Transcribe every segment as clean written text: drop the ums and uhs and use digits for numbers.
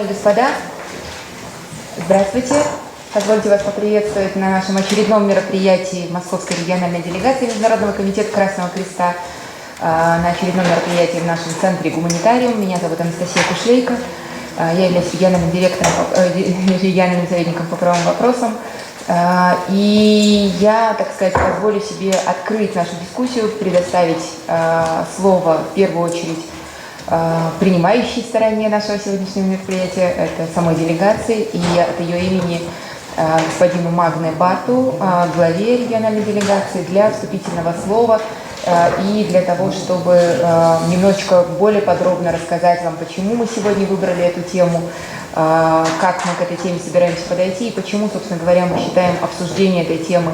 Дамы и господа, здравствуйте. Позвольте вас поприветствовать на нашем очередном мероприятии Московской региональной делегации Международного комитета Красного Креста, на очередном мероприятии в нашем центре «Гуманитариум». Меня зовут Анастасия Кушлейко. Я являюсь региональным советником по правовым вопросам. И я, так сказать, позволю себе открыть нашу дискуссию, предоставить слово в первую очередь принимающей стороне нашего сегодняшнего мероприятия, это самой делегации, и от ее имени господину Магне Барту, главе региональной делегации, для вступительного слова и для того, чтобы немножечко более подробно рассказать вам, почему мы сегодня выбрали эту тему, как мы к этой теме собираемся подойти и почему, собственно говоря, мы считаем обсуждение этой темы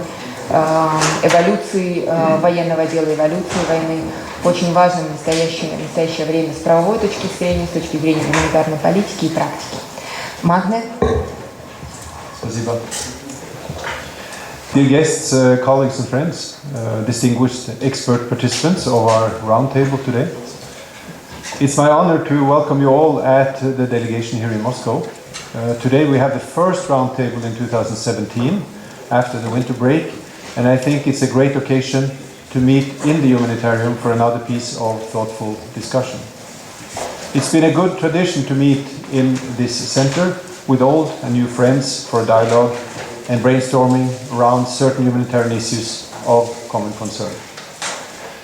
эволюции военного дела, эволюции войны очень важным в настоящее время с правовой точки зрения, с точки зрения гуманитарной политики и практики. Магне. Спасибо. Dear guests, colleagues and friends, distinguished expert participants of our roundtable today, it's my honor to welcome you all at the delegation here in Moscow. Today we have the first roundtable in 2017 after the winter break, and I think it's a great occasion to meet in the Humanitarium for another piece of thoughtful discussion. It's been a good tradition to meet in this center with old and new friends for dialogue and brainstorming around certain humanitarian issues of common concern.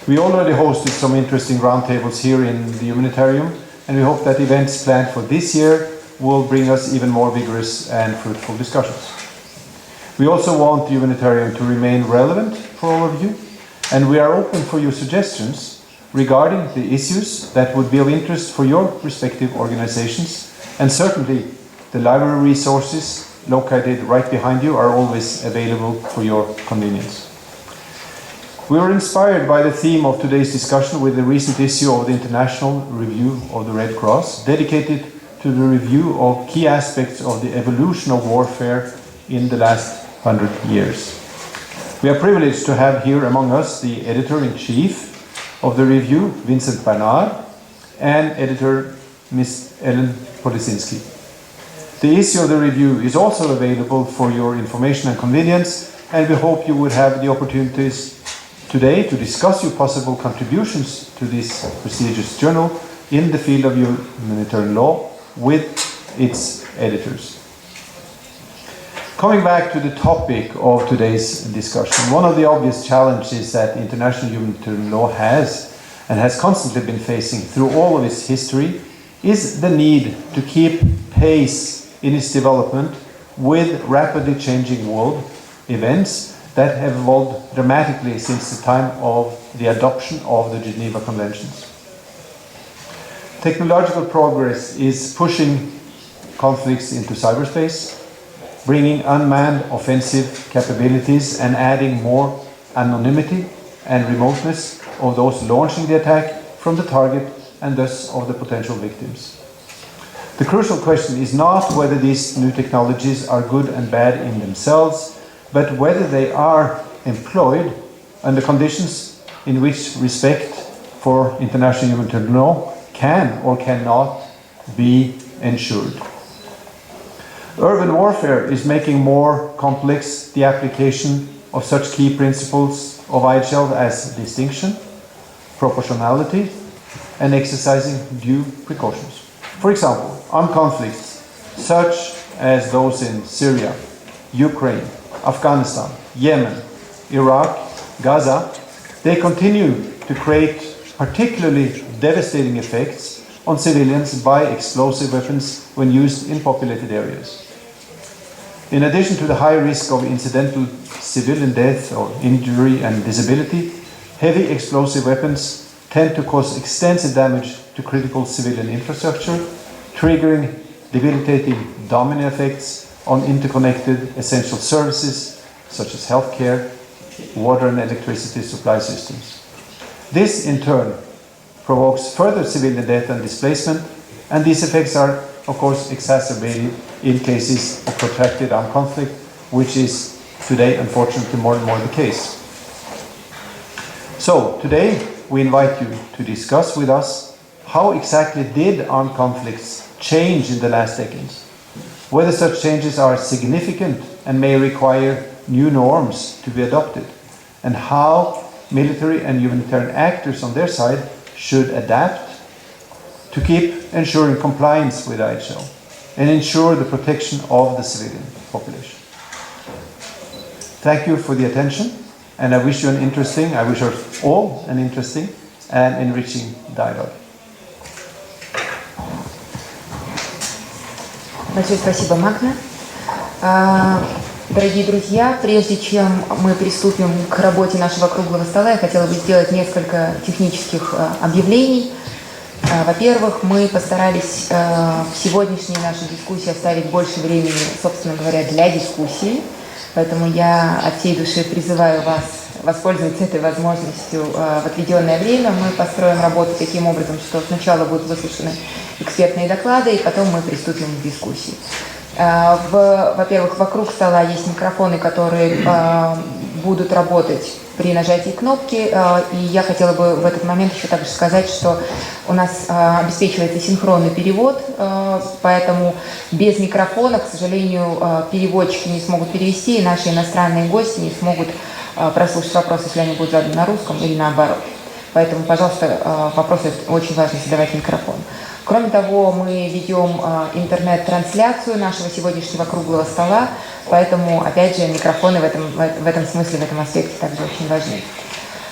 We already hosted some interesting roundtables here in the Humanitarium, and we hope that events planned for this year will bring us even more vigorous and fruitful discussions. We also want the Humanitarium to remain relevant for all of you, and we are open for your suggestions regarding the issues that would be of interest for your respective organizations, and certainly the library resources located right behind you are always available for your convenience. We were inspired by the theme of today's discussion with the recent issue of the International Review of the Red Cross, dedicated to the review of key aspects of the evolution of warfare in the last 100 years. We are privileged to have here among us the editor-in-chief of the review, Vincent Bernard, and editor Ms. Ellen Polisinski. The issue of the review is also available for your information and convenience, and we hope you would have the opportunities today to discuss your possible contributions to this prestigious journal in the field of humanitarian law with its editors. Coming back to the topic of today's discussion, one of the obvious challenges that international humanitarian law has and has constantly been facing through all of its history is the need to keep pace in its development with rapidly changing world events that have evolved dramatically since the time of the adoption of the Geneva Conventions. Technological progress is pushing conflicts into cyberspace, bringing unmanned offensive capabilities and adding more anonymity and remoteness of those launching the attack from the target and thus of the potential victims. The crucial question is not whether these new technologies are good and bad in themselves, but whether they are employed under conditions in which respect for international humanitarian law can or cannot be ensured. Urban warfare is making more complex the application of such key principles of IHL as distinction, proportionality, and exercising due precautions. For example, armed conflicts such as those in Syria, Ukraine, Afghanistan, Yemen, Iraq, Gaza, they continue to create particularly devastating effects on civilians by explosive weapons when used in populated areas. In addition to the high risk of incidental civilian death or injury and disability, heavy explosive weapons tend to cause extensive damage to critical civilian infrastructure, triggering debilitating domino effects on interconnected essential services such as healthcare, water and electricity supply systems. This in turn provokes further civilian death and displacement, and these effects are of course exacerbated in cases of protracted armed conflict, which is today unfortunately more and more the case. So today we invite you to discuss with us how exactly did armed conflicts change in the last decades, whether such changes are significant and may require new norms to be adopted, and how military and humanitarian actors on their side should adapt to keep ensuring compliance with IHL and ensure the protection of the civilian population. Thank you for the attention, and I wish us all an interesting and enriching dialogue. Большое спасибо, Магна. Дорогие друзья, прежде чем мы приступим к работе нашего круглого стола, я хотела бы сделать несколько технических объявлений. Во-первых, мы постарались в сегодняшней нашей дискуссии оставить больше времени, собственно говоря, для дискуссии. Поэтому я от всей души призываю вас воспользоваться этой возможностью в отведенное время. Мы построим работу таким образом, что сначала будут выслушаны экспертные доклады, и потом мы приступим к дискуссии. Во-первых, вокруг стола есть микрофоны, которые будут работать при нажатии кнопки, и я хотела бы в этот момент еще также сказать, что у нас обеспечивается синхронный перевод, поэтому без микрофона, к сожалению, переводчики не смогут перевести, и наши иностранные гости не смогут прослушать вопросы, если они будут заданы на русском или наоборот. Поэтому, пожалуйста, вопросы очень важно задавать в микрофон. Кроме того, мы ведем интернет-трансляцию нашего сегодняшнего круглого стола, поэтому, опять же, микрофоны в этом смысле, в этом аспекте также очень важны.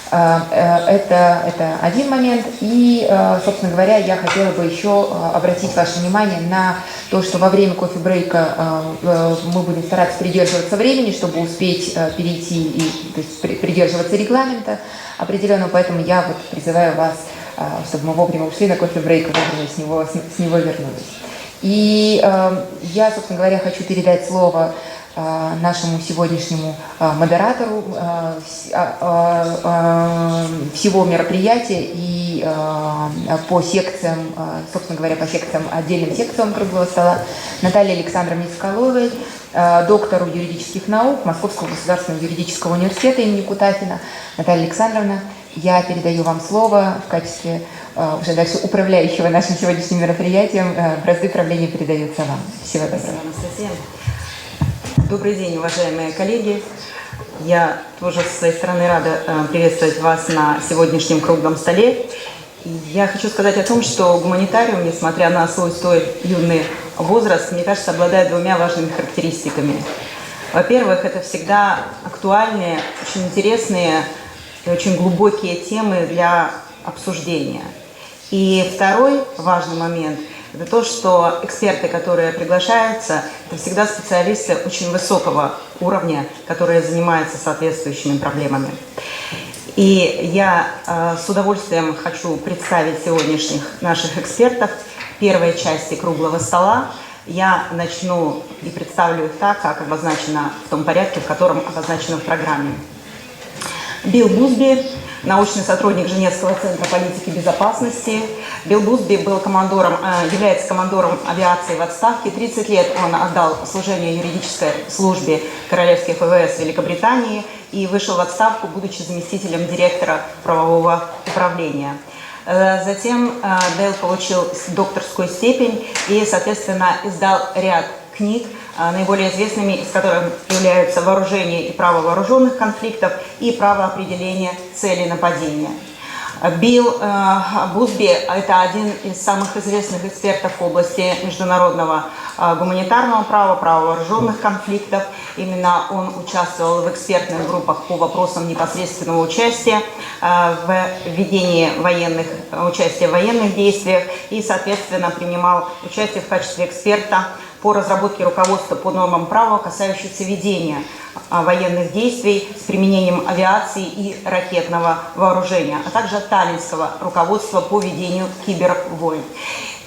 Это один момент. И, собственно говоря, я хотела бы еще обратить ваше внимание на то, что во время кофе-брейка мы будем стараться придерживаться времени, чтобы успеть перейти, то есть придерживаться регламента определенного, поэтому я призываю вас, чтобы мы вовремя ушли на кофе-брейк, вовремя с него вернулись. И я, собственно говоря, хочу передать слово нашему сегодняшнему модератору всего мероприятия и по секциям, собственно говоря, по секциям, отдельным секциям круглого стола, Наталье Александровне Соколовой, доктору юридических наук Московского государственного юридического университета имени Кутафина. Наталья Александровна, я передаю вам слово в качестве уже дальше управляющего нашим сегодняшним мероприятием. Бразды правления передаются вам. Всего доброго. Спасибо, Анастасия. Добрый день, уважаемые коллеги. Я тоже со своей стороны рада приветствовать вас на сегодняшнем круглом столе. И я хочу сказать о том, что гуманитариум, несмотря на свой столь юный возраст, мне кажется, обладает двумя важными характеристиками. Во-первых, это всегда актуальные, очень интересные и очень глубокие темы для обсуждения. И второй важный момент – это то, что эксперты, которые приглашаются, это всегда специалисты очень высокого уровня, которые занимаются соответствующими проблемами. И я с удовольствием хочу представить сегодняшних наших экспертов в первой части круглого стола. Я начну и представлю их так, как обозначено в том порядке, в котором обозначено в программе. Билл Бусби, научный сотрудник Женевского центра политики безопасности. Билл Бусби является командором авиации в отставке. 30 лет он отдал служение юридической службе королевских ВВС Великобритании и вышел в отставку, будучи заместителем директора правового управления. Затем Билл получил докторскую степень и, соответственно, издал ряд книг, наиболее известными из которых являются «Вооружение и право вооруженных конфликтов» и «Право определения цели нападения». Билл Бусби – это один из самых известных экспертов в области международного гуманитарного права, права вооруженных конфликтов. Именно он участвовал в экспертных группах по вопросам непосредственного участия в ведении участия в военных действиях и, соответственно, принимал участие в качестве эксперта по разработке руководства по нормам права, касающихся ведения военных действий с применением авиации и ракетного вооружения, а также таллинского руководства по ведению кибервойн.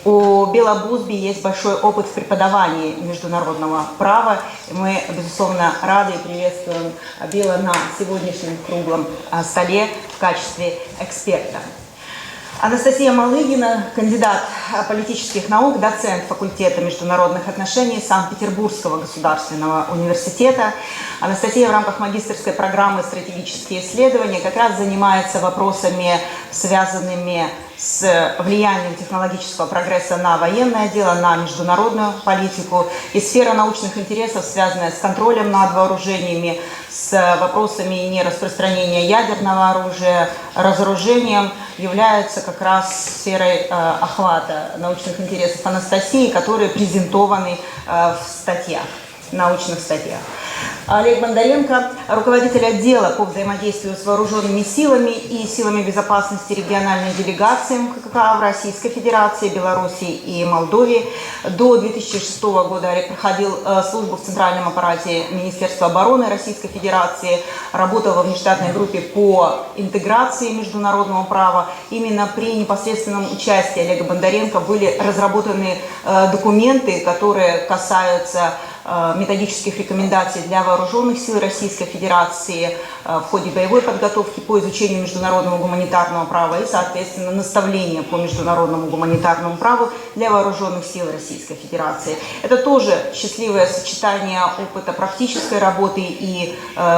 У Билла Бусби есть большой опыт в преподавании международного права. Мы, безусловно, рады и приветствуем Билла на сегодняшнем круглом столе в качестве эксперта. Анастасия Малыгина, кандидат политических наук, доцент факультета международных отношений Санкт-Петербургского государственного университета. Анастасия в рамках магистерской программы «Стратегические исследования» как раз занимается вопросами, связанными с влиянием технологического прогресса на военное дело, на международную политику. И сфера научных интересов, связанная с контролем над вооружениями, с вопросами нераспространения ядерного оружия, разоружением, является как раз сферой охвата научных интересов Анастасии, которые презентованы в статьях, научных статьях. Олег Бондаренко, руководитель отдела по взаимодействию с вооруженными силами и силами безопасности региональной делегации МККК в Российской Федерации, Белоруссии и Молдове. До 2006 года Олег проходил службу в центральном аппарате Министерства обороны Российской Федерации, работал во внештатной группе по интеграции международного права. Именно при непосредственном участии Олега Бондаренко были разработаны документы, которые касаются методических рекомендаций для вооруженных сил Российской Федерации в ходе боевой подготовки по изучению международного гуманитарного права и, соответственно, наставления по международному гуманитарному праву для вооруженных сил Российской Федерации. Это тоже счастливое сочетание опыта практической работы и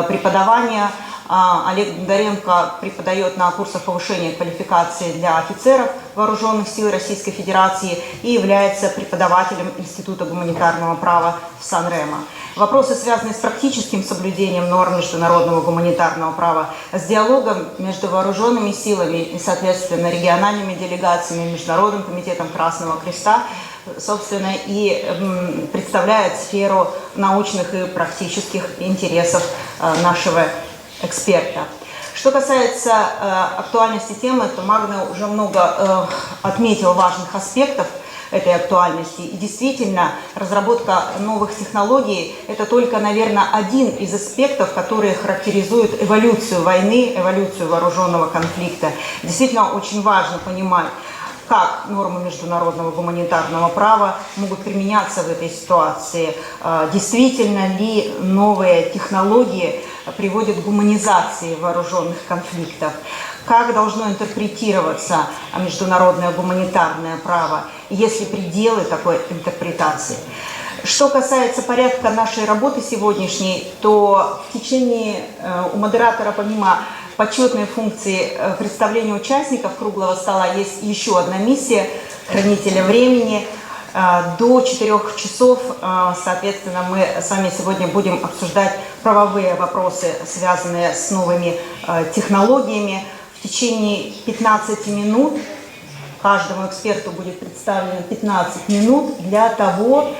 преподавания. Олег Бондаренко преподает на курсах повышения квалификации для офицеров вооруженных сил Российской Федерации и является преподавателем Института гуманитарного права в Сан-Ремо. Вопросы, связанные с практическим соблюдением норм международного гуманитарного права, с диалогом между вооруженными силами и, соответственно, региональными делегациями, Международным комитетом Красного Креста, собственно, и представляет сферу научных и практических интересов нашего эксперта. Что касается актуальности темы, то Магна уже много отметил важных аспектов этой актуальности. И действительно, разработка новых технологий – это только, наверное, один из аспектов, которые характеризуют эволюцию войны, эволюцию вооруженного конфликта. Действительно, очень важно понимать, как нормы международного гуманитарного права могут применяться в этой ситуации. Действительно ли новые технологии приводят к гуманизации вооруженных конфликтов? Как должно интерпретироваться международное гуманитарное право? Есть ли пределы такой интерпретации? Что касается порядка нашей работы сегодняшней, то в течение у модератора, помимо почетной функции представления участников круглого стола, есть еще одна миссия хранителя времени. До 4 часов, соответственно, мы с вами сегодня будем обсуждать правовые вопросы, связанные с новыми технологиями. В течение 15 минут каждому эксперту будет представлено 15 минут для того,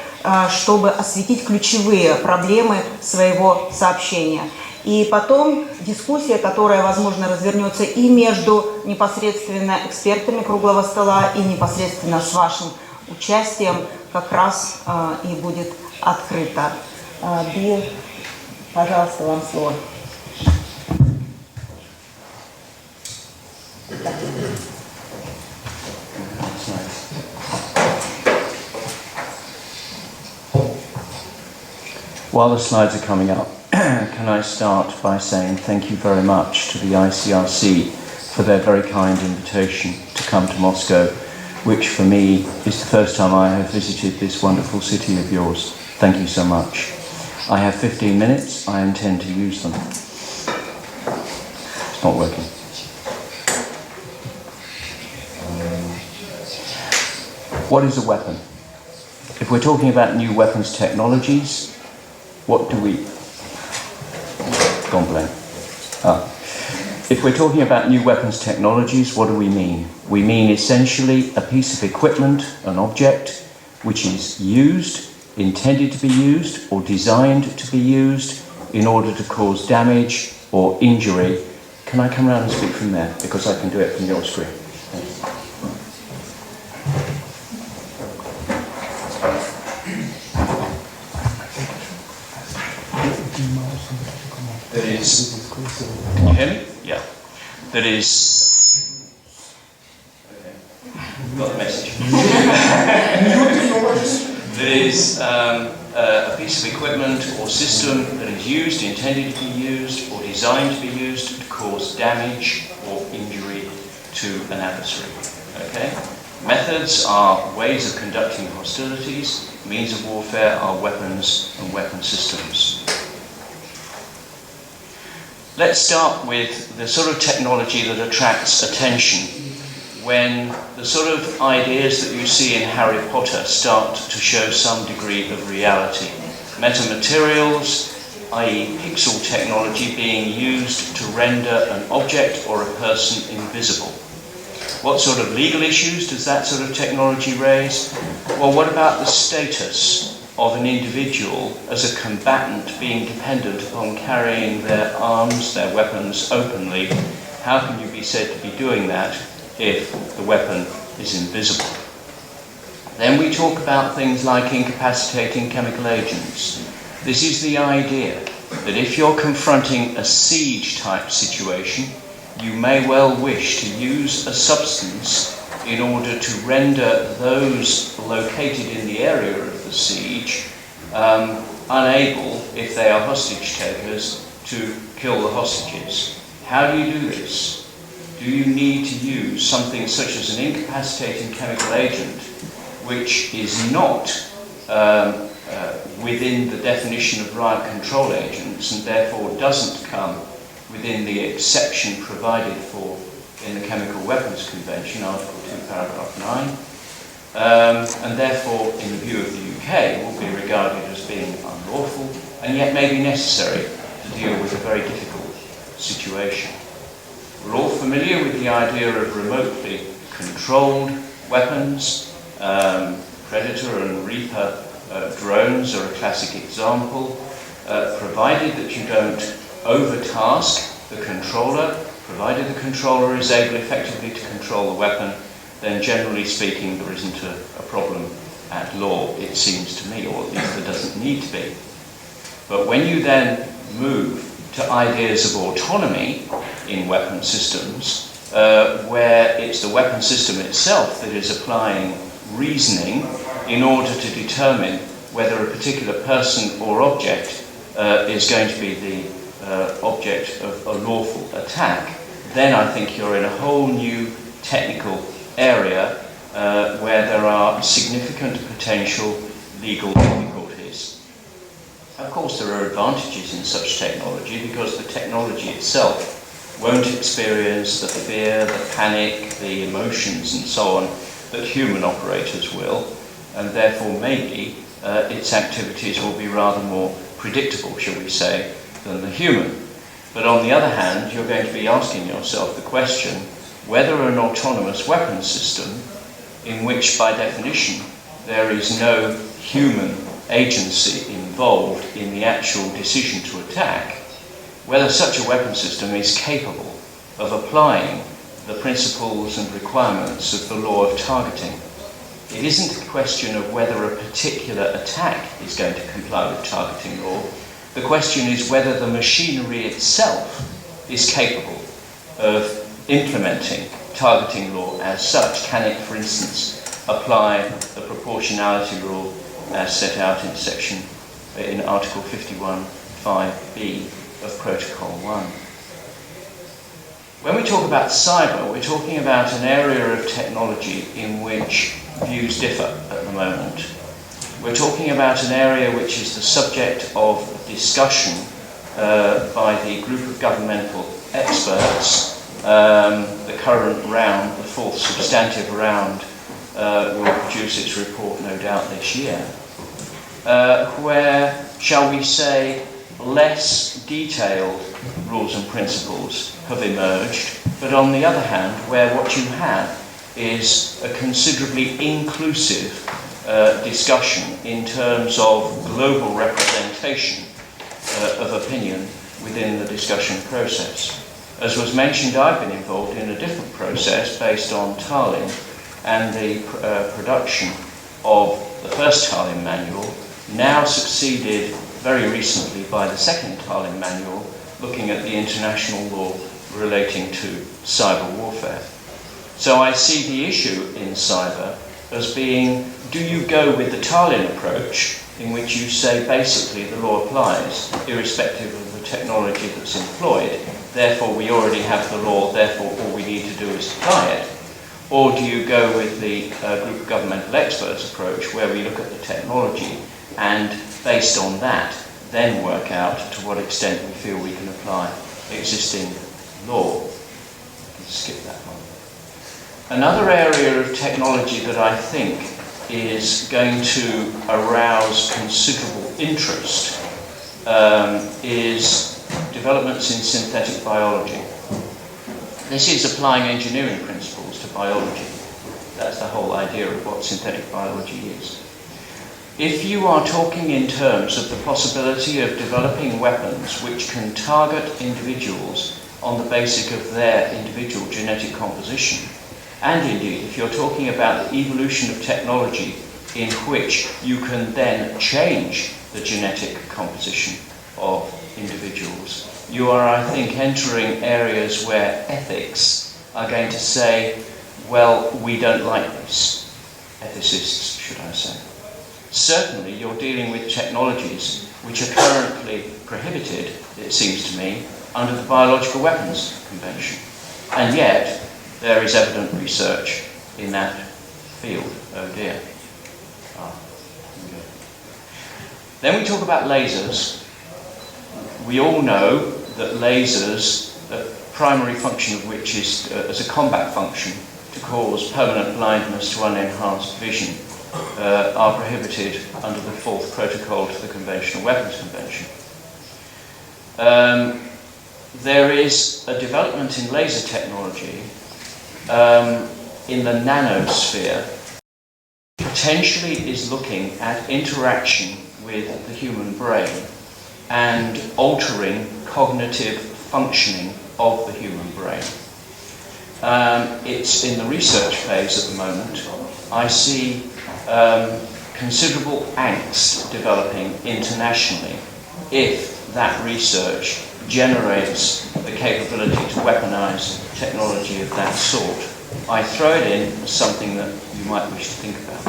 чтобы осветить ключевые проблемы своего сообщения. И потом дискуссия, которая, возможно, развернется и между непосредственно экспертами круглого стола, и непосредственно с вашим участием, как раз и будет открыта. Билл, пожалуйста, вам слово. While the slides are coming up, can I start by saying thank you very much to the ICRC for their very kind invitation to come to Moscow, which for me is the first time I have visited this wonderful city of yours. Thank you so much. I have 15 minutes. I intend to use them. It's not working. What is a weapon? If we're talking about new weapons technologies, what do we... Gone blank. If we're talking about new weapons technologies, what do we mean? We mean essentially a piece of equipment, an object, which is used, intended to be used, or designed to be used in order to cause damage or injury. Can I come around and speak from there? Because I can do it from your screen. That is, can you hear me? Yeah. That is, okay, got the message. That is a piece of equipment or system that is used, intended to be used, or designed to be used to cause damage or injury to an adversary. Okay? Methods are ways of conducting hostilities. Means of warfare are weapons and weapon systems. Let's start with the sort of technology that attracts attention. when the sort of ideas that you see in Harry Potter start to show some degree of reality. Metamaterials, i.e. pixel technology, being used to render an object or a person invisible. What sort of legal issues does that sort of technology raise? Well, what about the status of an individual as a combatant being dependent upon carrying their arms, their weapons openly? How can you be said to be doing that if the weapon is invisible? Then we talk about things like incapacitating chemical agents. This is the idea that if you're confronting a siege type situation, you may well wish to use a substance in order to render those located in the area of the siege unable, if they are hostage takers, to kill the hostages. How do you do this? Do you need to use something such as an incapacitating chemical agent, which is not within the definition of riot control agents and therefore doesn't come within the exception provided for in the Chemical Weapons Convention, Article 2, Paragraph 9, and therefore, in the view of the UK, will be regarded as being unlawful and yet may be necessary to deal with a very difficult situation. We're all familiar with the idea of remotely controlled weapons. Predator and Reaper drones are a classic example, provided that you don't overtask the controller, provided the controller is able effectively to control the weapon, then generally speaking there isn't a problem at law, it seems to me, or at least there doesn't need to be. But when you then move to ideas of autonomy in weapon systems, where it's the weapon system itself that is applying reasoning in order to determine whether a particular person or object is going to be the object of a lawful attack, then I think you're in a whole new technical area where there are significant potential legal difficulties. Of course, there are advantages in such technology because the technology itself won't experience the fear, the panic, the emotions and so on that human operators will, and therefore maybe its activities will be rather more predictable, shall we say, than the human. But on the other hand, you're going to be asking yourself the question whether an autonomous weapon system, in which by definition there is no human agency involved in the actual decision to attack, whether such a weapon system is capable of applying the principles and requirements of the law of targeting. It isn't a question of whether a particular attack is going to comply with targeting law. The question is whether the machinery itself is capable of implementing targeting law as such. Can it, for instance, apply the proportionality rule as set out in Article 51(5)(b) of Protocol 1? When we talk about cyber, we're talking about an area of technology in which views differ at the moment. We're talking about an area which is the subject of discussion by the group of governmental experts. The current round, the fourth substantive round, will produce its report no doubt this year, where, shall we say, less detailed rules and principles have emerged, but on the other hand, where what you have is a considerably inclusive discussion in terms of global representation of opinion within the discussion process. As was mentioned, I've been involved in a different process based on Tallinn and the production of the first Tallinn manual, now succeeded very recently by the second Tallinn manual, looking at the international law relating to cyber warfare. So I see the issue in cyber as being, do you go with the Tallinn approach, in which you say basically the law applies, irrespective of the technology that's employed, therefore we already have the law, therefore all we need to do is apply it? Or do you go with the group of governmental experts approach, where we look at the technology and based on that then work out to what extent we feel we can apply existing law? Skip that one. Another area of technology that I think is going to arouse considerable interest is developments in synthetic biology. This is applying engineering principles to biology. That's the whole idea of what synthetic biology is. If you are talking in terms of the possibility of developing weapons which can target individuals on the basis of their individual genetic composition, and indeed if you're talking about the evolution of technology in which you can then change the genetic composition of individuals, you are, I think, entering areas where ethics are going to say, well, we don't like this. Ethicists, should I say. Certainly, you're dealing with technologies which are currently prohibited, it seems to me, under the Biological Weapons Convention. And yet, there is evident research in that field. Oh dear. Then we talk about lasers. We all know that lasers, the primary function of which is as a combat function to cause permanent blindness to unenhanced vision, are prohibited under the 4th Protocol to the Conventional Weapons Convention. There is a development in laser technology in the nanosphere, potentially is looking at interaction with the human brain and altering cognitive functioning of the human brain. It's in the research phase at the moment. I see considerable angst developing internationally if that research generates the capability to weaponize technology of that sort. I throw it in as something that you might wish to think about.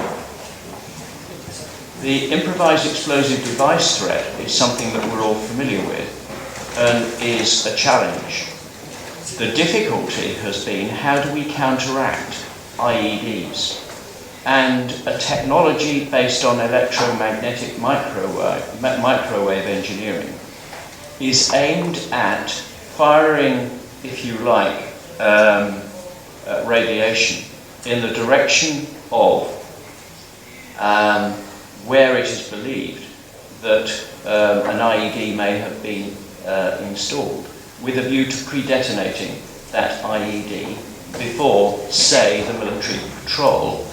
The improvised explosive device threat is something that we're all familiar with and is a challenge. The difficulty has been, how do we counteract IEDs? And a technology based on electromagnetic microwave engineering is aimed at firing, if you like, radiation in the direction of where it is believed that an IED may have been installed, with a view to pre-detonating that IED before, say, the military patrol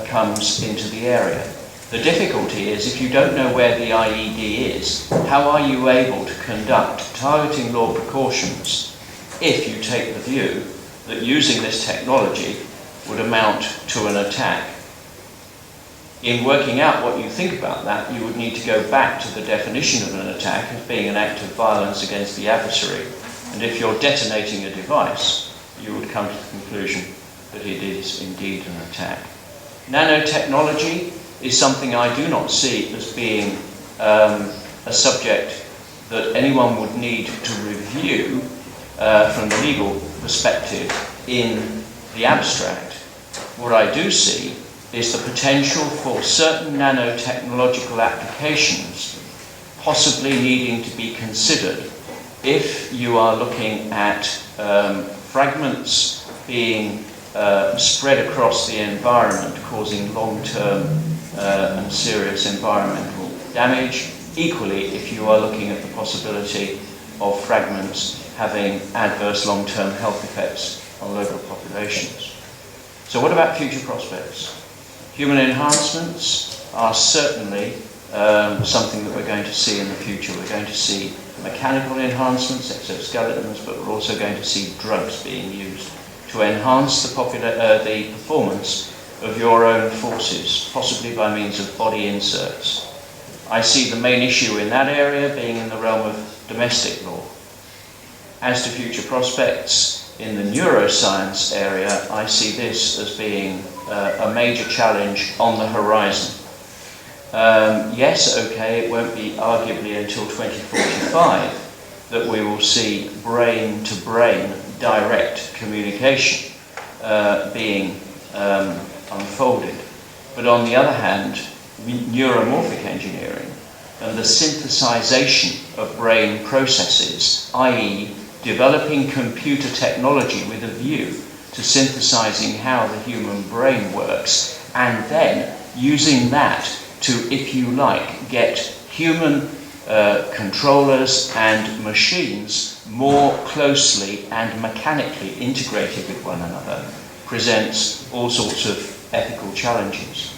comes into the area. The difficulty is, if you don't know where the IED is, how are you able to conduct targeting law precautions if you take the view that using this technology would amount to an attack? In working out what you think about that, you would need to go back to the definition of an attack as being an act of violence against the adversary. And if you're detonating a device, you would come to the conclusion that it is indeed an attack. Nanotechnology is something I do not see as being a subject that anyone would need to review from the legal perspective in the abstract. What I do see is the potential for certain nanotechnological applications possibly needing to be considered if you are looking at fragments being spread across the environment, causing long-term and serious environmental damage. Equally, if you are looking at the possibility of fragments having adverse long-term health effects on local populations. So what about future prospects? Human enhancements are certainly something that we're going to see in the future. We're going to see mechanical enhancements, exoskeletons, but we're also going to see drugs being used to enhance the performance of your own forces, possibly by means of body inserts. I see the main issue in that area being in the realm of domestic law. As to future prospects in the neuroscience area, I see this as being a major challenge on the horizon. Yes, okay, it won't be arguably until 2045 that we will see brain-to-brain direct communication being unfolded. But on the other hand, neuromorphic engineering and the synthesization of brain processes, i.e. developing computer technology with a view to synthesizing how the human brain works, and then using that to, if you like, get human controllers and machines more closely and mechanically integrated with one another, presents all sorts of ethical challenges.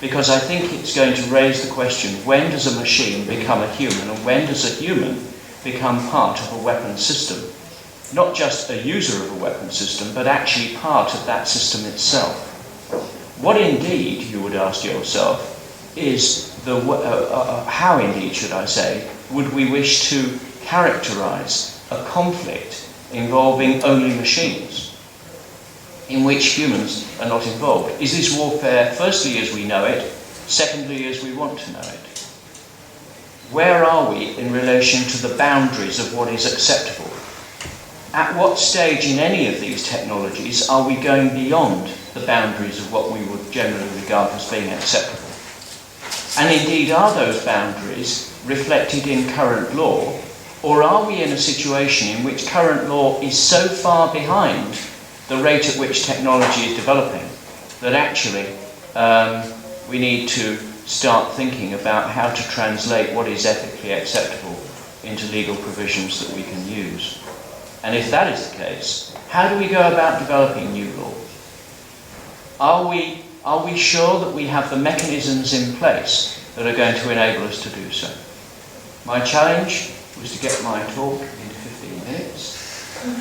Because I think it's going to raise the question, when does a machine become a human, and when does a human become part of a weapons system? Not just a user of a weapons system, but actually part of that system itself. What indeed, you would ask yourself, is the how indeed, should I say, would we wish to characterize a conflict involving only machines, in which humans are not involved? Is this warfare, firstly, as we know it, secondly, as we want to know it? Where are we in relation to the boundaries of what is acceptable? At what stage in any of these technologies are we going beyond the boundaries of what we would generally regard as being acceptable? And indeed, are those boundaries reflected in current law, or are we in a situation in which current law is so far behind the rate at which technology is developing that actually we need to start thinking about how to translate what is ethically acceptable into legal provisions that we can use? And if that is the case, how do we go about developing new law? Are we sure that we have the mechanisms in place that are going to enable us to do so? My challenge was to get my talk into 15 minutes.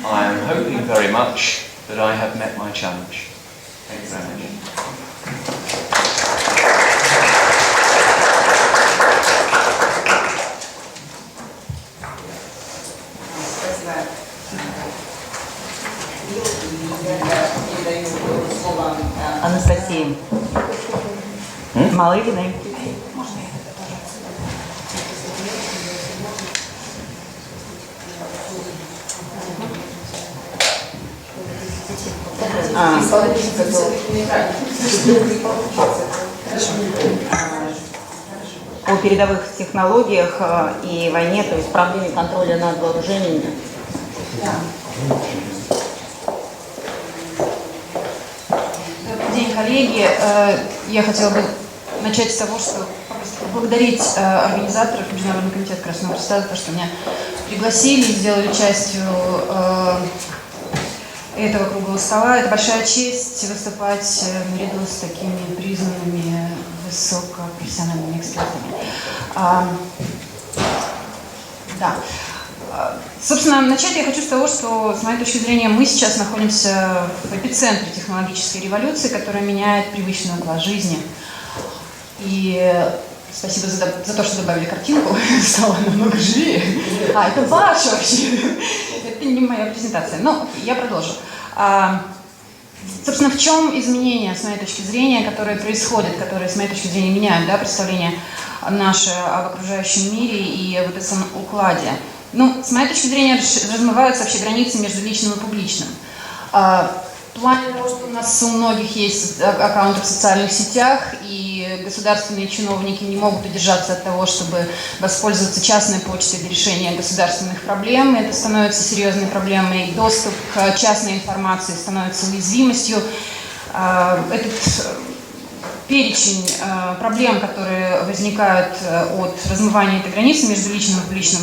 I am hoping very much that I have met my challenge. Thank you very much. Анастасии Малыгиной. О передовых технологиях и войне, то есть проблеме контроля над вооружениями. Добрый день, коллеги. Я хотела бы начать с того, что поблагодарить организаторов Международного комитета Красного Креста за то, что меня пригласили и сделали частью этого круглого стола. Это большая честь выступать наряду с такими признанными высокопрофессиональными экспертами. Да. Собственно, начать я хочу с того, что, с моей точки зрения, мы сейчас находимся в эпицентре технологической революции, которая меняет привычный уклад жизни. И спасибо за то, что добавили картинку, стало намного живее. Это ваше вообще. Это не моя презентация. Но я продолжу. Собственно, в чем изменения, с моей точки зрения, которые происходят, которые, с моей точки зрения, меняют представление наше об окружающем мире и в этом укладе? Ну, с моей точки зрения, размываются вообще границы между личным и публичным. В плане того, что у нас у многих есть аккаунты в социальных сетях, и государственные чиновники не могут удержаться от того, чтобы воспользоваться частной почтой для решения государственных проблем. Это становится серьезной проблемой. Доступ к частной информации становится уязвимостью. Этот перечень проблем, которые возникают от размывания этой границы между личным и публичным,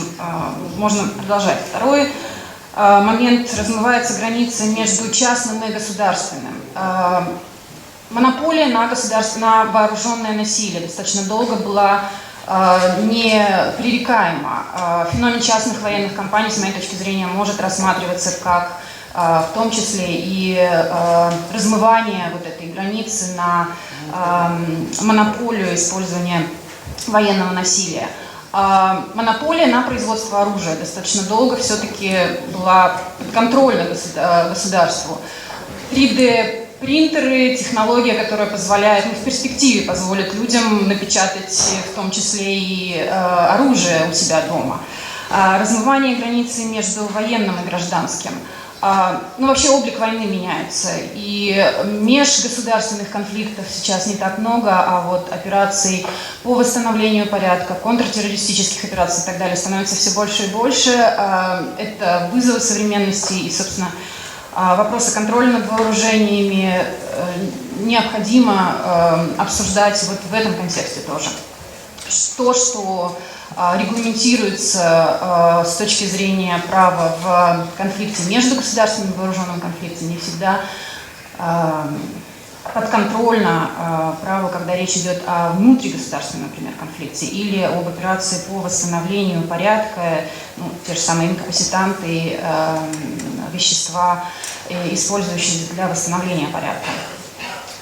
можно продолжать. Второй момент: размывается граница между частным и государственным. Монополия на вооруженное насилие достаточно долго была непререкаема. Феномен частных военных компаний, с моей точки зрения, может рассматриваться как в том числе и размывание вот этой границы на монополию использования военного насилия. Монополия на производство оружия достаточно долго все-таки была подконтрольна государству. 3D-принтеры, технология, которая позволяет, в перспективе позволит людям напечатать в том числе и оружие у себя дома. Размывание границы между военным и гражданским. Вообще облик войны меняется, и межгосударственных конфликтов сейчас не так много, а вот операций по восстановлению порядка, контртеррористических операций и так далее становится все больше и больше. Это вызовы современности, и, собственно, вопросы контроля над вооружениями необходимо обсуждать вот в этом контексте тоже. То, что регламентируется с точки зрения права в конфликте между государственным и вооруженным конфликтом, не всегда подконтрольно праву, когда речь идет о внутригосударственном, например, конфликте или об операции по восстановлению порядка, ну, те же самые инкапацитанты, вещества, использующиеся для восстановления порядка.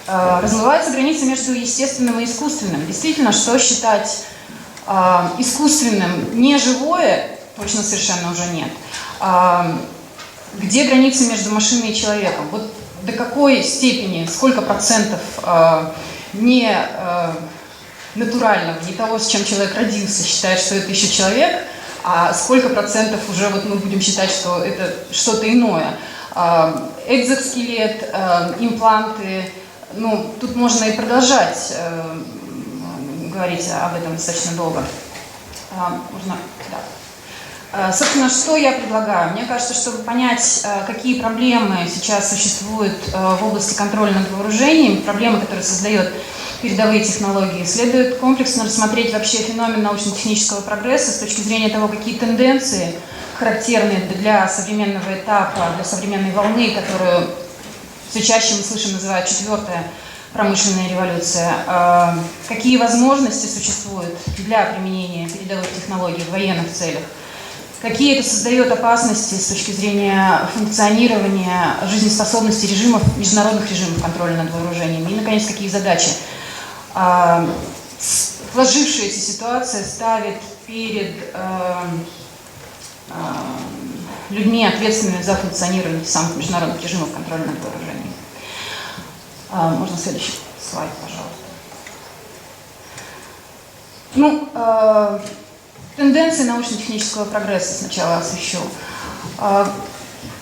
Размывается граница между естественным и искусственным. Действительно, что считать искусственным, не живое, точно совершенно уже нет. Где граница между машиной и человеком? Вот до какой степени, сколько процентов не натурального, не того, с чем человек родился, считает, что это еще человек, а сколько процентов уже вот мы будем считать, что это что-то иное. Экзоскелет, импланты, ну, тут можно и продолжать говорить об этом достаточно долго. Можно, да. Собственно, что я предлагаю? Мне кажется, чтобы понять, какие проблемы сейчас существуют в области контроля над вооружением, проблемы, которые создают передовые технологии, следует комплексно рассмотреть вообще феномен научно-технического прогресса с точки зрения того, какие тенденции характерны для современного этапа, для современной волны, которую все чаще мы слышим, называют четвертая промышленная революция, какие возможности существуют для применения передовых технологий в военных целях, какие это создает опасности с точки зрения функционирования жизнеспособности режимов, международных режимов контроля над вооружениями, и, наконец, какие задачи сложившаяся ситуация ставит перед людьми, ответственными за функционирование самых международных режимов контроля над вооружениями. Можно следующий слайд, пожалуйста. Тенденции научно-технического прогресса сначала освещу.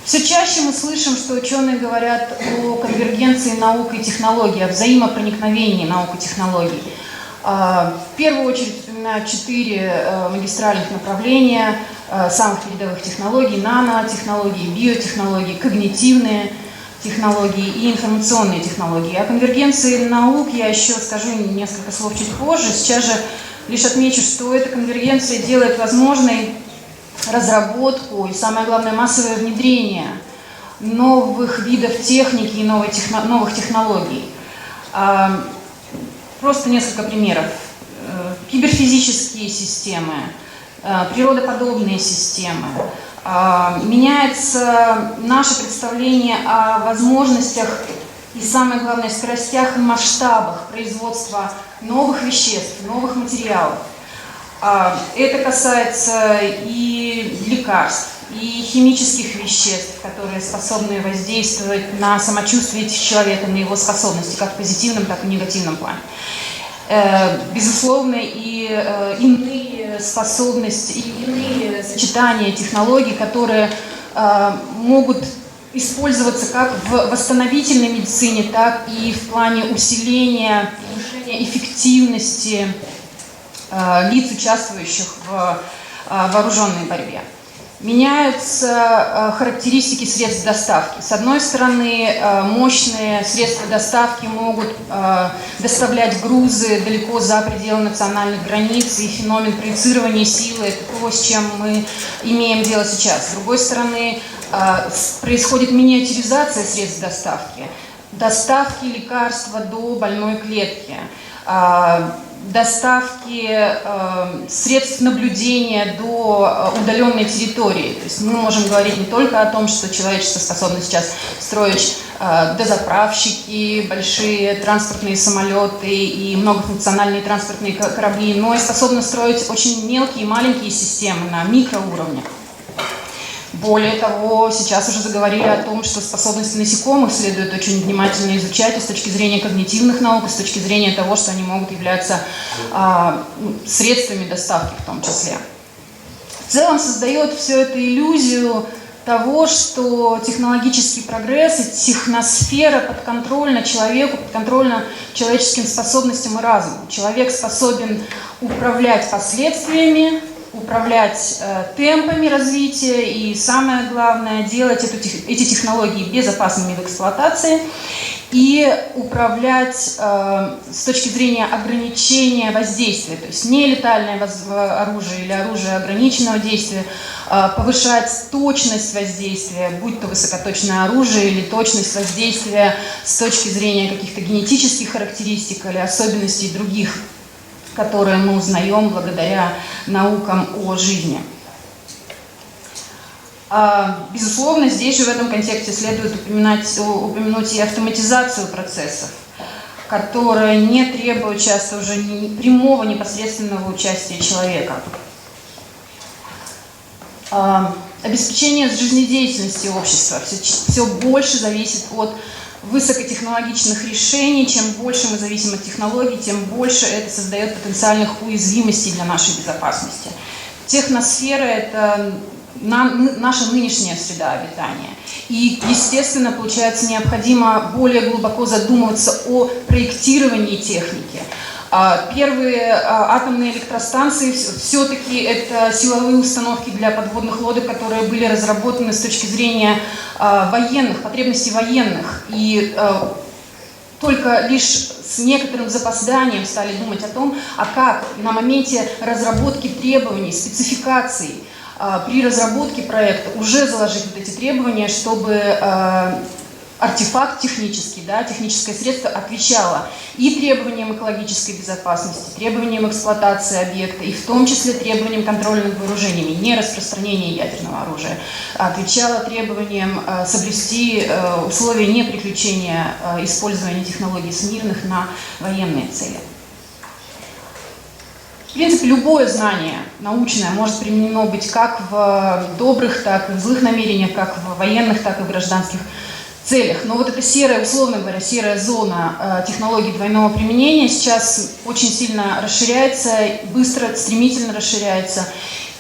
Все чаще мы слышим, что ученые говорят о конвергенции наук и технологий, о взаимопроникновении наук и технологий. В первую очередь упоминают 4 магистральных направления самых передовых технологий: нанотехнологии, биотехнологии, когнитивные технологии и информационные технологии. О конвергенции наук я еще скажу несколько слов чуть позже. Сейчас же лишь отмечу, что эта конвергенция делает возможной разработку и, самое главное, массовое внедрение новых видов техники и новых технологий. Просто несколько примеров. Киберфизические системы, природоподобные системы. Меняется наше представление о возможностях и, самое главное, скоростях и масштабах производства новых веществ, новых материалов. Это касается и лекарств, и химических веществ, которые способны воздействовать на самочувствие человека, на его способности, как в позитивном, так и в негативном плане. Безусловно, и иные способности, и иные сочетания технологий, которые могут использоваться как в восстановительной медицине, так и в плане усиления, повышения эффективности лиц, участвующих в вооруженной борьбе. Меняются характеристики средств доставки. С одной стороны, мощные средства доставки могут доставлять грузы далеко за пределы национальных границ, и феномен проецирования силы – это то, с чем мы имеем дело сейчас. С другой стороны, происходит миниатюризация средств доставки. Доставки лекарства до больной клетки, доставки средств наблюдения до удаленной территории. То есть мы можем говорить не только о том, что человечество способно сейчас строить дозаправщики, большие транспортные самолеты и многофункциональные транспортные корабли, но и способно строить очень мелкие и маленькие системы на микроуровне. Более того, сейчас уже заговорили о том, что способности насекомых следует очень внимательно изучать и с точки зрения когнитивных наук, и с точки зрения того, что они могут являться средствами доставки в том числе. В целом создает все это иллюзию того, что технологический прогресс и техносфера подконтрольна человеку, подконтрольна человеческим способностям и разуму. Человек способен управлять последствиями управлять темпами развития и, самое главное, делать эти технологии безопасными в эксплуатации и управлять с точки зрения ограничения воздействия, то есть не летальное оружие или оружие ограниченного действия, повышать точность воздействия, будь то высокоточное оружие или точность воздействия с точки зрения каких-то генетических характеристик или особенностей других, которые мы узнаем благодаря наукам о жизни. Безусловно, здесь же в этом контексте следует упомянуть и автоматизацию процессов, которая не требует часто уже прямого непосредственного участия человека. Обеспечение жизнедеятельности общества все больше зависит от высокотехнологичных решений. Чем больше мы зависим от технологий, тем больше это создает потенциальных уязвимостей для нашей безопасности. Техносфера – это наша нынешняя среда обитания. И, естественно, получается, необходимо более глубоко задумываться о проектировании техники. Первые атомные электростанции все-таки это силовые установки для подводных лодок, которые были разработаны с точки зрения военных, потребностей военных. И только лишь с некоторым запозданием стали думать о том, как на моменте разработки требований, спецификаций, при разработке проекта уже заложить вот эти требования, чтобы артефакт технический, техническое средство отвечало и требованиям экологической безопасности, требованиям эксплуатации объекта, и в том числе требованиям контроля над вооружениями, не распространения ядерного оружия, отвечало требованиям соблюсти условия неприключения использования технологий с мирных на военные цели. В принципе, любое знание научное может применено быть как в добрых, так и в злых намерениях, как в военных, так и в гражданских целях. Но вот эта серая, условно говоря, серая зона технологий двойного применения сейчас очень сильно расширяется, быстро, стремительно расширяется.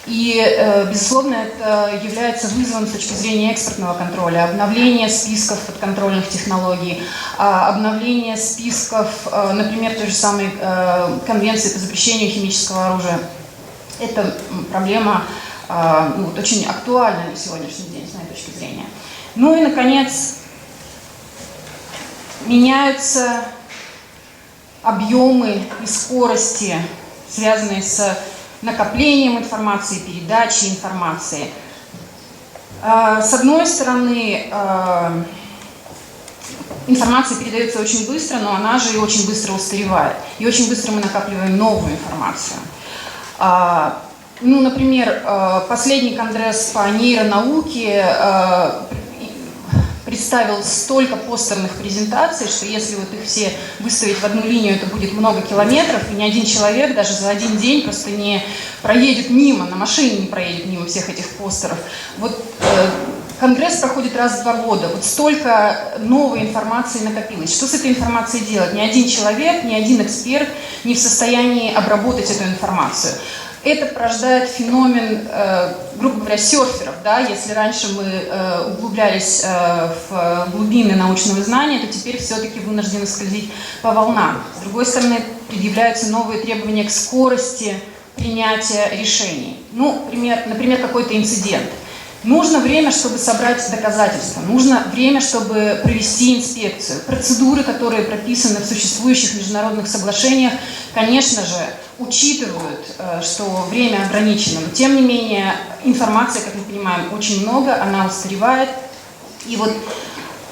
И, безусловно, это является вызовом с точки зрения экспортного контроля, обновление списков подконтрольных технологий, обновление списков, например, той же самой конвенции по запрещению химического оружия. Это проблема очень актуальна на сегодняшний день, с моей точки зрения. Ну и, наконец, меняются объемы и скорости, связанные с накоплением информации, передачей информации. С одной стороны, информация передается очень быстро, но она же и очень быстро устаревает. И очень быстро мы накапливаем новую информацию. Например, последний конгресс по нейронауке представил столько постерных презентаций, что если вот их все выставить в одну линию, это будет много километров, и ни один человек даже за один день просто не проедет мимо, на машине не проедет мимо всех этих постеров. Вот конгресс проходит раз в 2 года, вот столько новой информации накопилось. Что с этой информацией делать? Ни один человек, ни один эксперт не в состоянии обработать эту информацию. Это порождает феномен, грубо говоря, серферов. Если раньше мы углублялись в глубины научного знания, то теперь все-таки вынуждены скользить по волнам. С другой стороны, предъявляются новые требования к скорости принятия решений. Например, какой-то инцидент. Нужно время, чтобы собрать доказательства, нужно время, чтобы провести инспекцию. Процедуры, которые прописаны в существующих международных соглашениях, конечно же, учитывают, что время ограничено, но тем не менее информации, как мы понимаем, очень много, она устаревает. И вот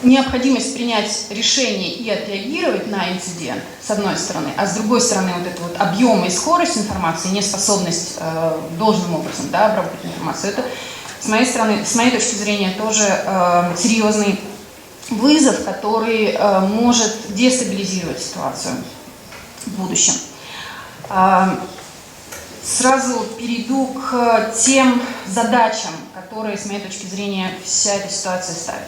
необходимость принять решение и отреагировать на инцидент, с одной стороны, а с другой стороны вот это вот объем и скорость информации, неспособность должным образом обработать информацию, это с моей точки зрения, тоже серьезный вызов, который может дестабилизировать ситуацию в будущем. Сразу перейду к тем задачам, которые, с моей точки зрения, вся эта ситуация ставит.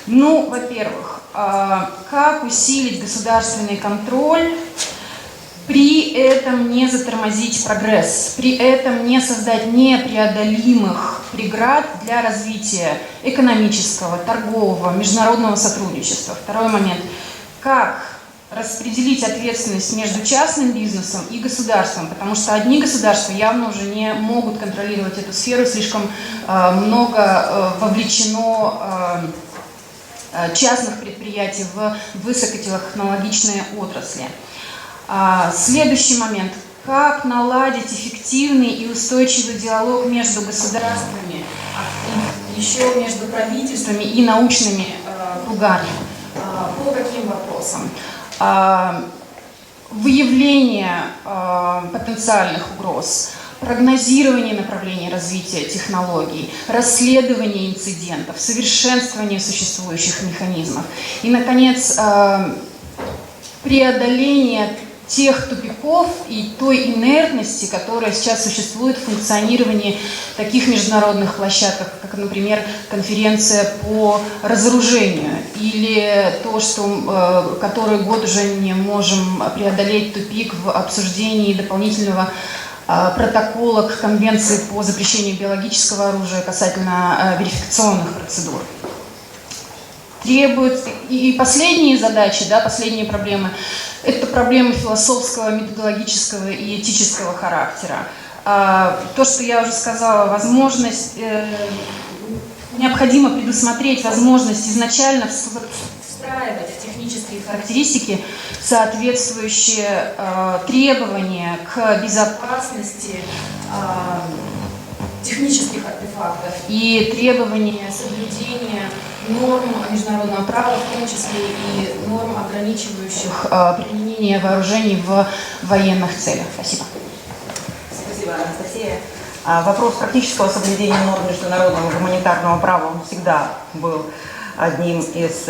Во-первых, как усилить государственный контроль, при этом не затормозить прогресс, при этом не создать непреодолимых преград для развития экономического, торгового, международного сотрудничества. Второй момент. Как распределить ответственность между частным бизнесом и государством, потому что одни государства явно уже не могут контролировать эту сферу, слишком много вовлечено частных предприятий в высокотехнологичные отрасли. Следующий момент. Как наладить эффективный и устойчивый диалог между государствами, еще между правительствами и научными кругами? По каким вопросам? Выявление потенциальных угроз, прогнозирование направления развития технологий, расследование инцидентов, совершенствование существующих механизмов и, наконец, преодоление тех тупиков и той инертности, которая сейчас существует в функционировании таких международных площадок, как, например, конференция по разоружению, или то, что который год уже не можем преодолеть тупик в обсуждении дополнительного протокола к Конвенции по запрещению биологического оружия касательно верификационных процедур. И последние задачи, да, последние проблемы – это проблемы философского, методологического и этического характера. То, что я уже сказала, необходимо предусмотреть возможность изначально встраивать в технические характеристики соответствующие требования к безопасности технических артефактов и требования соблюдения норм международного права, в том числе и норм, ограничивающих применение вооружений в военных целях. Спасибо. Спасибо, Анастасия. Вопрос практического соблюдения норм международного гуманитарного права, он всегда был одним из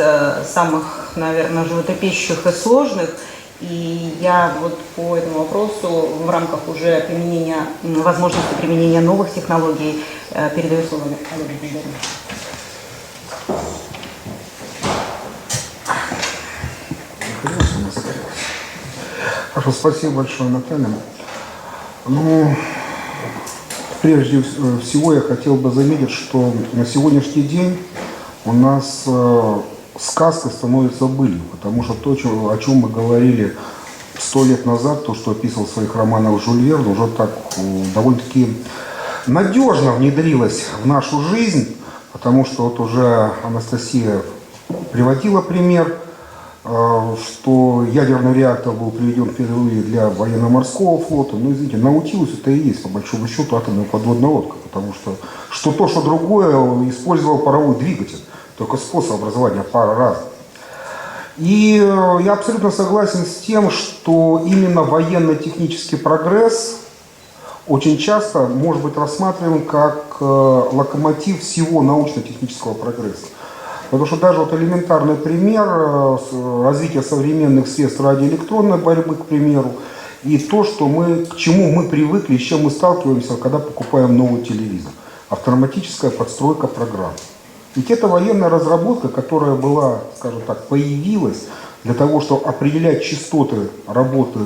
самых, наверное, животрепещущих и сложных. И я вот по этому вопросу в рамках уже применения, возможности применения новых технологий передаю слово Олегу Гуманитарию. Хорошо, спасибо большое, Наталья. Ну, прежде всего я хотел бы заметить, что на сегодняшний день у нас сказка становится былью, потому что то, о чем мы говорили 100 лет назад, то, что описывал в своих романах Жюль Верн, уже так довольно-таки надежно внедрилось в нашу жизнь, потому что вот уже Анастасия приводила пример, что ядерный реактор был приведен впервые для военно-морского флота. Ну, извините, Наутилус это и есть, по большому счету, атомная подводная лодка, потому что то, что другое, использовал паровой двигатель, только способ образования пара разных. И я абсолютно согласен с тем, что именно военно-технический прогресс очень часто может быть рассматриваем как локомотив всего научно-технического прогресса. Потому что даже вот элементарный пример развития современных средств радиоэлектронной борьбы, к примеру, и то, что к чему мы привыкли, с чем мы сталкиваемся, когда покупаем новый телевизор. Автоматическая подстройка программ. Ведь это военная разработка, которая была, скажем так, появилась для того, чтобы определять частоты работы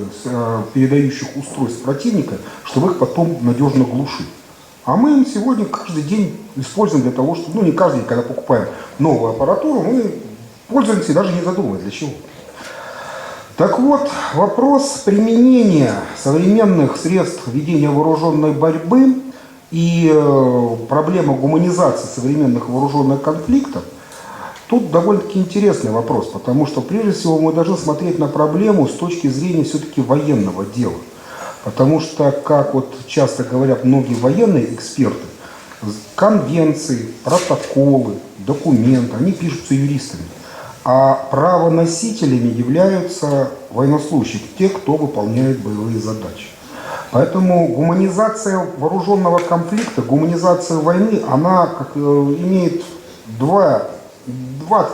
передающих устройств противника, чтобы их потом надежно глушить. А мы им сегодня каждый день используем для того, чтобы, не каждый день, когда покупаем новую аппаратуру, мы пользуемся и даже не задумываясь, для чего. Так вот, вопрос применения современных средств ведения вооруженной борьбы и проблема гуманизации современных вооруженных конфликтов, тут довольно-таки интересный вопрос, потому что прежде всего мы должны смотреть на проблему с точки зрения все-таки военного дела. Потому что, как вот часто говорят многие военные эксперты, конвенции, протоколы, документы, они пишутся юристами. А правоносителями являются военнослужащие, те, кто выполняет боевые задачи. Поэтому гуманизация вооруженного конфликта, гуманизация войны, она имеет два,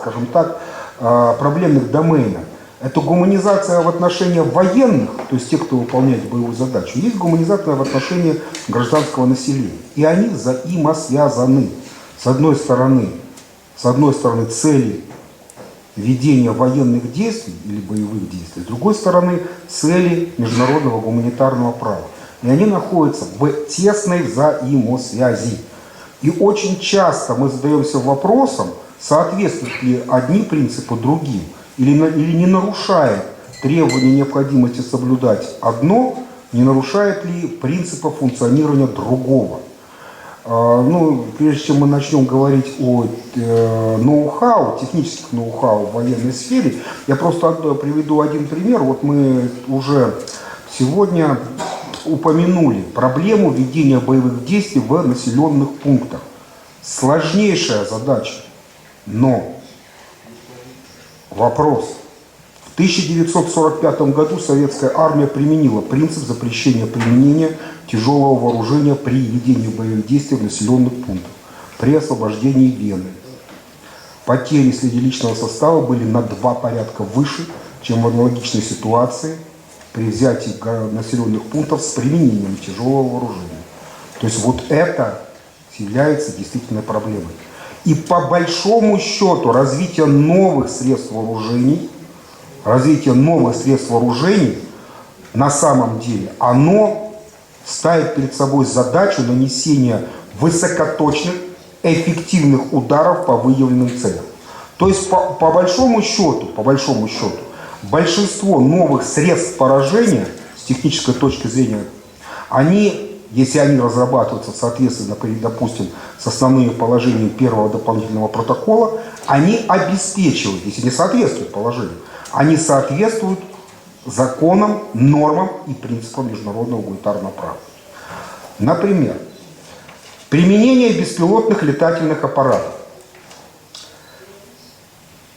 скажем так, проблемных домена. Это гуманизация в отношении военных, то есть тех, кто выполняет боевую задачу. Есть гуманизация в отношении гражданского населения. И они взаимосвязаны. С одной стороны цели ведения военных действий или боевых действий, с другой стороны цели международного гуманитарного права. И они находятся в тесной взаимосвязи. И очень часто мы задаемся вопросом, соответствуют ли одни принципы другим, или не нарушает требования необходимости соблюдать одно не нарушает ли принципа функционирования другого. Ну, прежде чем мы начнем говорить о ноу-хау, технических ноу-хау в военной сфере, я просто приведу один пример. Вот мы уже сегодня упомянули проблему ведения боевых действий в населенных пунктах. Сложнейшая задача, но вопрос. В 1945 году советская армия применила принцип запрещения применения тяжелого вооружения при ведении боевых действий в населенных пунктах, при освобождении Вены. Потери среди личного состава были на 2 порядка выше, чем в аналогичной ситуации при взятии населенных пунктов с применением тяжелого вооружения. То есть вот это является действительно проблемой. И по большому счету развитие новых средств вооружений, на самом деле, оно ставит перед собой задачу нанесения высокоточных, эффективных ударов по выявленным целям. То есть по большому счету, большинство новых средств поражения с технической точки зрения, они, если они разрабатываются в соответствии, например, допустим, с основными положениями первого дополнительного протокола, они обеспечивают, если не соответствуют положению, они соответствуют законам, нормам и принципам международного гуманитарного права. Например, применение беспилотных летательных аппаратов.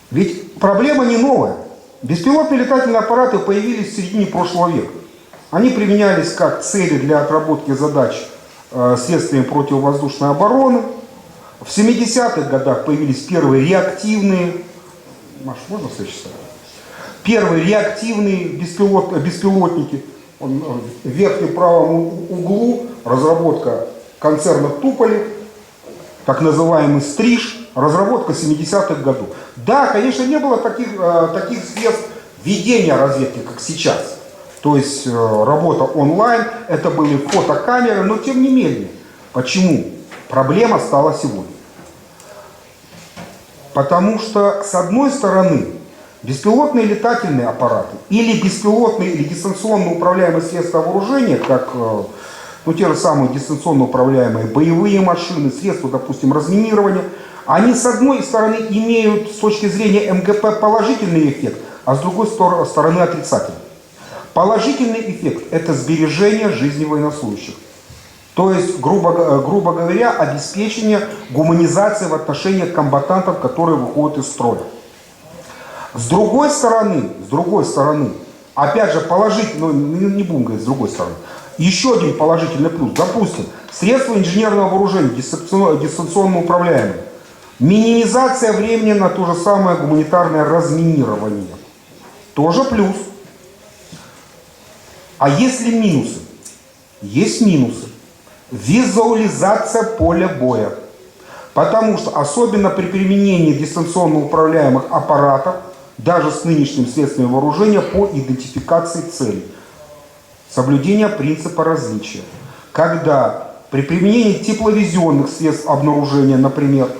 Ведь проблема не новая. Беспилотные летательные аппараты появились в середине прошлого века. Они применялись как цели для отработки задач средствами противовоздушной обороны. В 70-х годах появились первые реактивные, можно следующий слайд? Первые реактивные беспилотники. В верхнем правом углу разработка концерна Туполев, так называемый стриж, разработка 70-х годов. Да, конечно, не было таких средств ведения разведки, как сейчас. То есть работа онлайн, это были фотокамеры, но тем не менее. Почему? Проблема стала сегодня. Потому что, с одной стороны, беспилотные летательные аппараты или беспилотные или дистанционно управляемые средства вооружения, как те же самые дистанционно управляемые боевые машины, средства, допустим, разминирования, они с одной стороны имеют с точки зрения МГП положительный эффект, а с другой стороны отрицательный. Положительный эффект – это сбережение жизни военнослужащих. То есть, грубо говоря, обеспечение гуманизации в отношении комбатантов, которые выходят из строя. С другой стороны, опять же, положительный, не будем говорить с другой стороны, еще один положительный плюс. Допустим, средства инженерного вооружения, дистанционно управляемые. Минимизация времени на то же самое гуманитарное разминирование. Тоже плюс. А есть ли минусы? Есть минусы. Визуализация поля боя. Потому что, особенно при применении дистанционно управляемых аппаратов, даже с нынешними средствами вооружения, по идентификации целей. Соблюдение принципа различия. Когда при применении тепловизионных средств обнаружения, например,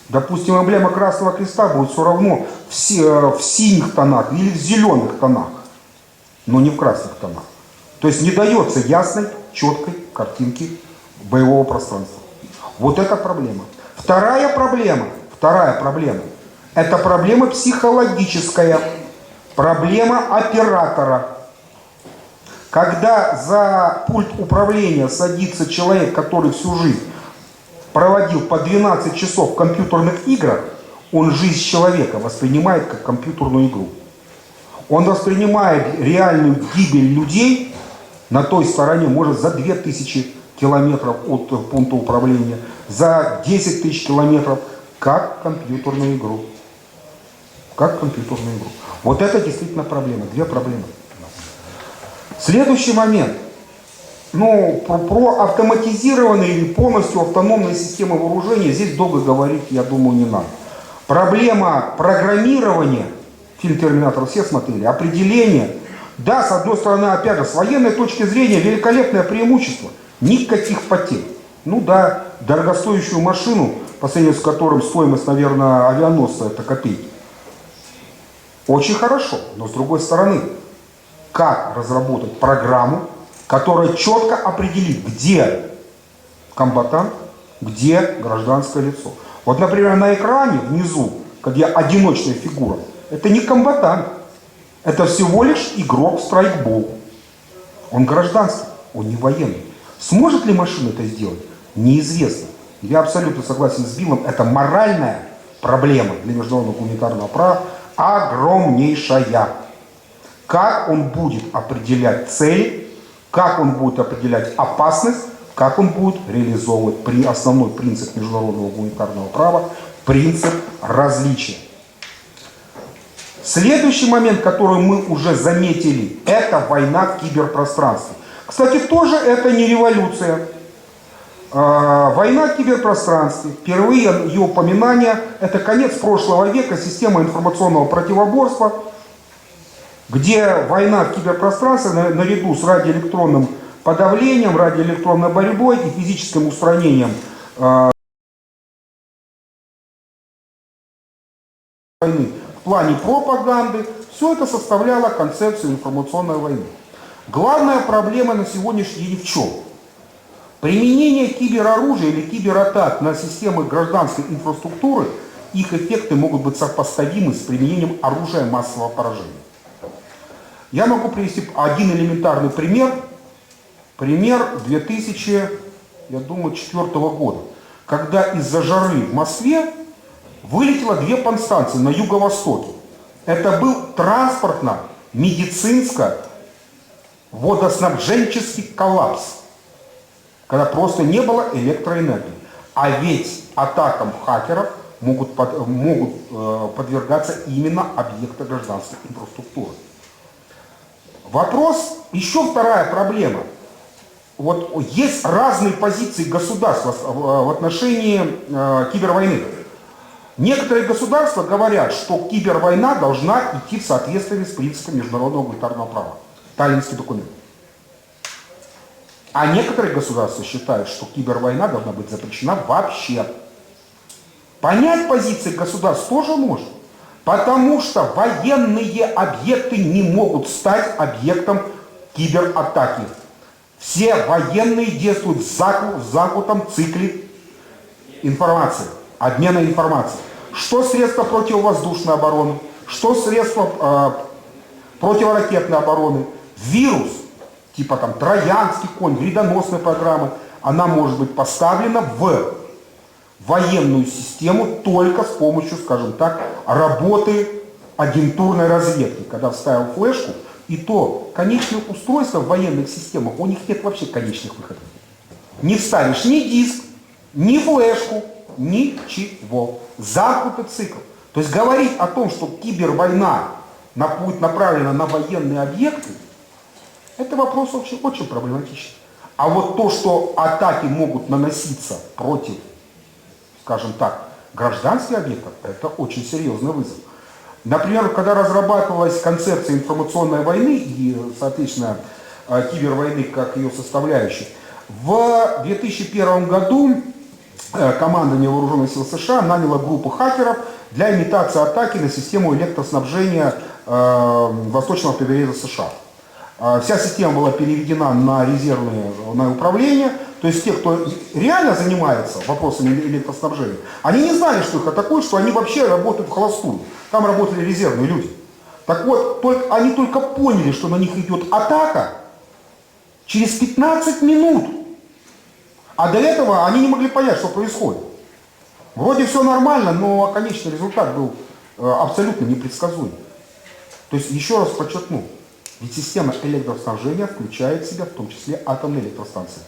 допустим, эмблема Красного Креста будет все равно в синих тонах или в зеленых тонах, но не в красных тонах. То есть не дается ясной, четкой картинки боевого пространства. Вот это проблема. Вторая проблема – это проблема психологическая, проблема оператора. Когда за пульт управления садится человек, который всю жизнь проводил по 12 часов в компьютерных играх, он жизнь человека воспринимает как компьютерную игру. Он воспринимает реальную гибель людей на той стороне, может, за 2000 километров от пункта управления, за 10 тысяч километров, как компьютерную игру. Вот это действительно проблема. Две проблемы. Следующий момент. Про автоматизированные или полностью автономные системы вооружения здесь долго говорить, я думаю, не надо. Проблема программирования, фильм «Терминатор» все смотрели, определение. Да, с одной стороны, опять же, с военной точки зрения великолепное преимущество. Никаких потерь. Дорогостоящую машину, по сравнению с которым стоимость, наверное, авианосца — это копейки. Очень хорошо, но с другой стороны, как разработать программу, которая четко определит, где комбатант, где гражданское лицо. Вот, например, на экране внизу, где одиночная фигура, это не комбатант, это всего лишь игрок в страйкбол. Он гражданский, он не военный. Сможет ли машина это сделать? Неизвестно. Я абсолютно согласен с Биллом, это моральная проблема для международного гуманитарного права, огромнейшая. Как он будет определять цели, как он будет определять опасность, как он будет реализовывать основной принцип международного гуманитарного права, принцип различия. Следующий момент, который мы уже заметили, это война в киберпространстве. Кстати, тоже это не революция. Война в киберпространстве, впервые ее упоминание, это конец прошлого века, система информационного противоборства, где война в киберпространстве наряду с радиоэлектронным подавлением, радиоэлектронной борьбой и физическим устранением войны в плане пропаганды, все это составляло концепцию информационной войны. Главная проблема на сегодняшний день в чем? Применение кибероружия или кибератак на системы гражданской инфраструктуры, их эффекты могут быть сопоставимы с применением оружия массового поражения. Я могу привести один элементарный пример. Пример 2004 года, когда из-за жары в Москве вылетело две подстанции на юго-востоке. Это был транспортно-медицинско-водоснабженческий коллапс, когда просто не было электроэнергии. А ведь атакам хакеров могут подвергаться именно объекты гражданской инфраструктуры. Вопрос, еще вторая проблема. Вот есть разные позиции государства в отношении кибервойны. Некоторые государства говорят, что кибервойна должна идти в соответствии с принципом международного гуманитарного права. Таллинский документ. А некоторые государства считают, что кибервойна должна быть запрещена вообще. Понять позиции государств тоже можно. Потому что военные объекты не могут стать объектом кибератаки. Все военные действуют в замкнутом цикле информации, обмена информацией. Что средства противовоздушной обороны, что средства противоракетной обороны, вирус, типа там троянский конь, вредоносной программы, она может быть поставлена в военную систему только с помощью, скажем так, работы агентурной разведки. Когда вставил флешку, и то конечные устройства в военных системах, у них нет вообще конечных выходов. Не вставишь ни диск, ни флешку, ничего. Замкнутый цикл. То есть говорить о том, что кибервойна будет направлена на военные объекты, это вопрос вообще очень проблематичный. А вот то, что атаки могут наноситься против, скажем так, гражданских объектов, это очень серьезный вызов. Например, когда разрабатывалась концепция информационной войны и, соответственно, кибервойны как ее составляющей, в 2001 году командование Вооруженных сил США наняло группу хакеров для имитации атаки на систему электроснабжения восточного побережья США. Вся система была переведена на резервное управление. То есть те, кто реально занимается вопросами электроснабжения, они не знали, что их атакуют, что они вообще работают в холостую. Там работали резервные люди. Так вот, они только поняли, что на них идет атака через 15 минут. А до этого они не могли понять, что происходит. Вроде все нормально, но конечный результат был абсолютно непредсказуем. То есть, еще раз подчеркну, ведь система электроснабжения включает в себя в том числе атомные электростанции.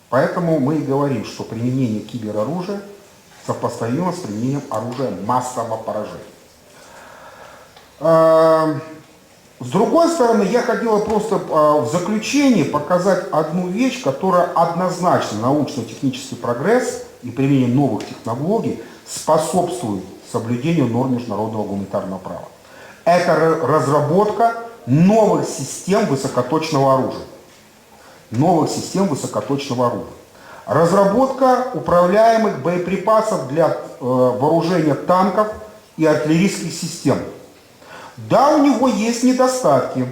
Поэтому мы и говорим, что применение кибероружия сопоставимо с применением оружия массового поражения. С другой стороны, я хотел просто в заключении показать одну вещь, которая однозначно научно-технический прогресс и применение новых технологий способствует соблюдению норм международного гуманитарного права. Это разработка новых систем высокоточного оружия. Новых систем высокоточного оружия. Разработка управляемых боеприпасов для вооружения танков и артиллерийских систем. Да, у него есть недостатки,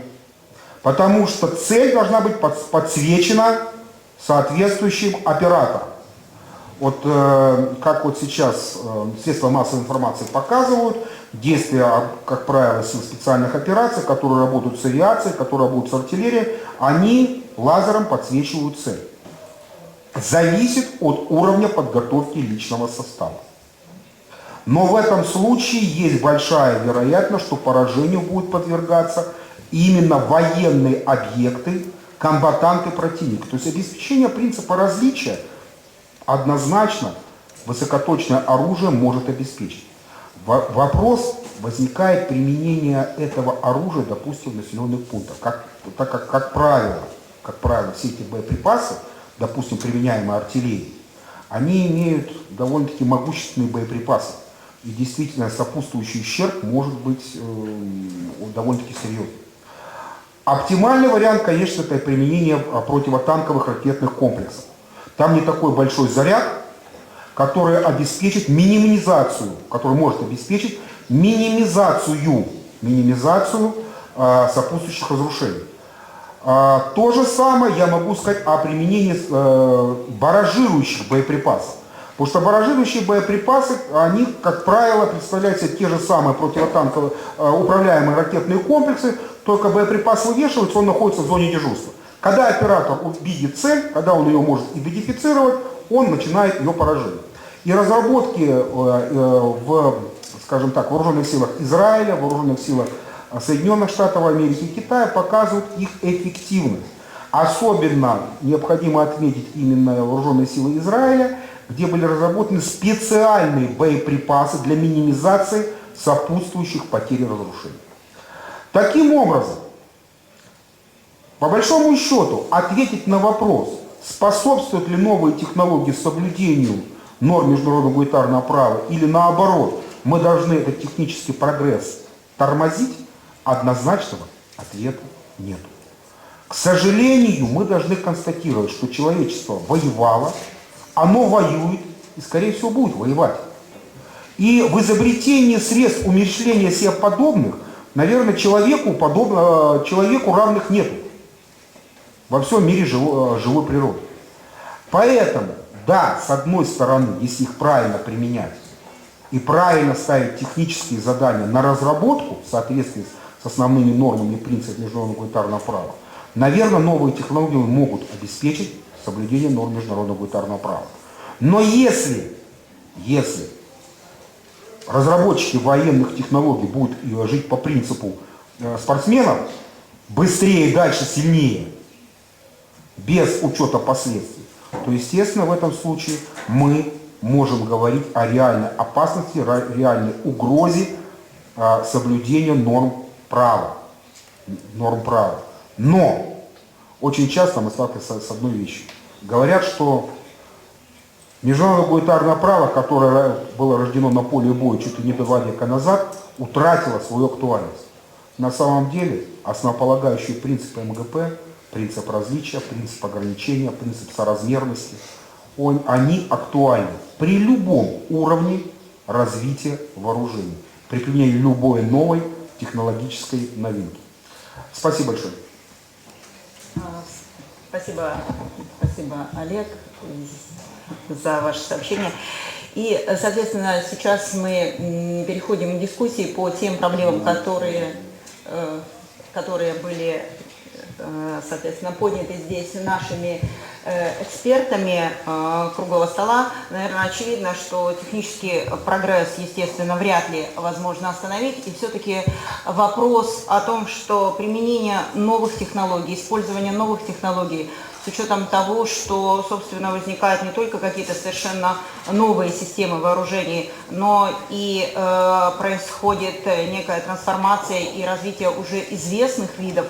потому что цель должна быть подсвечена соответствующим оператором. Вот как вот сейчас средства массовой информации показывают, действия, как правило, сил специальных операций, которые работают с авиацией, которые работают с артиллерией, они лазером подсвечивают цель. Зависит от уровня подготовки личного состава. Но в этом случае есть большая вероятность, что поражению будут подвергаться именно военные объекты, комбатанты противника. То есть обеспечение принципа различия однозначно высокоточное оружие может обеспечить. Вопрос возникает применение этого оружия, допустим, в населенных пунктах. Так как правило, все эти боеприпасы, допустим, применяемые артиллерией, они имеют довольно-таки могущественные боеприпасы. И действительно сопутствующий ущерб может быть довольно-таки серьезным. Оптимальный вариант, конечно, это применение противотанковых ракетных комплексов. Там не такой большой заряд, который обеспечит минимизацию, который может обеспечить минимизацию сопутствующих разрушений. То же самое я могу сказать о применении барражирующих боеприпасов. Потому что барражирующие боеприпасы, они, как правило, представляют себе те же самые противотанковые управляемые ракетные комплексы, только боеприпас вывешивается, он находится в зоне дежурства. Когда оператор видит цель, когда он ее может идентифицировать, он начинает ее поражение. И разработки скажем так, в вооруженных силах Израиля, в вооруженных силах Соединенных Штатов Америки и Китая показывают их эффективность. Особенно необходимо отметить именно вооруженные силы Израиля, где были разработаны специальные боеприпасы для минимизации сопутствующих потерь и разрушений. Таким образом, по большому счету, ответить на вопрос, способствуют ли новые технологии соблюдению норм международного гуманитарного права или наоборот, мы должны этот технический прогресс тормозить, однозначного ответа нет. К сожалению, мы должны констатировать, что человечество воевало, оно воюет и, скорее всего, будет воевать. И в изобретении средств умерщвления себе подобных, наверное, человеку равных нету во всем мире живой природы. Поэтому, да, с одной стороны, если их правильно применять и правильно ставить технические задания на разработку в соответствии с основными нормами и принципами международного гуманитарного права, наверное, новые технологии могут обеспечить соблюдение норм международного гуманитарного права. Но если разработчики военных технологий будут жить по принципу спортсменов быстрее, дальше, сильнее, без учета последствий, то, естественно, в этом случае мы можем говорить о реальной опасности, реальной угрозе соблюдения норм права. Но очень часто мы сталкиваемся с одной вещью. Говорят, что международное гуманитарное право, которое было рождено на поле боя чуть ли не 2 века назад, утратило свою актуальность. На самом деле основополагающие принципы МГП, принцип различия, принцип ограничения, принцип соразмерности, они актуальны при любом уровне развития вооружений, при применении любой новой технологической новинки. Спасибо большое. Спасибо, Олег, за ваше сообщение. И, соответственно, сейчас мы переходим к дискуссии по тем проблемам, которые были, соответственно, подняты здесь нашими экспертами круглого стола. Наверное, очевидно, что технический прогресс, естественно, вряд ли возможно остановить. И все-таки вопрос о том, что применение новых технологий, использование новых технологий, с учетом того, что, собственно, возникают не только какие-то совершенно новые системы вооружений, но и происходит некая трансформация и развитие уже известных видов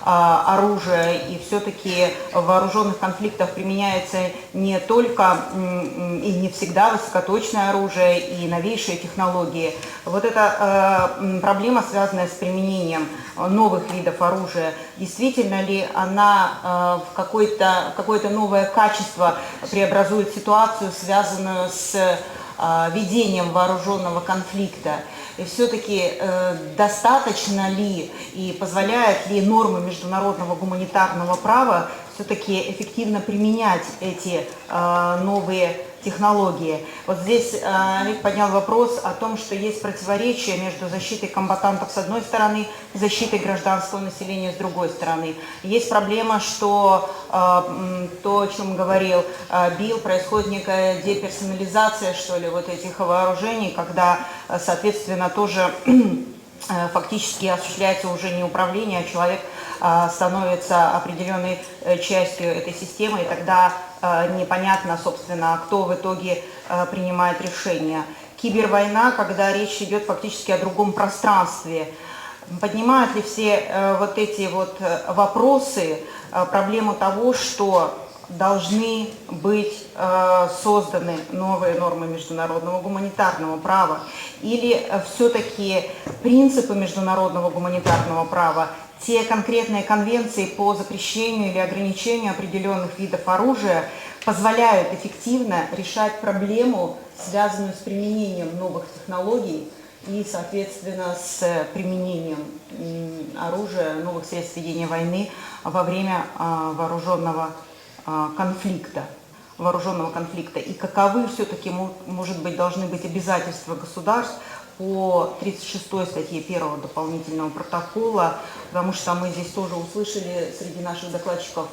оружия, и все-таки в вооруженных конфликтах применяется не только и не всегда высокоточное оружие и новейшие технологии. Вот эта проблема, связанная с применением новых видов оружия, действительно ли она в какое-то новое качество преобразует ситуацию, связанную с ведением вооруженного конфликта? И все-таки достаточно ли и позволяют ли нормы международного гуманитарного права все-таки эффективно применять эти новые технологии. Вот здесь Олег поднял вопрос о том, что есть противоречие между защитой комбатантов с одной стороны и защитой гражданского населения с другой стороны. Есть проблема, что то, о чем говорил Билл, происходит некая деперсонализация, что ли, вот этих вооружений, когда, соответственно, тоже фактически осуществляется уже не управление, а человек становится определенной частью этой системы, и тогда непонятно, собственно, кто в итоге принимает решение. Кибервойна, когда речь идет фактически о другом пространстве. Поднимают ли все вот эти вот вопросы проблему того, что должны быть созданы новые нормы международного гуманитарного права, или все-таки принципы международного гуманитарного права, те конкретные конвенции по запрещению или ограничению определенных видов оружия позволяют эффективно решать проблему, связанную с применением новых технологий и, соответственно, с применением оружия, новых средств ведения войны во время вооруженного конфликта. И каковы все-таки, может быть, должны быть обязательства государств по 36 статье 1 дополнительного протокола, потому что мы здесь тоже услышали среди наших докладчиков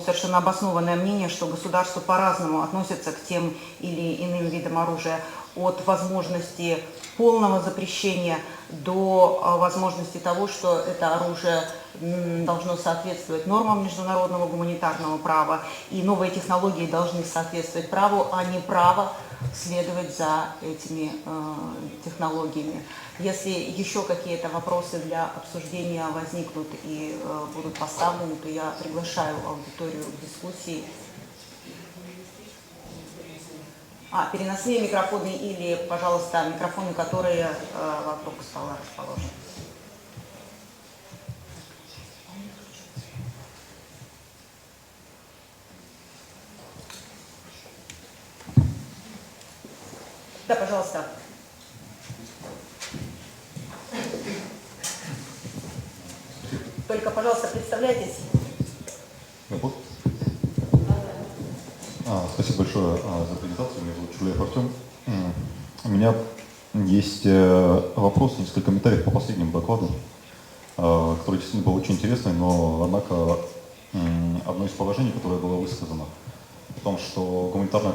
совершенно обоснованное мнение, что государство по-разному относится к тем или иным видам оружия, от возможности полного запрещения до возможности того, что это оружие должно соответствовать нормам международного гуманитарного права, и новые технологии должны соответствовать праву, а не право следовать за этими технологиями. Если еще какие-то вопросы для обсуждения возникнут и будут поставлены, то я приглашаю аудиторию к дискуссии. Переносные микрофоны или, пожалуйста, микрофоны, которые вокруг стола расположены. Да, пожалуйста. Только, пожалуйста, представляйтесь. Спасибо большое за презентацию. Меня зовут Чулеев Артем. У меня есть вопрос, несколько комментариев по последнему докладу, который действительно был очень интересный, но, однако, одно из положений, которое было высказано, о том, что гуманитарного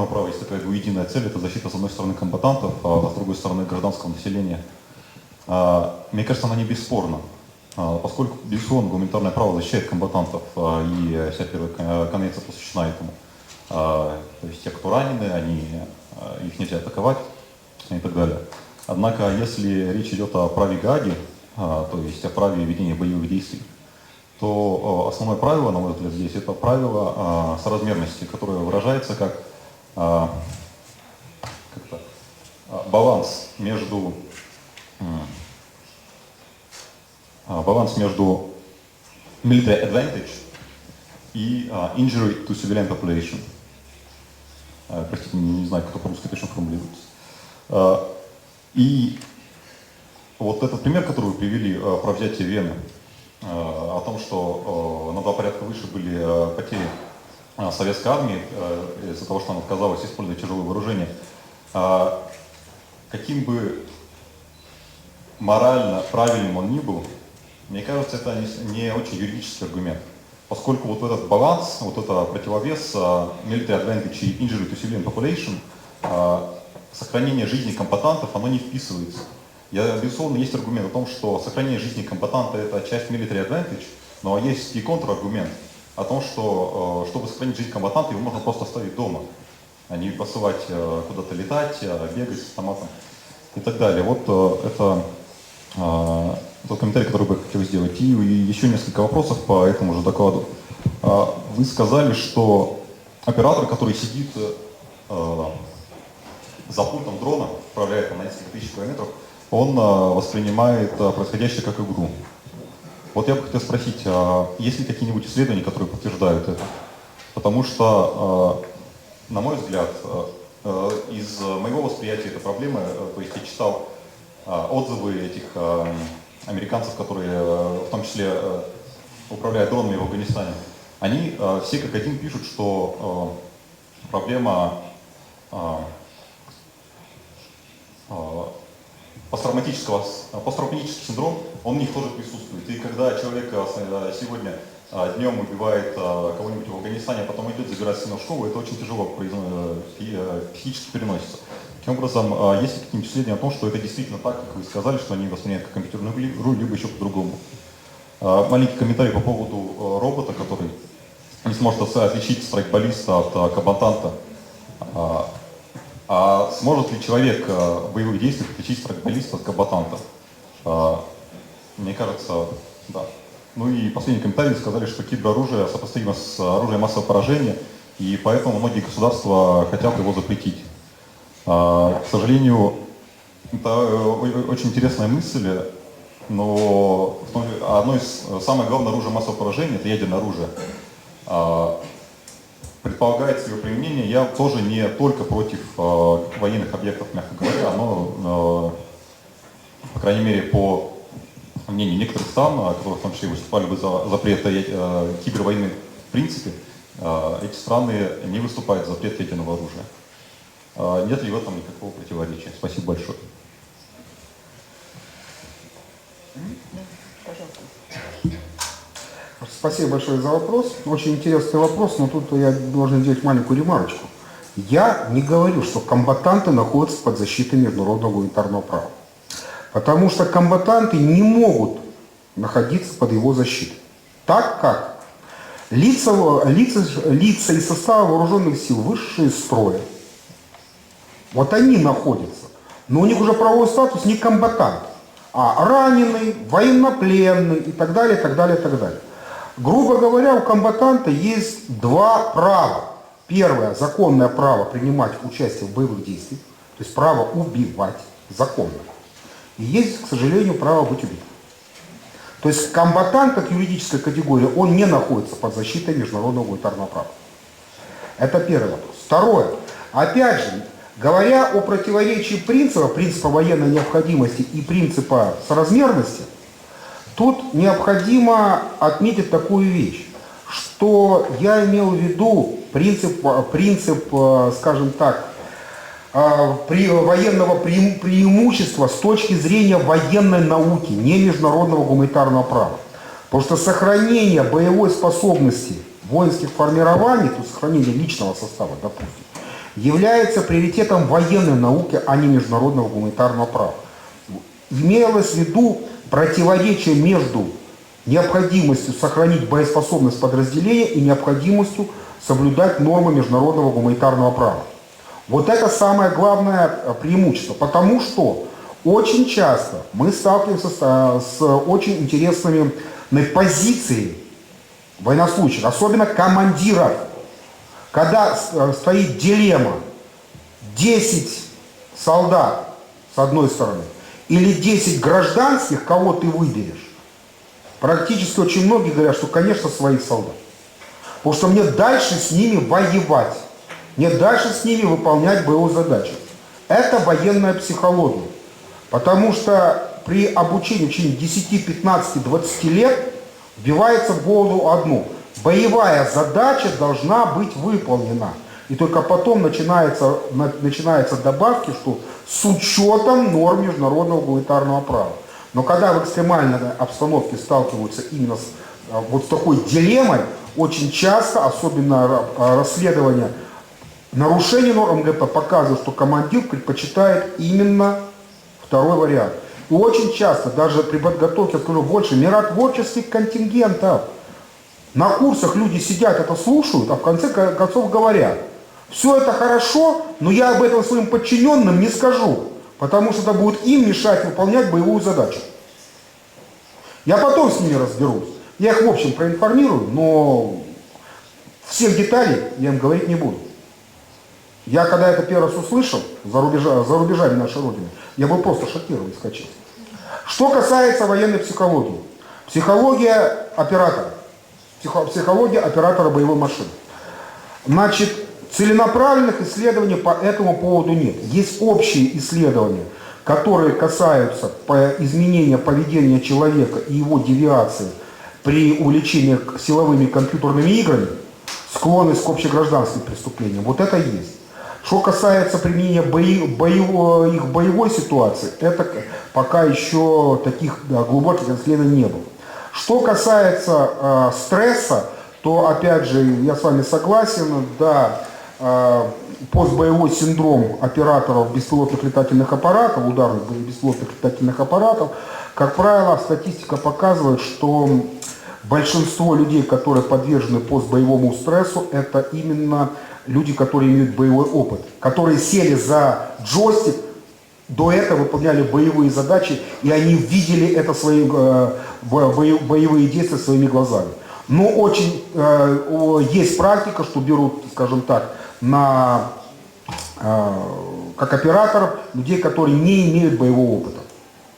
права есть такая двуединая цель, это защита, с одной стороны, комбатантов, а с другой стороны, гражданского населения. Мне кажется, она не бесспорна, поскольку, безусловно, гуманитарное право защищает комбатантов, и вся первая конвенция посвящена этому. То есть те, кто ранены, их нельзя атаковать и так далее. Однако, если речь идет о праве Гааги, то есть о праве ведения боевых действий, то основное правило, на мой взгляд, здесь это правило соразмерности, которое выражается как баланс между military advantage и injury to civilian population. Простите, не знаю, как по-русски точно формулируется. И вот этот пример, который вы привели про взятие Вены, о том, что на 2 порядка выше были потери советской армии из-за того, что она отказалась использовать тяжелое вооружение, каким бы морально правильным он ни был, мне кажется, это не очень юридический аргумент. Поскольку вот этот баланс, вот это противовес military advantage и injury to civilian population, сохранение жизни комбатантов, оно не вписывается. Безусловно, есть аргумент о том, что сохранение жизни комбатанта — это часть military advantage, но есть и контраргумент о том, что чтобы сохранить жизнь комбатанта, его можно просто оставить дома, а не посылать куда-то летать, бегать с автоматом и так далее. Вот это тот комментарий, который бы я хотел сделать. И еще несколько вопросов по этому же докладу. Вы сказали, что оператор, который сидит за пультом дрона, управляет на несколько тысяч километров, он воспринимает происходящее как игру. Вот я бы хотел спросить, есть ли какие-нибудь исследования, которые подтверждают это? Потому что, на мой взгляд, из моего восприятия этой проблемы, то есть я читал отзывы этих американцев, которые в том числе управляют дронами в Афганистане, они все как один пишут, что проблема посттравматический синдром, он в них тоже присутствует. И когда человек сегодня днем убивает кого-нибудь в Афганистане, а потом идет забирать сына в школу, это очень тяжело психически переносится. Таким образом, есть какие-нибудь исследования о том, что это действительно так, как вы сказали, что они воспринимают как компьютерную игру, либо еще по-другому. Маленький комментарий по поводу робота, который не сможет отличить страйкболиста от комбатанта. А сможет ли человек в боевых действиях отличить страйкболиста от комбатанта? Мне кажется, да. Ну и последний комментарий, сказали, что кибероружие сопоставимо с оружием массового поражения, и поэтому многие государства хотят его запретить. К сожалению, это очень интересная мысль, но одно из самых главных оружий массового поражения — это ядерное оружие. Предполагается его применение. Я тоже не только против военных объектов, мягко говоря, но, по крайней мере, по мнению некоторых стран, которые в том числе выступали бы за запрет кибервойны в принципе, эти страны не выступают за запрет ядерного оружия. Нет ли в этом никакого противоречия? Спасибо большое. Спасибо большое за вопрос. Очень интересный вопрос, но тут я должен сделать маленькую ремарочку. Я не говорю, что комбатанты находятся под защитой международного гуманитарного права. Потому что комбатанты не могут находиться под его защитой. Так как лица из состава вооруженных сил, вышедшие из строя, вот они находятся, но у них уже правовой статус не комбатант, а раненый, военнопленный и так далее, и так далее, и так далее. Грубо говоря, у комбатанта есть два права. Первое — законное право принимать участие в боевых действиях, то есть право убивать законно. И есть, к сожалению, право быть убитым. То есть комбатант, как юридическая категория, он не находится под защитой международного гуманитарного права. Это первый вопрос. Второе. Опять же, говоря о противоречии принципа военной необходимости и принципа соразмерности, тут необходимо отметить такую вещь, что я имел в виду принцип, скажем так, военного преимущества с точки зрения военной науки, не международного гуманитарного права. Потому что сохранение боевой способности воинских формирований, то есть сохранение личного состава, допустим, является приоритетом военной науки, а не международного гуманитарного права. Имелось в виду противоречие между необходимостью сохранить боеспособность подразделения и необходимостью соблюдать нормы международного гуманитарного права. Вот это самое главное преимущество, потому что очень часто мы сталкиваемся с очень интересными позициями военнослужащих, особенно командиров, когда стоит дилемма 10 солдат с одной стороны или 10 гражданских, кого ты выберешь. Практически очень многие говорят, что, конечно, своих солдат. Потому что мне дальше с ними воевать. Не дальше с ними выполнять боевую задачу. Это военная психология. Потому что при обучении в течение 10, 15, 20 лет вбивается в голову одно. Боевая задача должна быть выполнена. И только потом начинаются добавки, что с учетом норм международного гуманитарного права. Но когда в экстремальной обстановке сталкиваются именно с такой дилеммой, очень часто, особенно расследования нарушение норм МГП показывает, что командир предпочитает именно второй вариант. И очень часто, даже при подготовке, скажу больше, миротворческих контингентов. На курсах люди сидят, это слушают, а в конце концов говорят: все это хорошо, но я об этом своим подчиненным не скажу, потому что это будет им мешать выполнять боевую задачу. Я потом с ними разберусь. Я их в общем проинформирую, но всех деталей я им говорить не буду. Я когда это первый раз услышал, за рубежами нашей Родины, я был просто шокирован, если честно. Что касается военной психологии. Психология оператора. Психология оператора боевой машины. Значит, целенаправленных исследований по этому поводу нет. Есть общие исследования, которые касаются изменения поведения человека и его девиации при увлечении силовыми компьютерными играми, склонность к общегражданским преступлениям, вот это есть. Что касается применения их боевой ситуации, это пока еще таких глубоких исследований не было. Что касается стресса, то опять же я с вами согласен, да, постбоевой синдром операторов беспилотных летательных аппаратов, ударных беспилотных летательных аппаратов, как правило, статистика показывает, что большинство людей, которые подвержены постбоевому стрессу, это именно люди, которые имеют боевой опыт, которые сели за джойстик, до этого выполняли боевые задачи, и они видели это свои боевые действия своими глазами. Но очень есть практика, что берут, скажем так, как операторов людей, которые не имеют боевого опыта,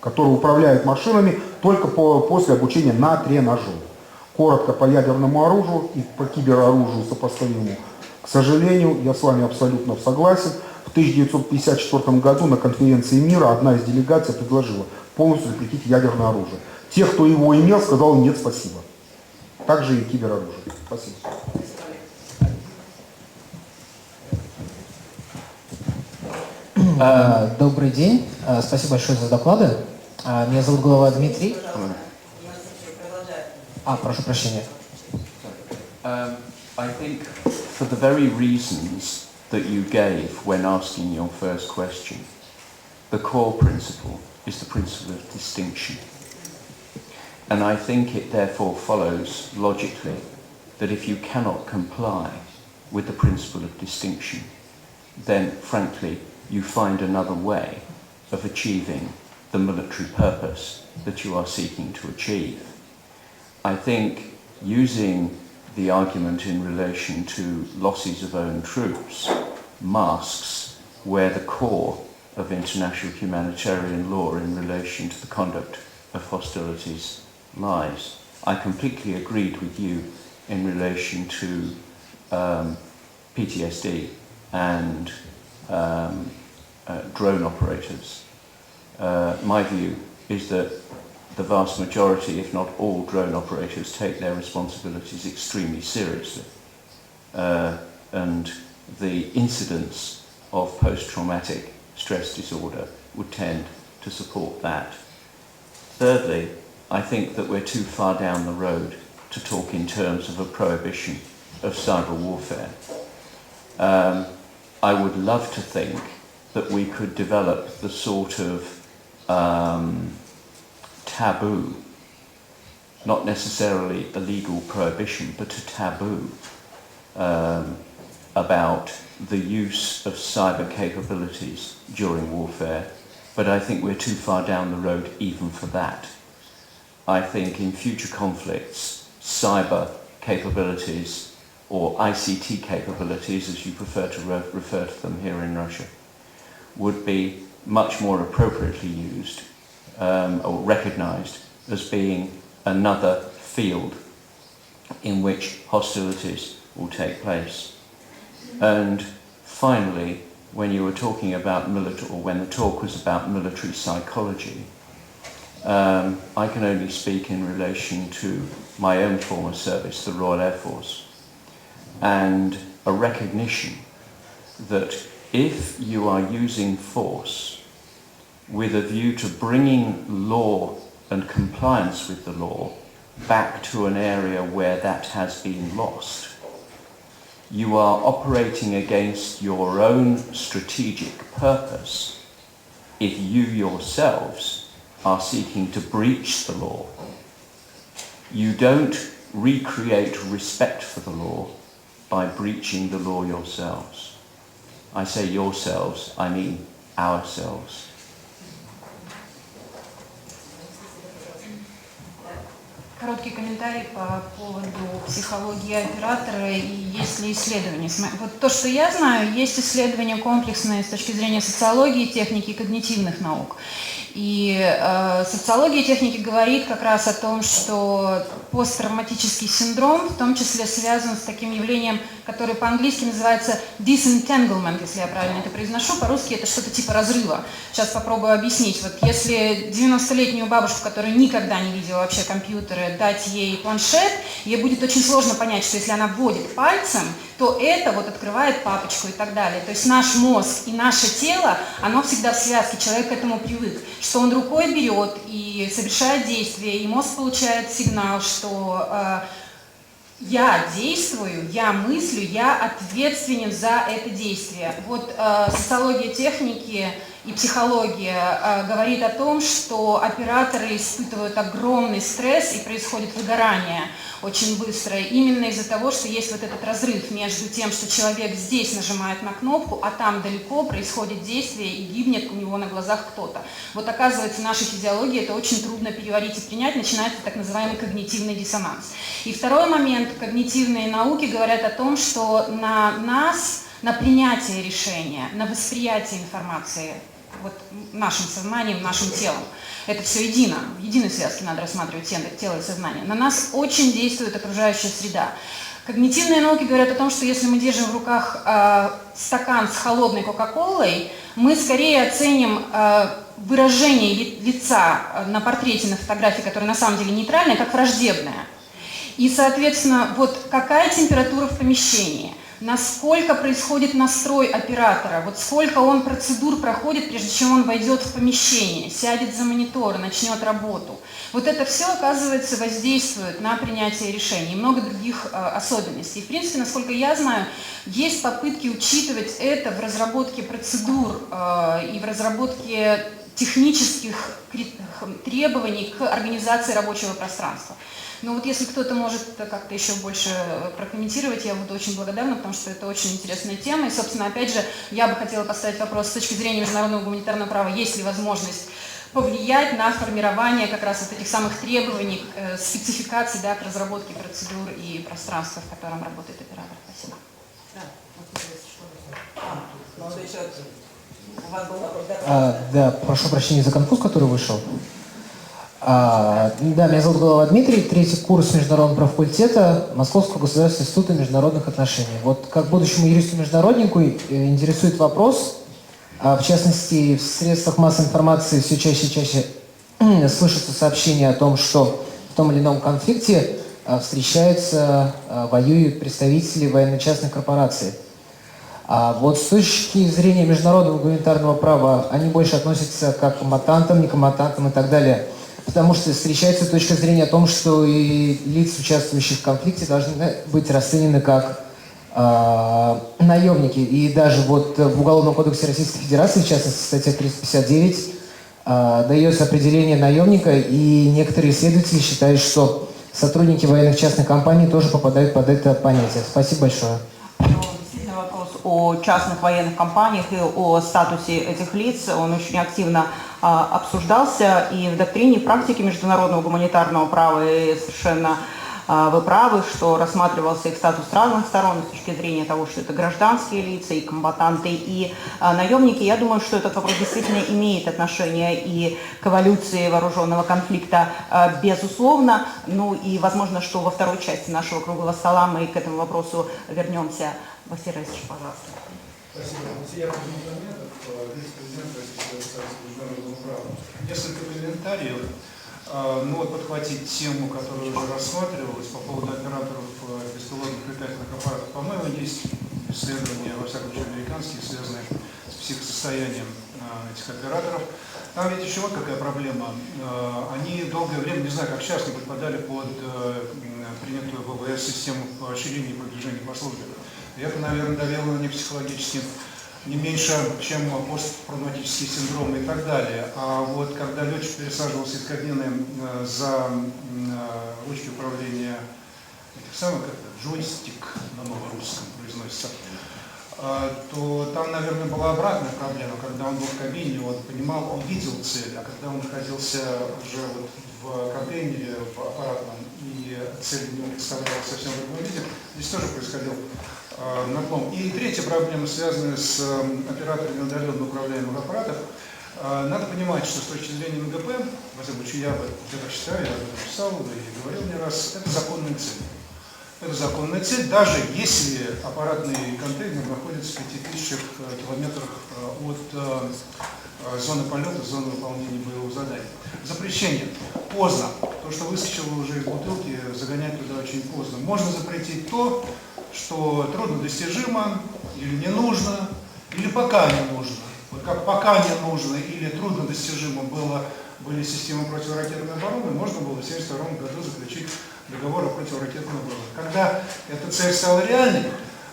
которые управляют машинами только после обучения на тренажере. Коротко по ядерному оружию и по кибероружию сопоставимому. К сожалению, я с вами абсолютно согласен. В 1954 году на конференции мира одна из делегаций предложила полностью запретить ядерное оружие. Те, кто его имел, сказал нет, спасибо. Также и кибероружие. Спасибо. Добрый день. Спасибо большое за доклады. Меня зовут Глава Дмитрий. Прошу прощения. I think for the very reasons that you gave when asking your first question, the core principle is the principle of distinction. And I think it therefore follows logically that if you cannot comply with the principle of distinction, then frankly you find another way of achieving the military purpose that you are seeking to achieve. I think using the argument in relation to losses of own troops masks where the core of international humanitarian law in relation to the conduct of hostilities lies. I completely agreed with you in relation to PTSD and drone operators. My view is that the vast majority, if not all, drone operators take their responsibilities extremely seriously. And the incidence of post-traumatic stress disorder would tend to support that. Thirdly, I think that we're too far down the road to talk in terms of a prohibition of cyber warfare. I would love to think that we could develop the sort of taboo, not necessarily a legal prohibition, but a taboo about the use of cyber capabilities during warfare, but I think we're too far down the road even for that. I think in future conflicts, cyber capabilities, or ICT capabilities, as you prefer to refer to them here in Russia, would be much more appropriately used or recognized as being another field in which hostilities will take place. And finally, when you were talking about military, or when the talk was about military psychology, I can only speak in relation to my own former service, the Royal Air Force, and a recognition that if you are using force with a view to bringing law and compliance with the law back to an area where that has been lost, you are operating against your own strategic purpose if you yourselves are seeking to breach the law. You don't recreate respect for the law by breaching the law yourselves. I say yourselves, I mean ourselves. Короткий комментарий по поводу психологии оператора и есть ли исследования. Вот то, что я знаю, есть исследования комплексные с точки зрения социологии, техники и когнитивных наук. И социология техники говорит как раз о том, что посттравматический синдром в том числе связан с таким явлением, которое по-английски называется disentanglement, если я правильно это произношу. По-русски это что-то типа разрыва. Сейчас попробую объяснить. Вот если 90-летнюю бабушку, которая никогда не видела вообще компьютеры, дать ей планшет, ей будет очень сложно понять, что если она вводит пальцем, то это вот открывает папочку и так далее. То есть наш мозг и наше тело, оно всегда в связке, человек к этому привык, что он рукой берет и совершает действие, и мозг получает сигнал, что я действую, я мыслю, я ответственен за это действие. Вот социология техники и психология говорит о том, что операторы испытывают огромный стресс и происходит выгорание очень быстро, именно из-за того, что есть вот этот разрыв между тем, что человек здесь нажимает на кнопку, а там далеко происходит действие и гибнет у него на глазах кто-то. Вот оказывается, наша физиология это очень трудно переварить и принять, начинается так называемый когнитивный диссонанс. И второй момент, когнитивные науки говорят о том, что на нас, на принятие решения, на восприятие информации, вот нашим сознанием, нашим телом. Это все едино, в единой связке надо рассматривать тело и сознание. На нас очень действует окружающая среда. Когнитивные науки говорят о том, что если мы держим в руках стакан с холодной кока-колой, мы скорее оценим выражение лица на портрете, на фотографии, которое на самом деле нейтральное, как враждебное. И, соответственно, вот какая температура в помещении, насколько происходит настрой оператора, вот сколько он процедур проходит, прежде чем он войдет в помещение, сядет за монитор, начнет работу. Вот это все, оказывается, воздействует на принятие решений и много других особенностей. И, в принципе, насколько я знаю, есть попытки учитывать это в разработке процедур и в разработке технических требований к организации рабочего пространства. Но вот если кто-то может как-то еще больше прокомментировать, я буду очень благодарна, потому что это очень интересная тема. И, собственно, опять же, я бы хотела поставить вопрос с точки зрения международного гуманитарного права, есть ли возможность повлиять на формирование как раз вот этих самых требований, спецификаций, да, к разработке процедур и пространства, в котором работает оператор. Спасибо. Да, прошу прощения за конфуз, который вышел. Да, меня зовут Дмитрий, третий курс международного правфакультета Московского государственного института международных отношений. Вот как будущему юристу-международнику интересует вопрос, в частности, в средствах массовой информации все чаще и чаще слышатся сообщения о том, что в том или ином конфликте встречаются, воюют представители военно-частных корпораций. А вот с точки зрения международного гуманитарного права они больше относятся как к комбатантам, некомбатантам и так далее. Потому что встречается точка зрения о том, что и лица, участвующих в конфликте, должны быть расценены как наемники. И даже вот в Уголовном кодексе Российской Федерации, в частности, статья 359, дается определение наемника, и некоторые исследователи считают, что сотрудники военных частных компаний тоже попадают под это понятие. Спасибо большое. Действительно, вопрос о частных военных компаниях и о статусе этих лиц, он очень активно обсуждался и в доктрине, и в практике международного гуманитарного права, и совершенно вы правы, что рассматривался их статус с разных сторон, с точки зрения того, что это гражданские лица, и комбатанты, и наемники. Я думаю, что этот вопрос действительно имеет отношение и к эволюции вооруженного конфликта, безусловно. Ну и возможно, что во второй части нашего круглого стола мы к этому вопросу вернемся. Василий Раисович, пожалуйста. Спасибо. Я вице-президент Российской Федерации международного права. Несколько комментариев. Ну вот подхватить тему, которая уже рассматривалась по поводу операторов беспилотных летательных аппаратов. По-моему, есть исследования, во всяком случае американские, связанные с психосостоянием этих операторов. Там ведь еще вот какая проблема. Они долгое время, не знаю, как сейчас, не подпадали под принятую ВВС систему поощрения и продвижения по службе. И это, наверное, давило на них психологически не меньше, чем посттравматические синдромы и так далее. А вот когда летчик пересаживался из кабины за ручки управления, этих самых, джойстик на новорусском произносится, то там, наверное, была обратная проблема. Когда он был в кабине, он понимал, он видел цель, а когда он находился уже вот в контейнере, в аппаратном, и цель не представляла совсем в другом виде, здесь тоже происходил надлом. И третья проблема, связанная с операторами удаленно управляемых аппаратов, Надо понимать, что с точки зрения МГП, во всяком случае, я об этом считаю, я об этом писал и говорил не раз, это законная цель. Это законная цель, даже если аппаратный контейнер находится в 5000 километрах от зоны полета, зоны выполнения боевого задания. Запрещение. Поздно. То, что выскочило уже из бутылки, загонять туда очень поздно. Можно запретить то, что труднодостижимо, или не нужно, или пока не нужно. Вот как пока не нужно или труднодостижимо были системы противоракетной обороны, можно было в 1972 году заключить договор о противоракетной обороне. Когда эта цель стала реальной,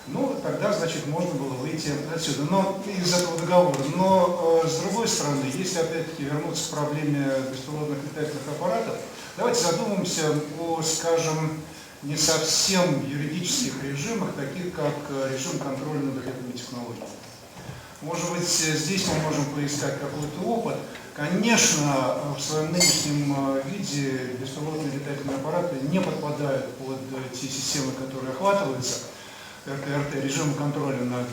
ну, тогда, значит, можно было выйти отсюда, из этого договора. Но, с другой стороны, если опять-таки вернуться к проблеме беспилотных летательных аппаратов, давайте задумаемся о, скажем, не совсем юридических режимах, таких как режим контроля над ракетными технологиями. Может быть, здесь мы можем поискать какой-то опыт. Конечно, в своем нынешнем виде беспилотные летательные аппараты не подпадают под те системы, которые охватываются РКРТ, режимом контроля над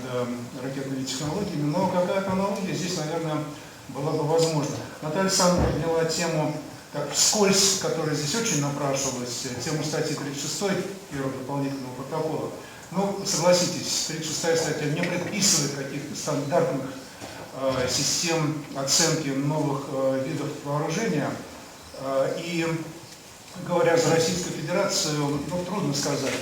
ракетными технологиями, но какая-то аналогия здесь, наверное, была бы возможна. Наталья Александровна подняла тему, как вскользь, которая здесь очень напрашивалась, тему статьи 36 первого дополнительного протокола. Ну, согласитесь, 36-я статья не предписывает каких-то стандартных систем оценки новых видов вооружения. И говоря за Российскую Федерацию, ну, трудно сказать,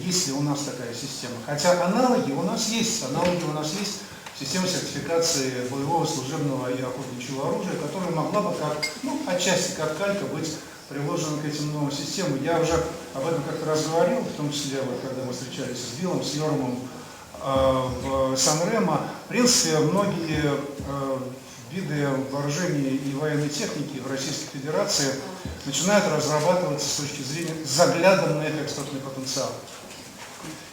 есть ли у нас такая система. Хотя аналоги у нас есть. Аналоги у нас есть система сертификации боевого, служебного и охотничьего оружия, которая могла бы как, ну, отчасти как калька быть приложена к этим новым системам. Я уже об этом как-то раз говорил, в том числе, вот, когда мы встречались с Биллом, с Йормом в Сан-Ремо. В принципе, многие виды вооружений и военной техники в Российской Федерации начинают разрабатываться с точки зрения загляда на их экспортный потенциал.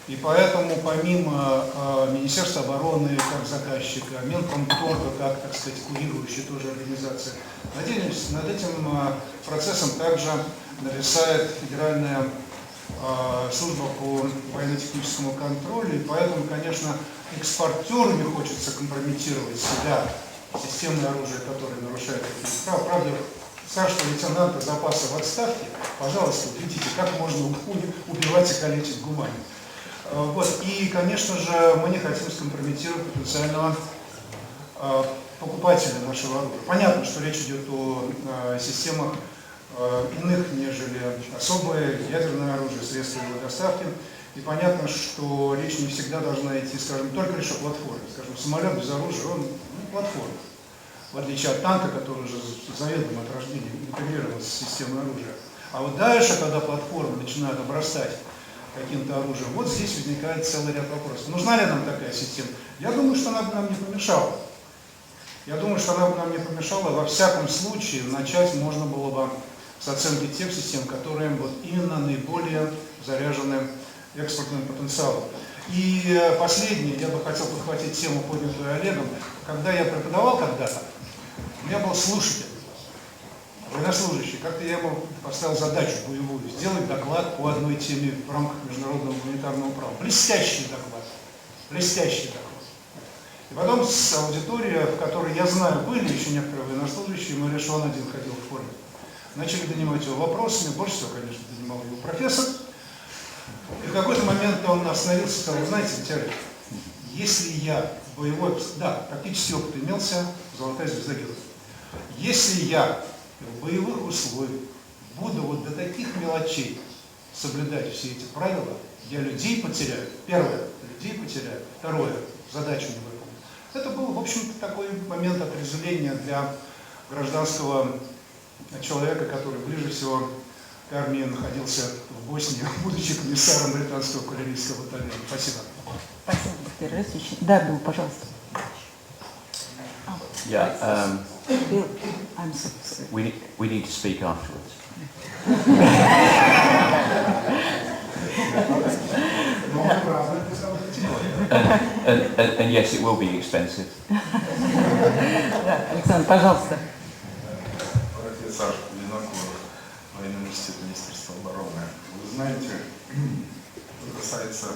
И поэтому помимо Министерства обороны как заказчика, Минпромторга как, так сказать, курирующая тоже организация, над этим процессом также нависает Федеральная служба по военно-техническому контролю, и поэтому, конечно, экспортеру не хочется компрометировать себя системой оружия, которое нарушает такие права. Правда, старшего лейтенанта запаса в отставке, пожалуйста, видите, как можно убивать и калечить гумани. Вот. И, конечно же, мы не хотим скомпрометировать потенциального покупателя нашего оружия. Понятно, что речь идет о системах иных, нежели особое ядерное оружие, средства его доставки. И понятно, что речь не всегда должна идти, скажем, только лишь о платформе. Скажем, самолет без оружия, он платформа. В отличие от танка, который уже заведомо от рождения интегрирован с системой оружия. А вот дальше, когда платформы начинают обрастать каким-то оружием, вот здесь возникает целый ряд вопросов. Нужна ли нам такая система? Я думаю, что она бы нам не помешала. Я думаю, что она бы нам не помешала. Во всяком случае, начать можно было бы с оценки тех систем, которые вот именно наиболее заряжены экспортным потенциалом. И последнее, я бы хотел подхватить тему, поднятую Олегом. Когда я преподавал когда-то, у меня был слушатель, военнослужащий. Как-то я ему поставил задачу боевую, сделать доклад по одной теме в рамках международного гуманитарного права. Блестящий доклад. Блестящий доклад. И потом с аудиторией, в которой, я знаю, были еще некоторые военнослужащие, но лишь он один ходил в форме, начали донимать его вопросами. Больше всего, конечно, донимал его профессор. И в какой-то момент он остановился и сказал: знаете, Виталий, если я боевой, да, практически опыт имелся, золотая звезда героя. Если я в боевых условиях буду вот до таких мелочей соблюдать все эти правила, я людей потеряю. Первое, людей потеряю. Второе, задачу не выполню. Это был, в общем-то, такой момент отрезвления для гражданского человека, который ближе всего к армии находился в Боснии, будучи комиссаром британского кавалерийского батальона. Спасибо. Спасибо, доктор Ростович. Да, Билл, пожалуйста. Yeah, Bill, I'm so sorry. we need to speak afterwards. And yes, it will be expensive. Да, Александр, пожалуйста. Профессор Винокуров, военный университет Министерства обороны. Вы знаете, что касается,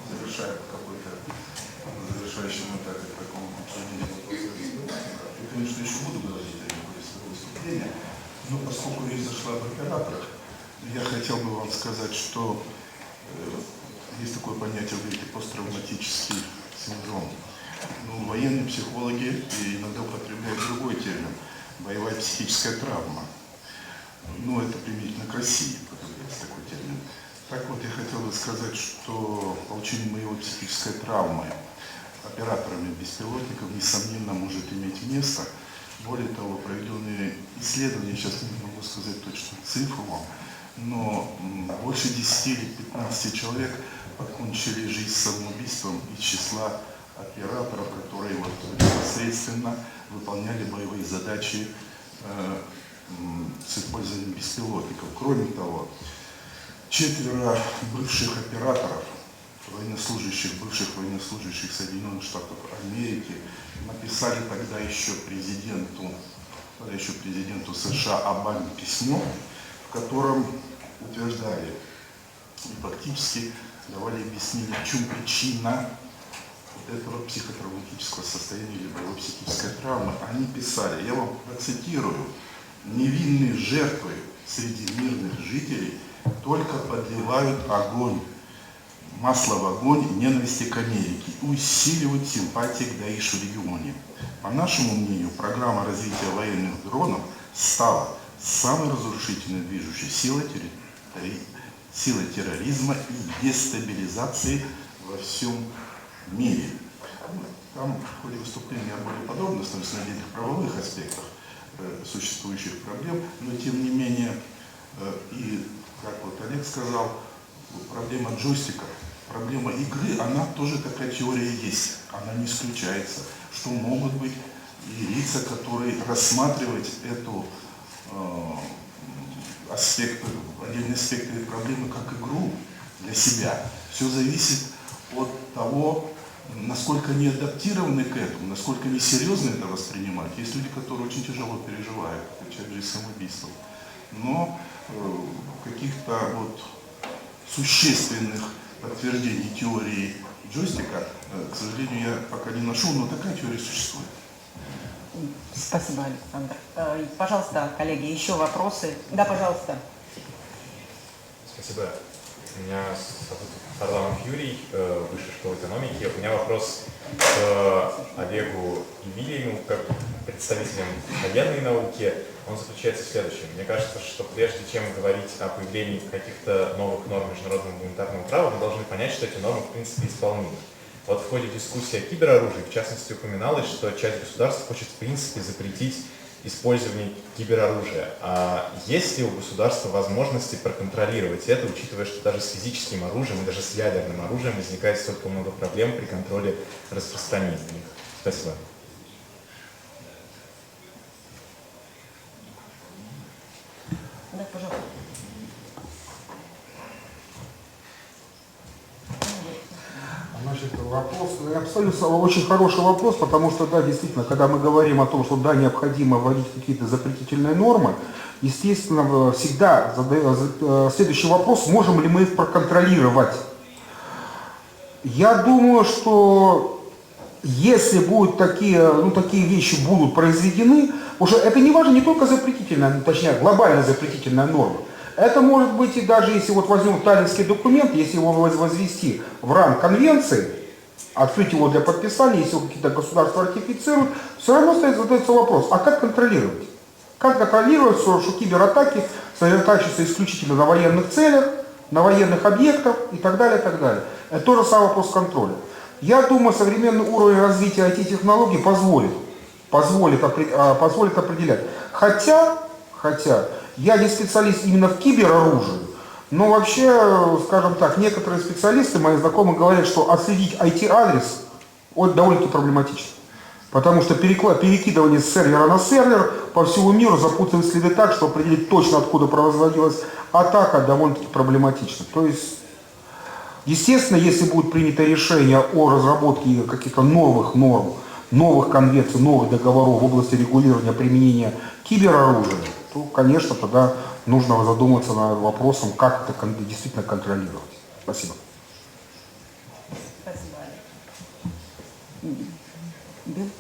завершая какой-то завершающем этапе такому обсуждению вопроса Я, конечно, еще буду говорить о своего выступления, но поскольку речь зашла об операторах, я хотел бы вам сказать, что есть такое понятие, говорите, посттравматический синдром. Ну, военные психологи иногда употребляют другой термин – боевая психическая травма. Ну, это применительно к России, есть такой термин. Так вот, я хотел бы сказать, что получение боевой психической травмы операторами беспилотников, несомненно, может иметь место. Более того, проведенные исследования, сейчас не могу сказать точно цифру вам, но больше 10 или 15 человек покончили жизнь самоубийством из числа операторов, которые вот непосредственно выполняли боевые задачи с использованием беспилотников. Кроме того, 4 бывших операторов, бывших военнослужащих Соединенных Штатов Америки, написали тогда еще президенту США Обаме письмо, в котором утверждали и фактически давали объяснение, в чем причина этого психотравматического состояния или боевой психической травмы. Они писали, я вам процитирую: невинные жертвы среди мирных жителей только подливают масло в огонь ненависти к Америке, усиливают симпатии к Даишу в регионе. По нашему мнению, программа развития военных дронов стала самой разрушительной движущей силой терроризма и дестабилизации во всем мире. Там в ходе выступления более подробно становится на отдельных правовых аспектах существующих проблем, но тем не менее, и как вот Олег сказал, проблема джойстиков, проблема игры, она тоже такая теория есть, она не исключается, что могут быть и лица, которые рассматривают эту отдельные аспекты проблемы как игру для себя. Все зависит от того, насколько они адаптированы к этому, насколько они серьезно это воспринимают. Есть люди, которые очень тяжело переживают, включая жизнь самоубийством. Но каких-то вот существенных подтверждений теории джойстика, к сожалению, я пока не нашел, но такая теория существует. Спасибо, Александр. Пожалуйста, коллеги, еще вопросы? Да, пожалуйста. Спасибо. Меня зовут Харламов Юрий, Высшая школа экономики. У меня вопрос к Олегу и Вильяму, как представителям военной науки. Он заключается в следующем. Мне кажется, что прежде чем говорить о появлении каких-то новых норм международного гуманитарного права, мы должны понять, что эти нормы в принципе исполнимы. Вот в ходе дискуссии о кибероружии, в частности, упоминалось, что часть государств хочет в принципе запретить использование кибероружия. А есть ли у государства возможности проконтролировать это, учитывая, что даже с физическим оружием и даже с ядерным оружием возникает столько много проблем при контроле распространения их? Спасибо. Да, пожалуйста. Значит, вопрос, абсолютно очень хороший вопрос, потому что, да, действительно, когда мы говорим о том, что, да, необходимо вводить какие-то запретительные нормы, естественно, всегда следующий вопрос, можем ли мы их проконтролировать. Я думаю, что если будут такие вещи будут произведены, уже это не важно, не только запретительная, точнее, глобальная запретительная норма. Это может быть и даже если вот возьмем таллинский документ, если его возвести в ранг конвенции, открыть его для подписания, если его какие-то государства ратифицируют, все равно задается вопрос, а как контролировать? Как контролировать, что кибератаки сосредотачиваются исключительно на военных целях, на военных объектах и так далее, и так далее. Это тоже самый вопрос контроля. Я думаю, современный уровень развития IT-технологий позволит определять. Хотя я не специалист именно в кибероружии, но вообще, скажем так, некоторые специалисты, мои знакомые, говорят, что отследить IP-адрес довольно-таки проблематично. Потому что перекидывание с сервера на сервер по всему миру запутывает следы так, что определить точно, откуда производилась атака, довольно-таки проблематично. То есть, естественно, если будет принято решение о разработке каких-то новых норм, новых конвенций, новых договоров в области регулирования применения кибероружия, то, конечно, тогда нужно задуматься над вопросом, как это действительно контролировать. Спасибо. Спасибо, Олег.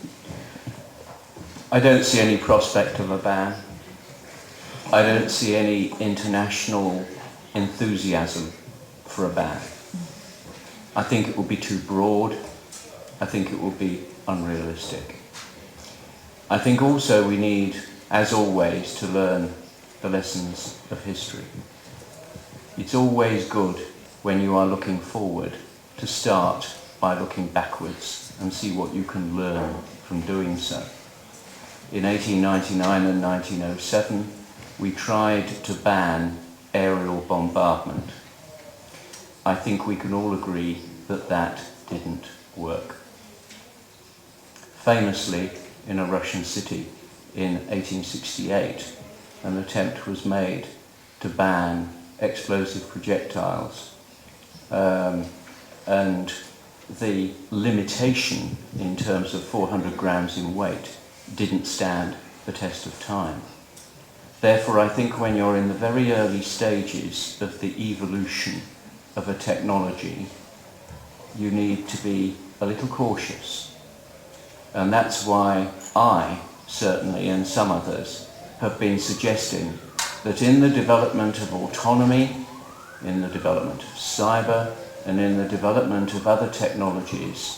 I don't see any prospect of a ban. I don't see any international enthusiasm for a ban. I think it will be too broad. I think it will be unrealistic. I think also we need, as always, to learn the lessons of history. It's always good when you are looking forward to start by looking backwards and see what you can learn from doing so. In 1899 and 1907, we tried to ban aerial bombardment. I think we can all agree that that didn't work. Famously, in a Russian city in 1868, an attempt was made to ban explosive projectiles, and the limitation in terms of 400 grams in weight didn't stand the test of time. Therefore, I think when you're in the very early stages of the evolution of a technology, you need to be a little cautious. And that's why I, certainly, and some others, have been suggesting that in the development of autonomy, in the development of cyber, and in the development of other technologies,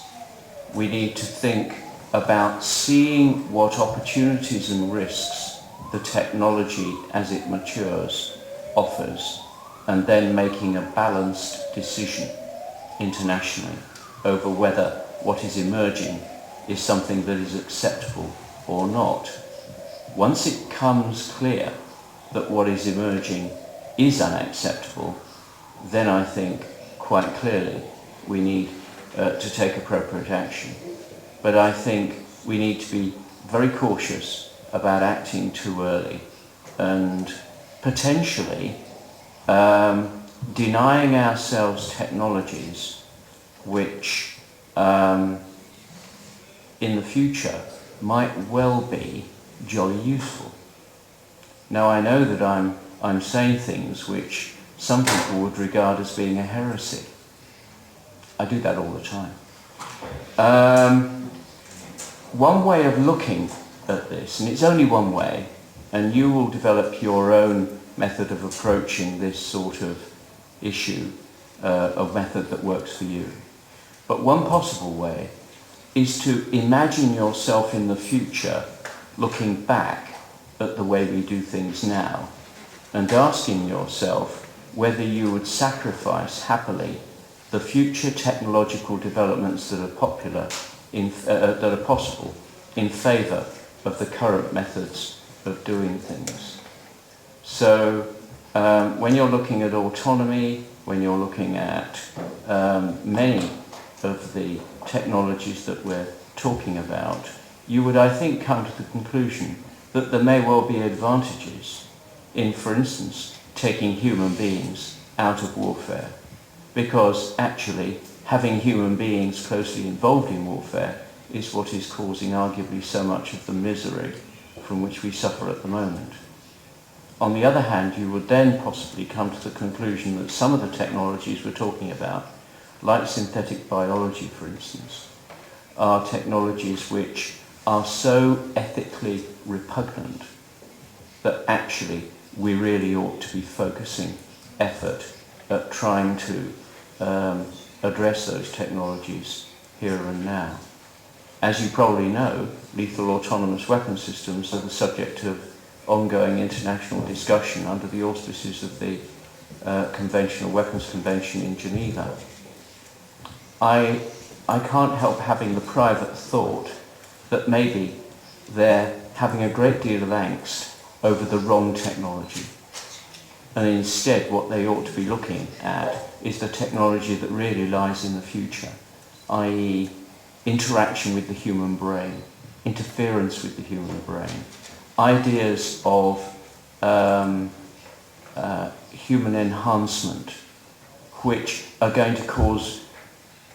we need to think about seeing what opportunities and risks the technology as it matures offers, and then making a balanced decision internationally over whether what is emerging is something that is acceptable or not. Once it comes clear that what is emerging is unacceptable, then I think quite clearly we need to take appropriate action. But I think we need to be very cautious about acting too early and potentially denying ourselves technologies which in the future might well be jolly useful. Now I know that I'm saying things which some people would regard as being a heresy. I do that all the time. One way of looking at this, and it's only one way, and you will develop your own method of approaching this sort of issue, a method that works for you. But one possible way is to imagine yourself in the future looking back at the way we do things now and asking yourself whether you would sacrifice happily the future technological developments that are popular, that are possible, in favour of the current methods of doing things. So when you're looking at autonomy, when you're looking at many of the technologies that we're talking about, you would, I think, come to the conclusion that there may well be advantages in, for instance, taking human beings out of warfare, because actually having human beings closely involved in warfare is what is causing arguably so much of the misery from which we suffer at the moment. On the other hand, you would then possibly come to the conclusion that some of the technologies we're talking about, like synthetic biology, for instance, are technologies which are so ethically repugnant that actually we really ought to be focusing effort at trying to address those technologies here and now. As you probably know, lethal autonomous weapon systems are the subject of ongoing international discussion under the auspices of the Conventional Weapons Convention in Geneva. I can't help having the private thought that maybe they're having a great deal of angst over the wrong technology. And instead what they ought to be looking at is the technology that really lies in the future, i.e. interaction with the human brain, interference with the human brain, ideas of human enhancement, which are going to cause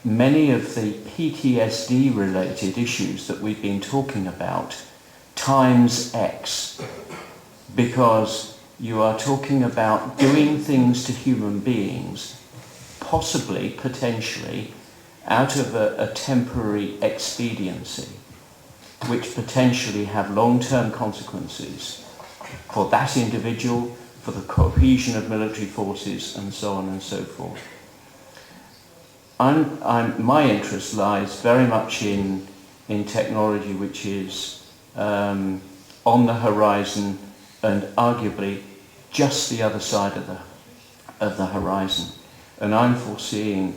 many of the PTSD related issues that we've been talking about times X, because you are talking about doing things to human beings, possibly, potentially, out of a temporary expediency, which potentially have long-term consequences for that individual, for the cohesion of military forces, and so on and so forth. My interest lies very much in technology which is on the horizon and arguably just the other side of the horizon. And I'm foreseeing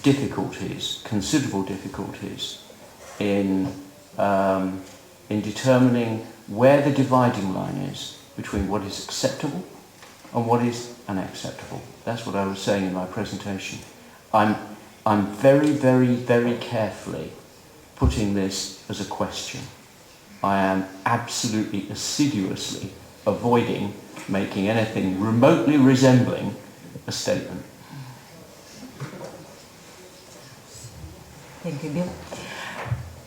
difficulties, considerable difficulties, in determining where the dividing line is between what is acceptable and what is unacceptable. That's what I was saying in my presentation. I'm very, very, very carefully putting this as a question. I am absolutely assiduously avoiding making anything remotely resembling a statement. Thank you, Bill.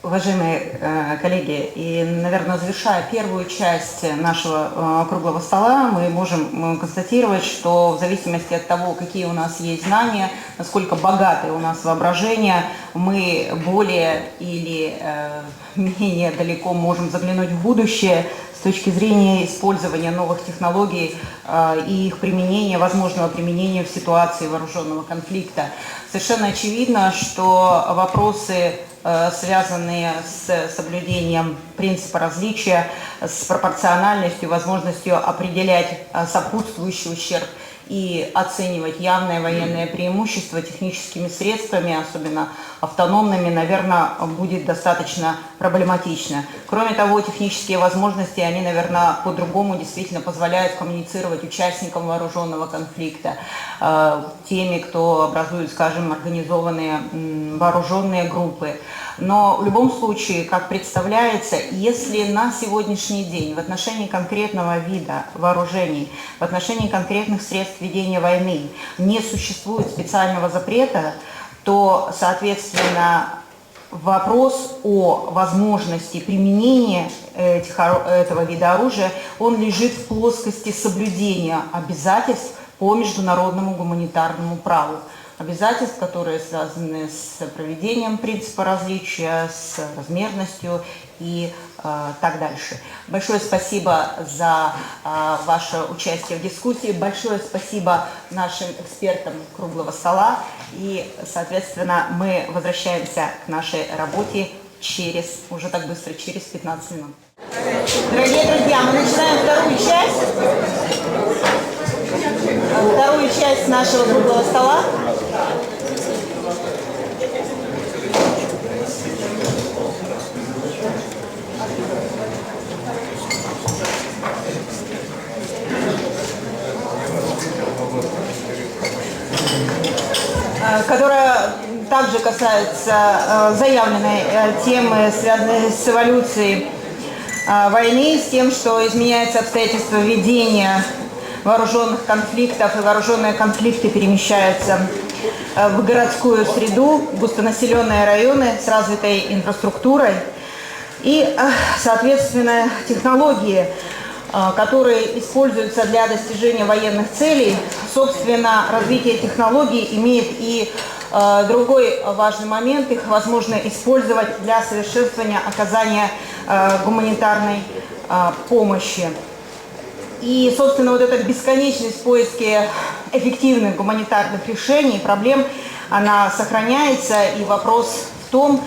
Уважаемые коллеги, и, наверное, завершая первую часть нашего круглого стола, мы можем констатировать, что в зависимости от того, какие у нас есть знания, насколько богатое у нас воображение, мы более или менее далеко можем заглянуть в будущее с точки зрения использования новых технологий и их применения, возможного применения в ситуации вооруженного конфликта. Совершенно очевидно, что вопросы, связанные с соблюдением принципа различия, с пропорциональностью, возможностью определять сопутствующий ущерб и оценивать явное военное преимущество техническими средствами, особенно автономными, наверное, будет достаточно проблематично. Кроме того, технические возможности, они, наверное, по-другому действительно позволяют коммуницировать участникам вооруженного конфликта, теми, кто образует, скажем, организованные вооруженные группы. Но в любом случае, как представляется, если на сегодняшний день в отношении конкретного вида вооружений, в отношении конкретных средств ведения войны не существует специального запрета, то, соответственно, вопрос о возможности применения этого вида оружия, он лежит в плоскости соблюдения обязательств по международному гуманитарному праву. Обязательств, которые связаны с проведением принципа различия, с размерностью и так дальше. Большое спасибо за ваше участие в дискуссии, большое спасибо нашим экспертам круглого стола, и, соответственно, мы возвращаемся к нашей работе уже так быстро, через 15 минут. Дорогие друзья, мы начинаем вторую часть нашего круглого стола. Которая также касается заявленной темы, связанной с эволюцией войны, с тем, что изменяются обстоятельства ведения вооруженных конфликтов, и вооруженные конфликты перемещаются в городскую среду, густонаселенные районы с развитой инфраструктурой. И, соответственно, технологии, которые используются для достижения военных целей, собственно, развитие технологий имеет и другой важный момент, их возможно использовать для совершенствования оказания гуманитарной помощи. И, собственно, вот эта бесконечность в поиске эффективных гуманитарных решений, проблем, она сохраняется, и вопрос в том,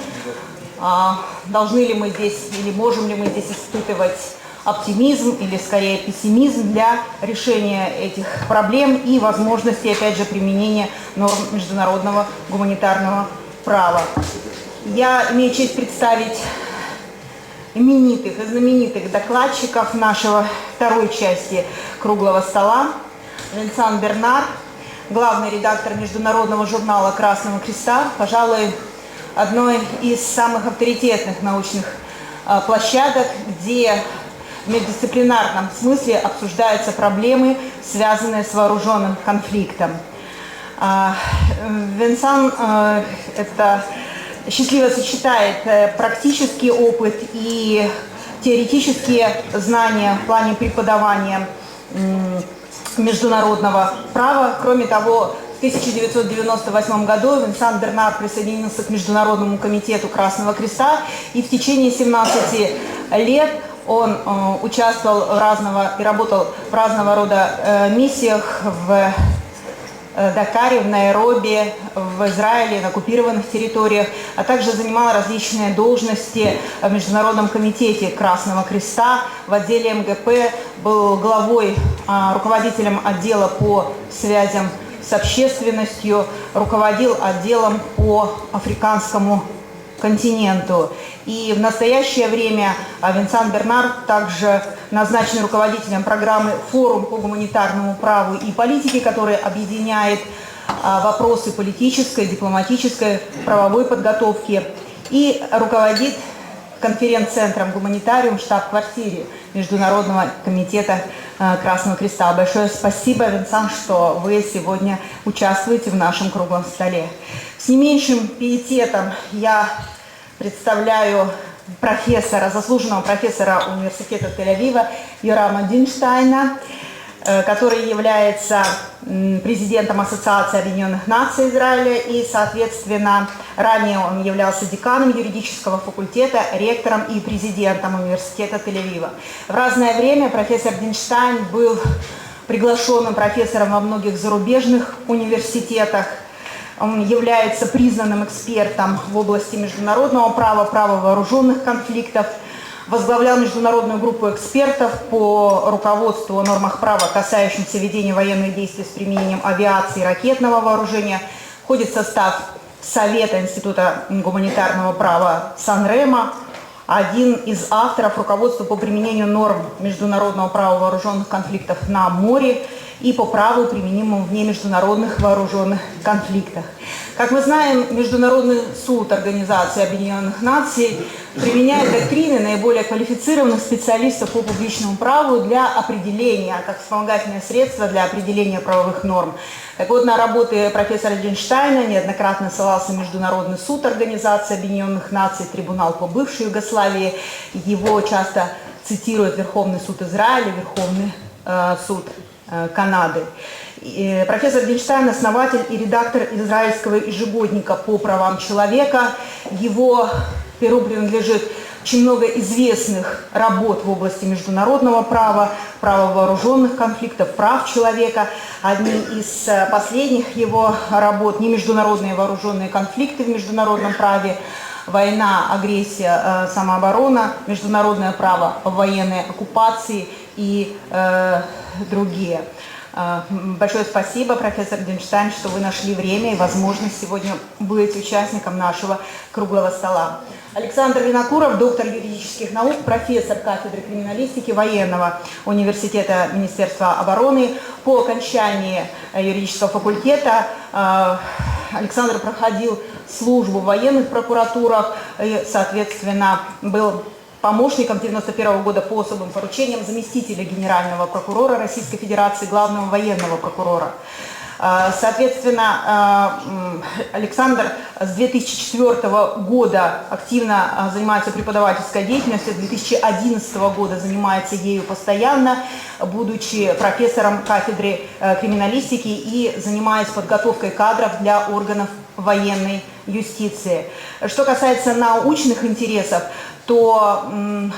должны ли мы здесь или можем ли мы здесь испытывать оптимизм или скорее пессимизм для решения этих проблем и возможности, опять же, применения норм международного гуманитарного права. Я имею честь представить именитых и знаменитых докладчиков нашего второй части круглого стола. Винсан Бернар, главный редактор международного журнала Красного Креста, пожалуй, одной из самых авторитетных научных площадок, где в междисциплинарном смысле обсуждаются проблемы, связанные с вооруженным конфликтом. Винсан это счастливо сочетает практический опыт и теоретические знания в плане преподавания международного права. Кроме того, В 1998 году Винсан Бернар присоединился к Международному комитету Красного Креста, и в течение 17 лет он участвовал и работал в разного рода миссиях в Дакаре, в Найроби, в Израиле, на оккупированных территориях, а также занимал различные должности в Международном комитете Красного Креста, в отделе МГП, был главой, руководителем отдела по связям с общественностью, руководил отделом по африканскому континенту. И в настоящее время Винсан Бернар также назначен руководителем программы «Форум по гуманитарному праву и политике», который объединяет вопросы политической, дипломатической, правовой подготовки, и руководит конференц-центром «Гуманитариум» в штаб-квартире Международного комитета Красного Креста. Большое спасибо, Винсан, что вы сегодня участвуете в нашем круглом столе. С не меньшим пиететом я представляю заслуженного профессора университета Тель-Авива Йорама Динштайна, который является президентом Ассоциации Объединенных Наций Израиля, и, соответственно, ранее он являлся деканом юридического факультета, ректором и президентом университета Тель-Авива. В разное время профессор Динштайн был приглашенным профессором во многих зарубежных университетах. Он является признанным экспертом в области международного права, права вооруженных конфликтов, возглавлял международную группу экспертов по руководству о нормах права, касающимся ведения военных действий с применением авиации и ракетного вооружения, входит в состав Совета Института гуманитарного права Сан-Ремо, один из авторов руководства по применению норм международного права вооруженных конфликтов на море и по праву, применимому в немеждународных вооруженных конфликтах. Как мы знаем, Международный суд Организации Объединенных Наций применяет доктрины наиболее квалифицированных специалистов по публичному праву для определения, как вспомогательное средство для определения правовых норм. Так вот, на работы профессора Динштайна неоднократно ссылался Международный суд Организации Объединенных Наций, Трибунал по бывшей Югославии. Его часто цитирует Верховный суд Израиля, Верховный суд Канады. Профессор Динштайн – основатель и редактор израильского ежегодника по правам человека. Его перу принадлежит очень много известных работ в области международного права, права вооруженных конфликтов, прав человека. Одни из последних его работ – «Немеждународные вооруженные конфликты в международном праве», «Война, агрессия, самооборона», «Международное право в военной оккупации» и другие. Большое спасибо, профессор Динштайн, что вы нашли время и возможность сегодня быть участником нашего круглого стола. Александр Винокуров, доктор юридических наук, профессор кафедры криминалистики военного университета Министерства обороны. По окончании юридического факультета Александр проходил службу в военных прокуратурах и, соответственно, был помощником 1991 года по особым поручениям заместителя генерального прокурора Российской Федерации, главного военного прокурора. Соответственно, Александр с 2004 года активно занимается преподавательской деятельностью, с 2011 года занимается ею постоянно, будучи профессором кафедры криминалистики и занимаясь подготовкой кадров для органов военной юстиции. Что касается научных интересов, то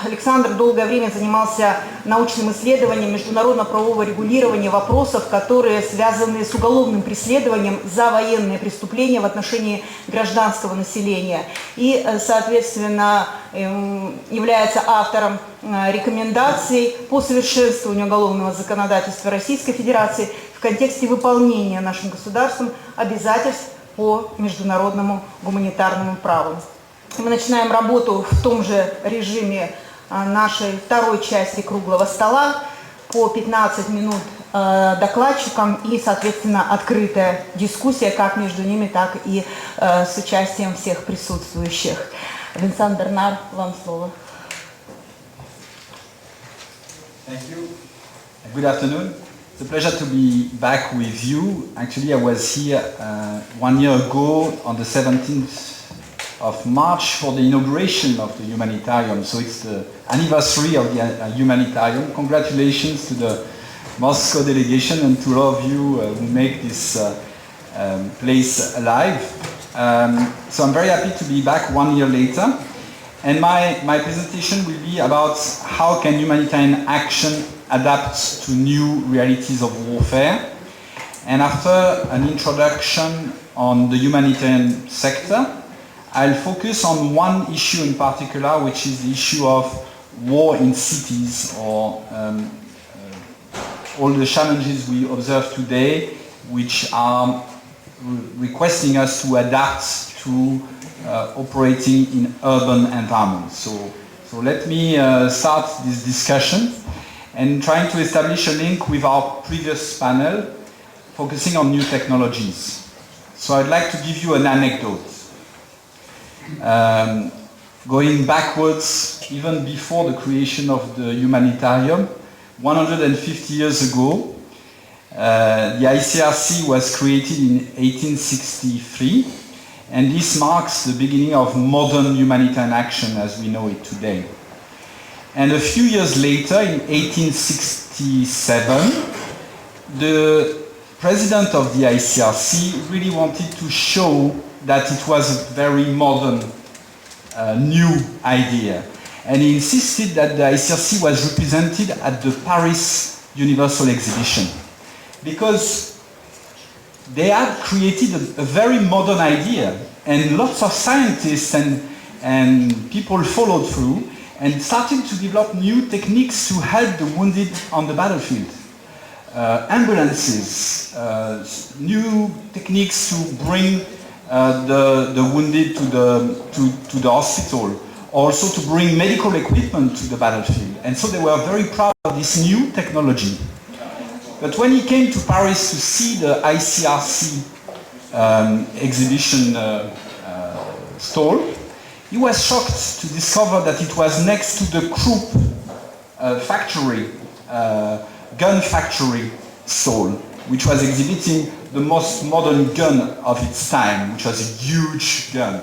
Александр долгое время занимался научным исследованием международно-правового регулирования вопросов, которые связаны с уголовным преследованием за военные преступления в отношении гражданского населения. И, соответственно, является автором рекомендаций по совершенствованию уголовного законодательства Российской Федерации в контексте выполнения нашим государством обязательств по международному гуманитарному праву. Мы начинаем работу в том же режиме нашей второй части круглого стола, по 15 минут докладчикам и, соответственно, открытая дискуссия как между ними, так и с участием всех присутствующих. Винсан Бернар, вам слово. Thank you. Good afternoon. It's a pleasure to be back with you. Actually, I was here 1 year ago on the 17th of March for the inauguration of the Humanitarium. So it's the anniversary of the Humanitarium. Congratulations to the Moscow delegation and to all of you who make this place alive. So I'm very happy to be back 1 year later. And my presentation will be about how can humanitarian action adapt to new realities of warfare. And after an introduction on the humanitarian sector, I'll focus on one issue in particular, which is the issue of war in cities, or all the challenges we observe today, which are requesting us to adapt to operating in urban environments. So let me start this discussion and trying to establish a link with our previous panel, focusing on new technologies. So I'd like to give you an anecdote. Going backwards, even before the creation of the Humanitarium, 150 years ago, the ICRC was created in 1863, and this marks the beginning of modern humanitarian action as we know it today. And a few years later, in 1867, the president of the ICRC really wanted to show that it was a very modern, new idea. And he insisted that the ICRC was represented at the Paris Universal Exhibition, because they had created a very modern idea, and lots of scientists and people followed through and started to develop new techniques to help the wounded on the battlefield. Ambulances, new techniques to bring the wounded to the hospital, also to bring medical equipment to the battlefield. And so they were very proud of this new technology. But when he came to Paris to see the ICRC exhibition stall, he was shocked to discover that it was next to the Krupp factory, gun factory stall, which was exhibiting the most modern gun of its time, which was a huge gun.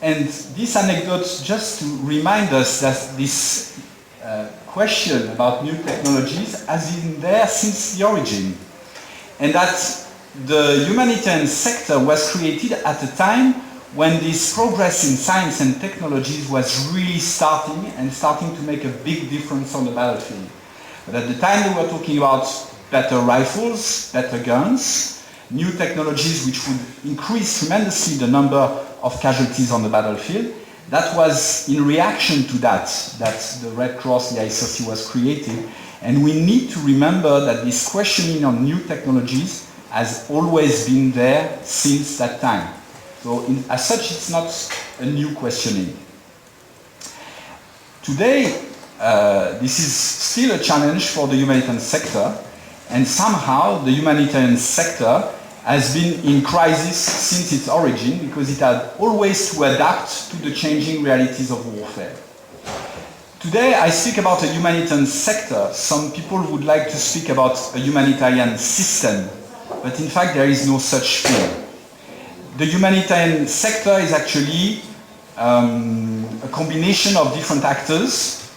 And this anecdote just to remind us that this question about new technologies has been there since the origin, and that the humanitarian sector was created at a time when this progress in science and technologies was really starting to make a big difference on the battlefield. But at the time they were talking about better rifles, better guns, new technologies which would increase tremendously the number of casualties on the battlefield. That was in reaction to that the Red Cross, the ICRC was created. And we need to remember that this questioning on new technologies has always been there since that time. So as such, it's not a new questioning. Today, this is still a challenge for the humanitarian sector, and somehow the humanitarian sector has been in crisis since its origin, because it had always to adapt to the changing realities of warfare. Today I speak about a humanitarian sector. Some people would like to speak about a humanitarian system, but in fact there is no such thing. The humanitarian sector is actually a combination of different actors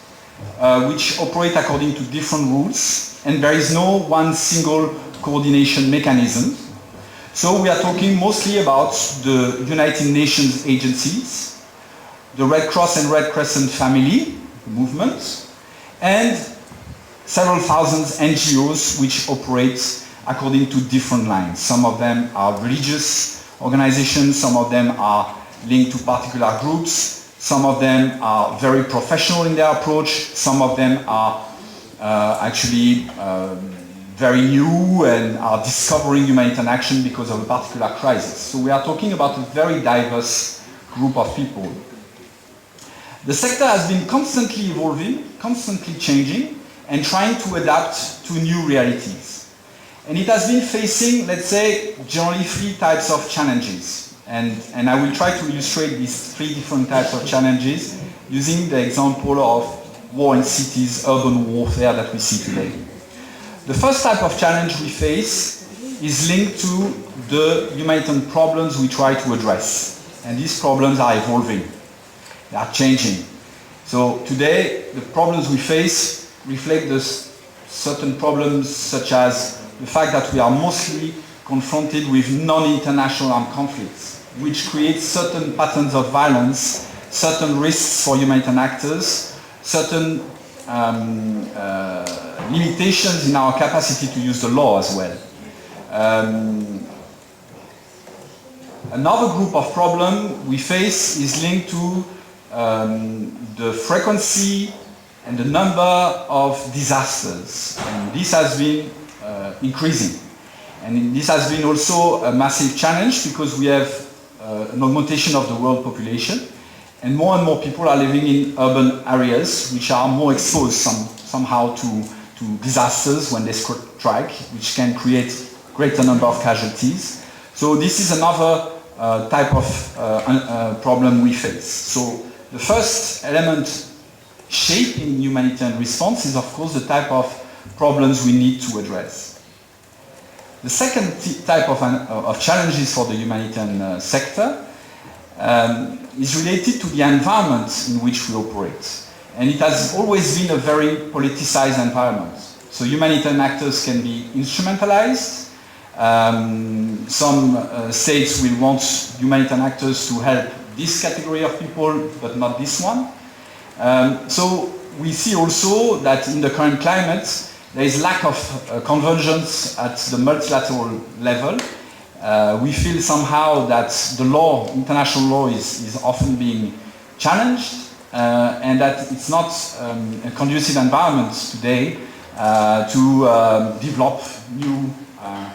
which operate according to different rules, and there is no one single coordination mechanism. So we are talking mostly about the United Nations agencies, the Red Cross and Red Crescent family movement, and several thousand NGOs which operate according to different lines. Some of them are religious organizations, some of them are linked to particular groups, some of them are very professional in their approach, some of them are actually very new and are discovering humanitarian action because of a particular crisis. So we are talking about a very diverse group of people. The sector has been constantly evolving, constantly changing, and trying to adapt to new realities. And it has been facing, let's say, generally three types of challenges. And I will try to illustrate these three different types of challenges using the example of war in cities, urban warfare that we see today. The first type of challenge we face is linked to the humanitarian problems we try to address. And these problems are evolving. They are changing. So today, the problems we face reflect certain problems such as the fact that we are mostly confronted with non-international armed conflicts, which creates certain patterns of violence, certain risks for humanitarian actors, certain limitations in our capacity to use the law as well. Another group of problems we face is linked to the frequency and the number of disasters. And this has been increasing. And this has been also a massive challenge because we have an augmentation of the world population, and more people are living in urban areas which are more exposed somehow to disasters when they strike, which can create greater number of casualties. So this is another type of problem we face. So the first element shaping humanitarian response is, of course, the type of problems we need to address. The second type of challenges for the humanitarian sector is related to the environment in which we operate. And it has always been a very politicized environment. So humanitarian actors can be instrumentalized. Some states will want humanitarian actors to help this category of people, but not this one. So we see also that in the current climate, there is lack of convergence at the multilateral level. We feel somehow that the law, international law, is often being challenged, and that it's not a conducive environment today to develop new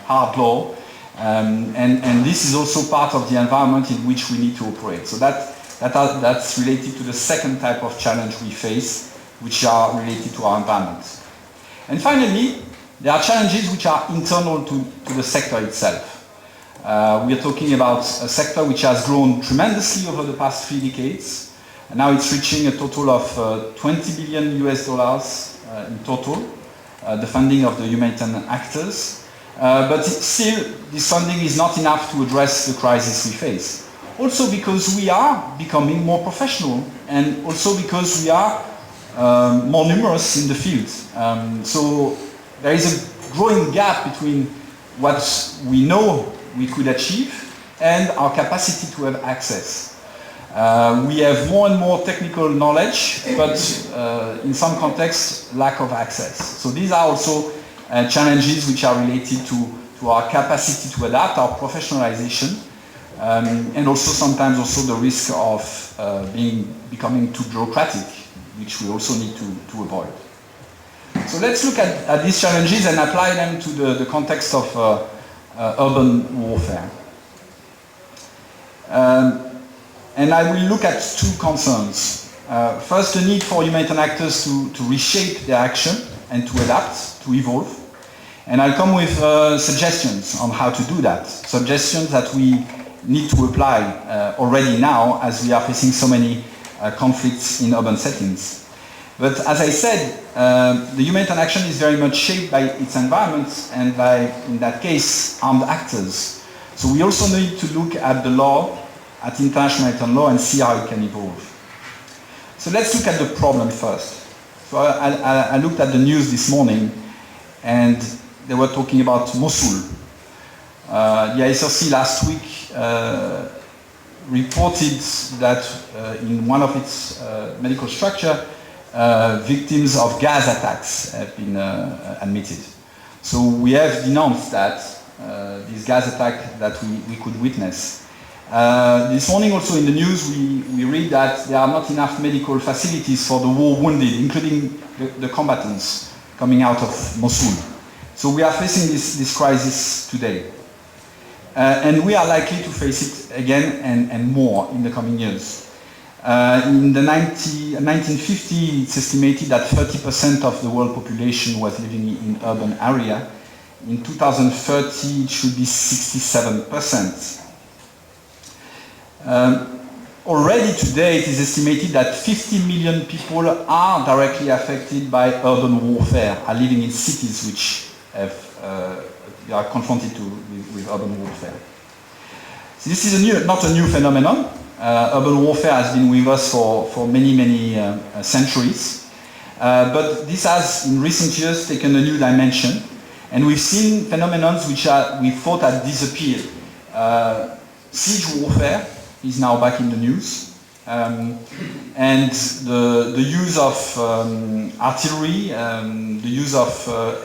hard law, and this is also part of the environment in which we need to operate. So that's related to the second type of challenge we face, which are related to our environment. And finally, there are challenges which are internal to the sector itself. We are talking about a sector which has grown tremendously over the past 3 decades, and now it's reaching a total of $20 billion in total, the funding of the humanitarian actors. But still, this funding is not enough to address the crisis we face. Also because we are becoming more professional, and also because we are more numerous in the field. So there is a growing gap between what we know we could achieve and our capacity to have access. We have more and more technical knowledge, but in some contexts, lack of access. So these are also challenges which are related to our capacity to adapt, our professionalization, and also sometimes also the risk of becoming too bureaucratic, which we also need to avoid. So let's look at these challenges and apply them to the context of urban warfare. And I will look at 2 concerns. First, the need for humanitarian actors to reshape their action and to adapt, to evolve. And I'll come with suggestions on how to do that. Suggestions that we need to apply already now, as we are facing so many conflicts in urban settings. But as I said, the humanitarian action is very much shaped by its environment and by, in that case, armed actors. So we also need to look at the law, at international humanitarian law, and see how it can evolve. So let's look at the problem first. So I looked at the news this morning, and they were talking about Mosul. The ICRC last week reported that in one of its medical structures, victims of gas attacks have been admitted. So we have denounced that, this gas attack that we could witness. This morning also in the news we read that there are not enough medical facilities for the war wounded, including the combatants coming out of Mosul. So we are facing this crisis today. And we are likely to face it again and more in the coming years. In the 1950, it's estimated that 30% of the world population was living in urban area. In 2030, it should be 67%. Already today, it is estimated that 50 million people are directly affected by urban warfare, are living in cities which are confronted with urban warfare. So this is not a new phenomenon. Urban warfare has been with us for many centuries. But this has, in recent years, taken a new dimension. And we've seen phenomena which we thought had disappeared. Siege warfare is now back in the news. And the use of artillery, the use of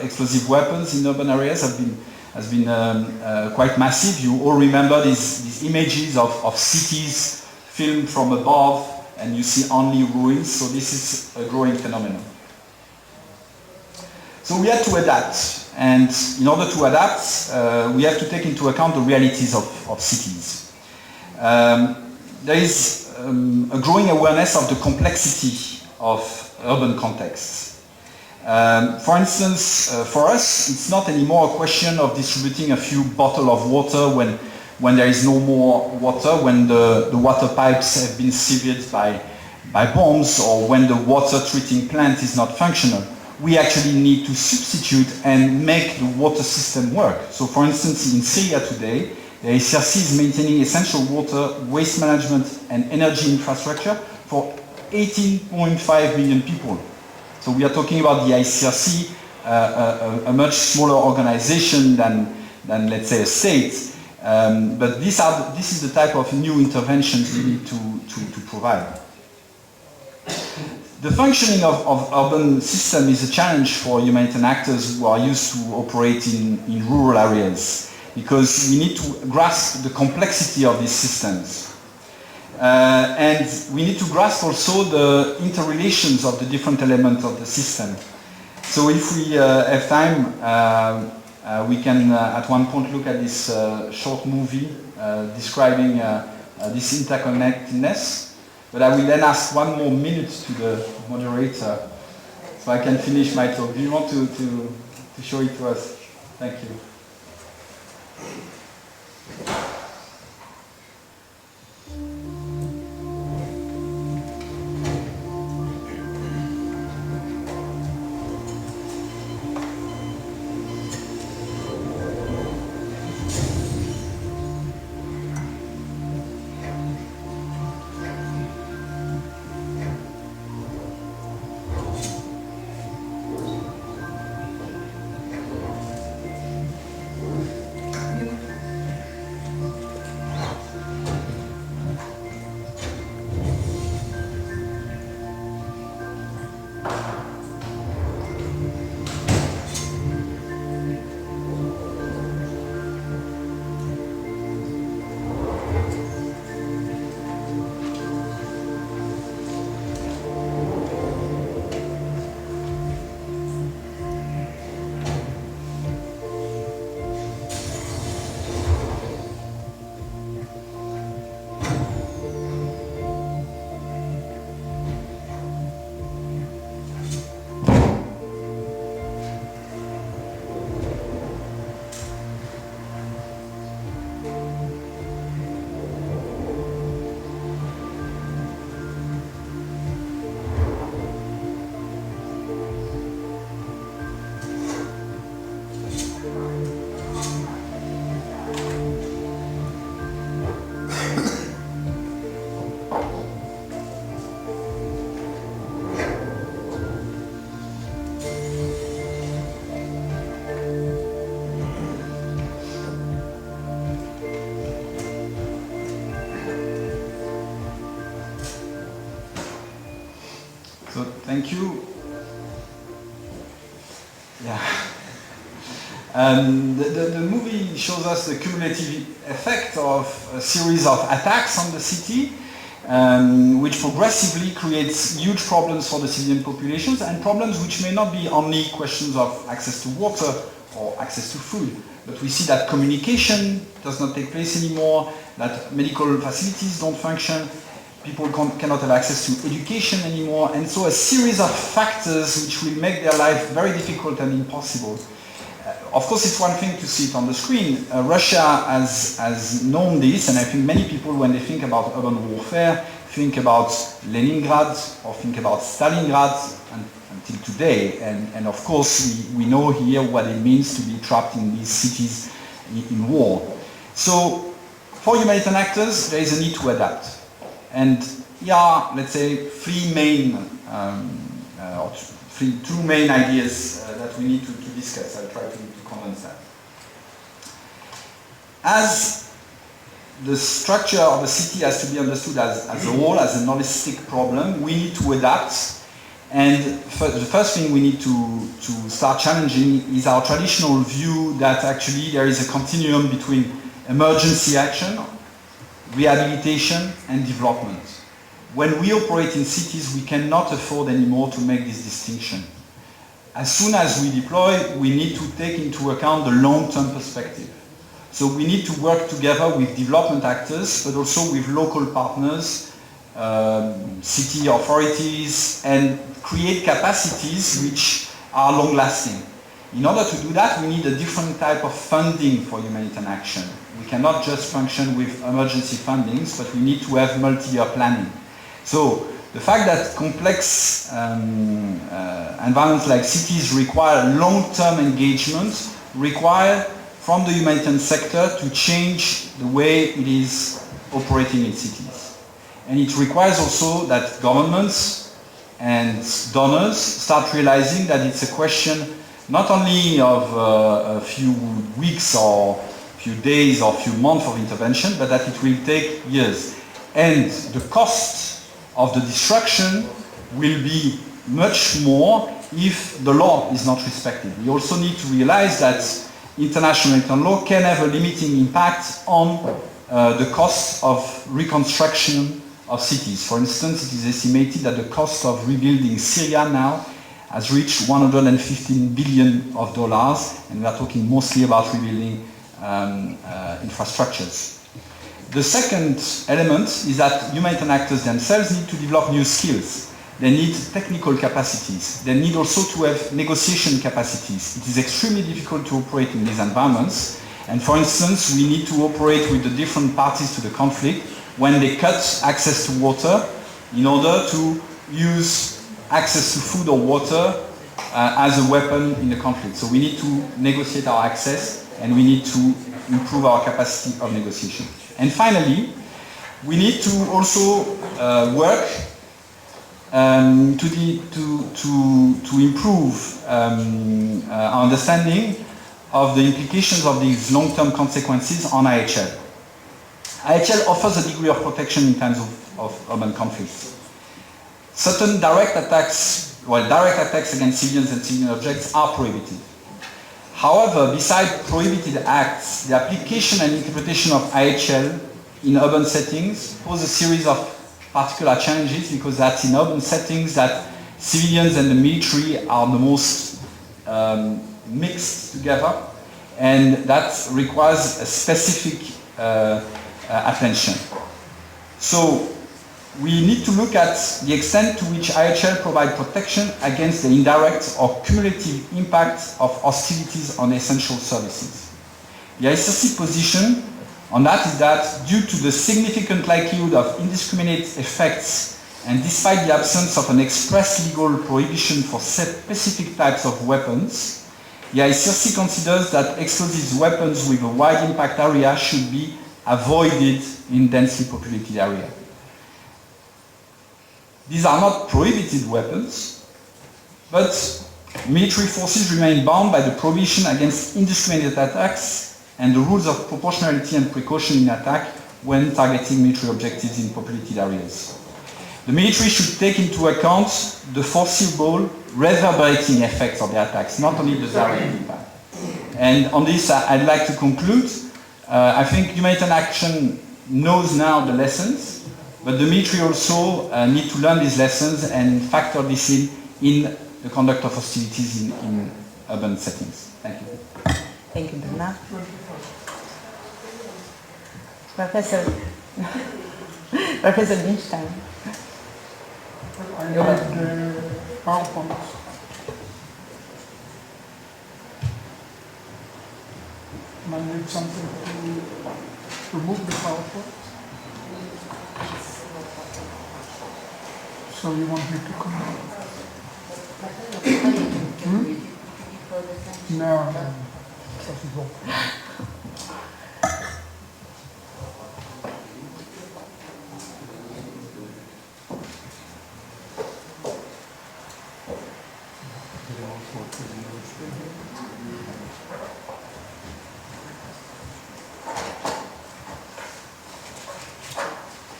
explosive weapons in urban areas has been quite massive. You all remember these images of cities filmed from above, and you see only ruins. So this is a growing phenomenon. So we had to adapt, and in order to adapt, we have to take into account the realities of cities. There is a growing awareness of the complexity of urban contexts. For instance, for us, it's not anymore a question of distributing a few bottles of water when there is no more water, when the water pipes have been severed by bombs, or when the water treating plant is not functional. We actually need to substitute and make the water system work. So for instance, in Syria today, the ICRC is maintaining essential water, waste management and energy infrastructure for 18.5 million people. So we are talking about the ICRC, a much smaller organization than let's say a state, but this is the type of new interventions we need to provide. The functioning of urban system is a challenge for humanitarian actors who are used to operate in rural areas, because we need to grasp the complexity of these systems. And we need to grasp also the interrelations of the different elements of the system. So if we have time, we can at one point look at this short movie describing this interconnectedness. But I will then ask one more minute to the moderator so I can finish my talk. Do you want to show it to us? Thank you. So thank you. Yeah. The movie shows us the cumulative effect of a series of attacks on the city, which progressively creates huge problems for the civilian populations, and problems which may not be only questions of access to water or access to food, but we see that communication does not take place anymore, that medical facilities don't function, people cannot have access to education anymore, and so a series of factors which will make their life very difficult and impossible. Of course, it's one thing to see it on the screen. Russia has known this, and I think many people, when they think about urban warfare, think about Leningrad or think about Stalingrad until today. And of course, we know here what it means to be trapped in these cities in war. So, for humanitarian actors, there is a need to adapt. And here are, let's say, three two main ideas that we need to discuss. I'll try to condense that. As the structure of a city has to be understood as a whole, as a holistic problem, we need to adapt. And the first thing we need to start challenging is our traditional view that actually there is a continuum between emergency action, rehabilitation, and development. When we operate in cities, we cannot afford anymore to make this distinction. As soon as we deploy, we need to take into account the long-term perspective. So we need to work together with development actors, but also with local partners, city authorities, and create capacities which are long-lasting. In order to do that, we need a different type of funding for humanitarian action. We cannot just function with emergency fundings, but we need to have multi-year planning. So the fact that complex environments like cities require long-term engagement require from the humanitarian sector to change the way it is operating in cities. And it requires also that governments and donors start realizing that it's a question not only of a few weeks or a few days or a few months of intervention, but that it will take years. And the cost of the destruction will be much more if the law is not respected. We also need to realize that international humanitarian law can have a limiting impact on the cost of reconstruction of cities. For instance, it is estimated that the cost of rebuilding Syria now has reached $115 billion, and we are talking mostly about rebuilding infrastructures. The second element is that humanitarian actors themselves need to develop new skills. They need technical capacities. They need also to have negotiation capacities. It is extremely difficult to operate in these environments. And for instance, we need to operate with the different parties to the conflict when they cut access to water in order to use access to food or water as a weapon in the conflict. So we need to negotiate our access, and we need to improve our capacity of negotiation. And finally, we need to also work to improve our understanding of the implications of these long-term consequences on IHL. IHL offers a degree of protection in times of urban conflicts. Certain direct attacks against civilians and civilian objects are prohibited. However, besides prohibited acts, the application and interpretation of IHL in urban settings pose a series of particular challenges, because that's in urban settings that civilians and the military are the most mixed together, and that requires a specific attention. So we need to look at the extent to which IHL provide protection against the indirect or cumulative impact of hostilities on essential services. The ICRC position on that is that due to the significant likelihood of indiscriminate effects, and despite the absence of an express legal prohibition for specific types of weapons, the ICRC considers that explosive weapons with a wide impact area should be avoided in densely populated areas. These are not prohibited weapons, but military forces remain bound by the prohibition against indiscriminate attacks and the rules of proportionality and precaution in attack when targeting military objectives in populated areas. The military should take into account the foreseeable reverberating effects of the attacks, not only the direct impact. And on this, I'd like to conclude. I think humanitarian action knows now the lessons, but the military also need to learn these lessons and factor this in the conduct of hostilities in urban settings. Thank you. Thank you, Bernard. Professor Winstein. I have the PowerPoint. And I need something to remove the PowerPoint. So you want me to come out? No, doesn't work.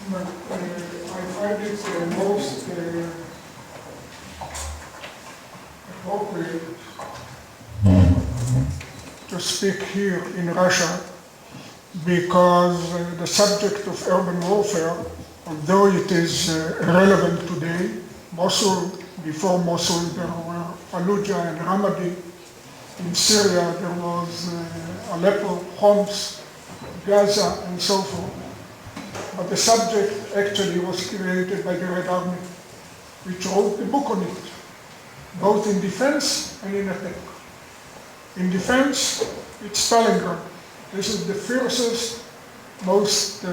But I find it most appropriate to speak here in Russia because the subject of urban warfare, although it is relevant today, Mosul, before Mosul there were Fallujah and Ramadi. In Syria there was Aleppo, Homs, Gaza and so forth. But the subject actually was created by the Red Army, which wrote a book on it, both in defense and in attack. In defense, it's Stalingrad. This is the fiercest, most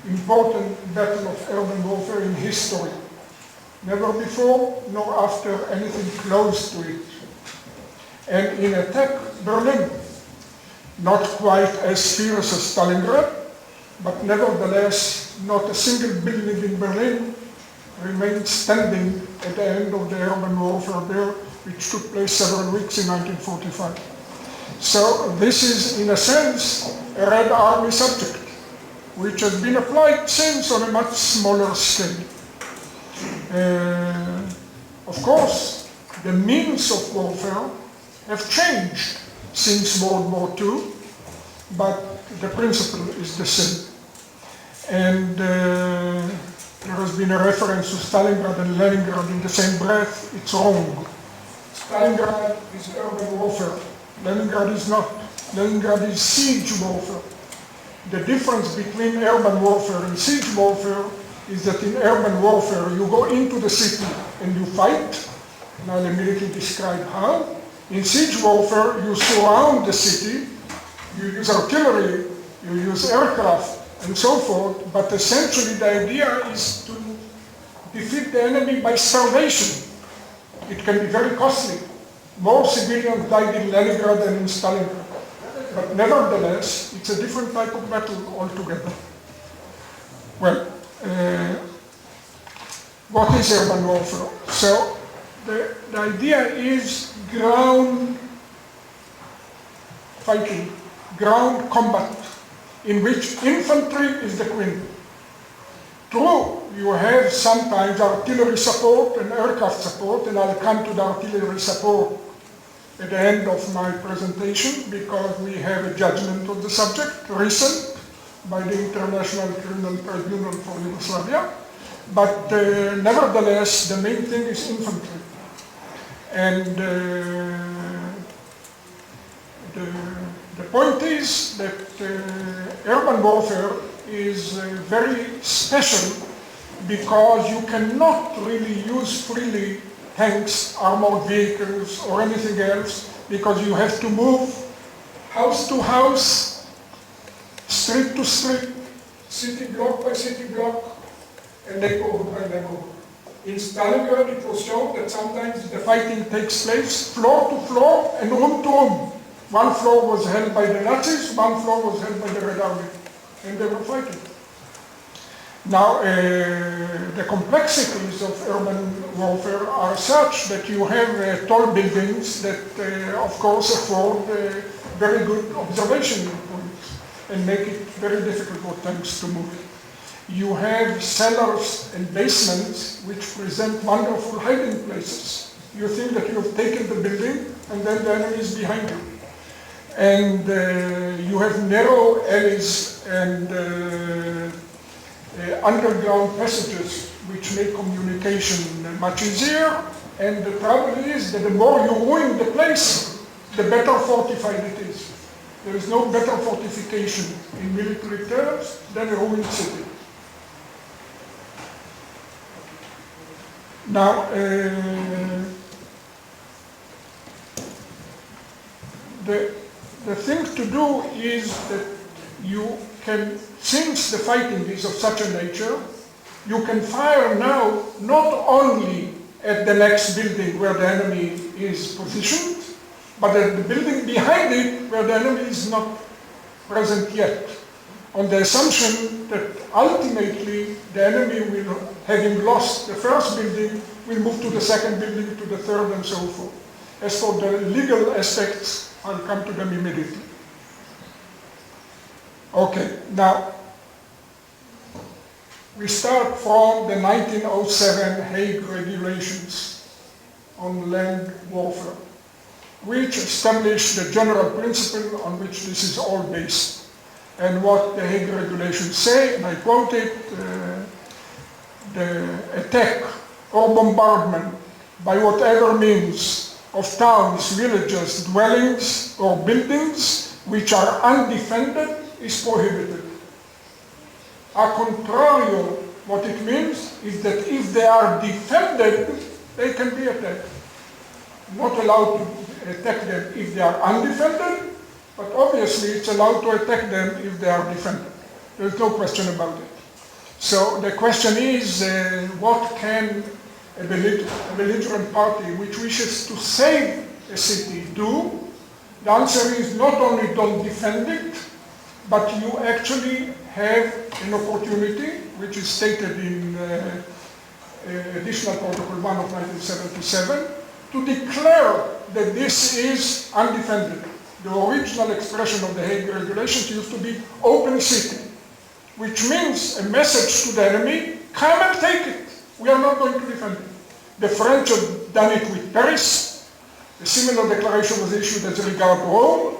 important battle of urban warfare in history. Never before, nor after anything close to it. And in attack, Berlin. Not quite as fierce as Stalingrad, but nevertheless, not a single building in Berlin remained standing at the end of the urban warfare there, which took place several weeks in 1945. So this is, in a sense, a Red Army subject, which has been applied since on a much smaller scale. Of course, the means of warfare have changed since World War II, but the principle is the same. And there has been a reference to Stalingrad and Leningrad in the same breath. It's wrong. Stalingrad is urban warfare. Leningrad is not. Leningrad is siege warfare. The difference between urban warfare and siege warfare is that in urban warfare you go into the city and you fight, and I'll immediately describe how. In siege warfare you surround the city, you use artillery, you use aircraft, and so forth, but essentially the idea is to defeat the enemy by starvation. It can be very costly. More civilians died in Leningrad than in Stalingrad. But nevertheless, it's a different type of battle altogether. Well, what is urban warfare? So, the idea is ground fighting, ground combat, in which infantry is the queen. True, you have sometimes artillery support and aircraft support, and I'll come to the artillery support at the end of my presentation because we have a judgment of the subject, recent, by the International Criminal Tribunal for Yugoslavia. But nevertheless, the main thing is infantry. And the point is that urban warfare is very special because you cannot really use freely tanks, armored vehicles, or anything else, because you have to move house to house, street to street, city block by city block, and neighborhood by neighborhood. In Stalingrad, it was shown that sometimes the fighting takes place floor to floor and room to room. One floor was held by the Nazis, one floor was held by the Red Army, and they were fighting. Now, the complexities of urban warfare are such that you have tall buildings that, of course, afford very good observation points and make it very difficult for tanks to move. You have cellars and basements which present wonderful hiding places. You think that you have taken the building and then the enemy is behind you. And you have narrow alleys and underground passages which make communication much easier, and the trouble is that the more you ruin the place, the better fortified it is. There is no better fortification in military terms than a ruined city. Now, the thing to do is that you can, since the fighting is of such a nature, you can fire now not only at the next building where the enemy is positioned, but at the building behind it where the enemy is not present yet, on the assumption that ultimately the enemy will, having lost the first building, will move to the second building, to the third, and so forth. As for the legal aspects, I'll come to them immediately. Okay, now, We start from the 1907 Hague Regulations on land warfare, which established the general principle on which this is all based. And what the Hague Regulations say, and I quote it, the attack or bombardment by whatever means of towns, villages, dwellings, or buildings which are undefended is prohibited. A contrario, what it means is that if they are defended, they can be attacked. Not allowed to attack them if they are undefended, but obviously it's allowed to attack them if they are defended. There's no question about it. So the question is, what can a belligerent party which wishes to save a city do? The answer is not only don't defend it, but you actually have an opportunity, which is stated in Additional Protocol 1 of 1977, to declare that this is undefended. The original expression of the Hague Regulations used to be open city, which means a message to the enemy, come and take it. We are not going to defend it. The French have done it with Paris. A similar declaration was issued as regards Rome.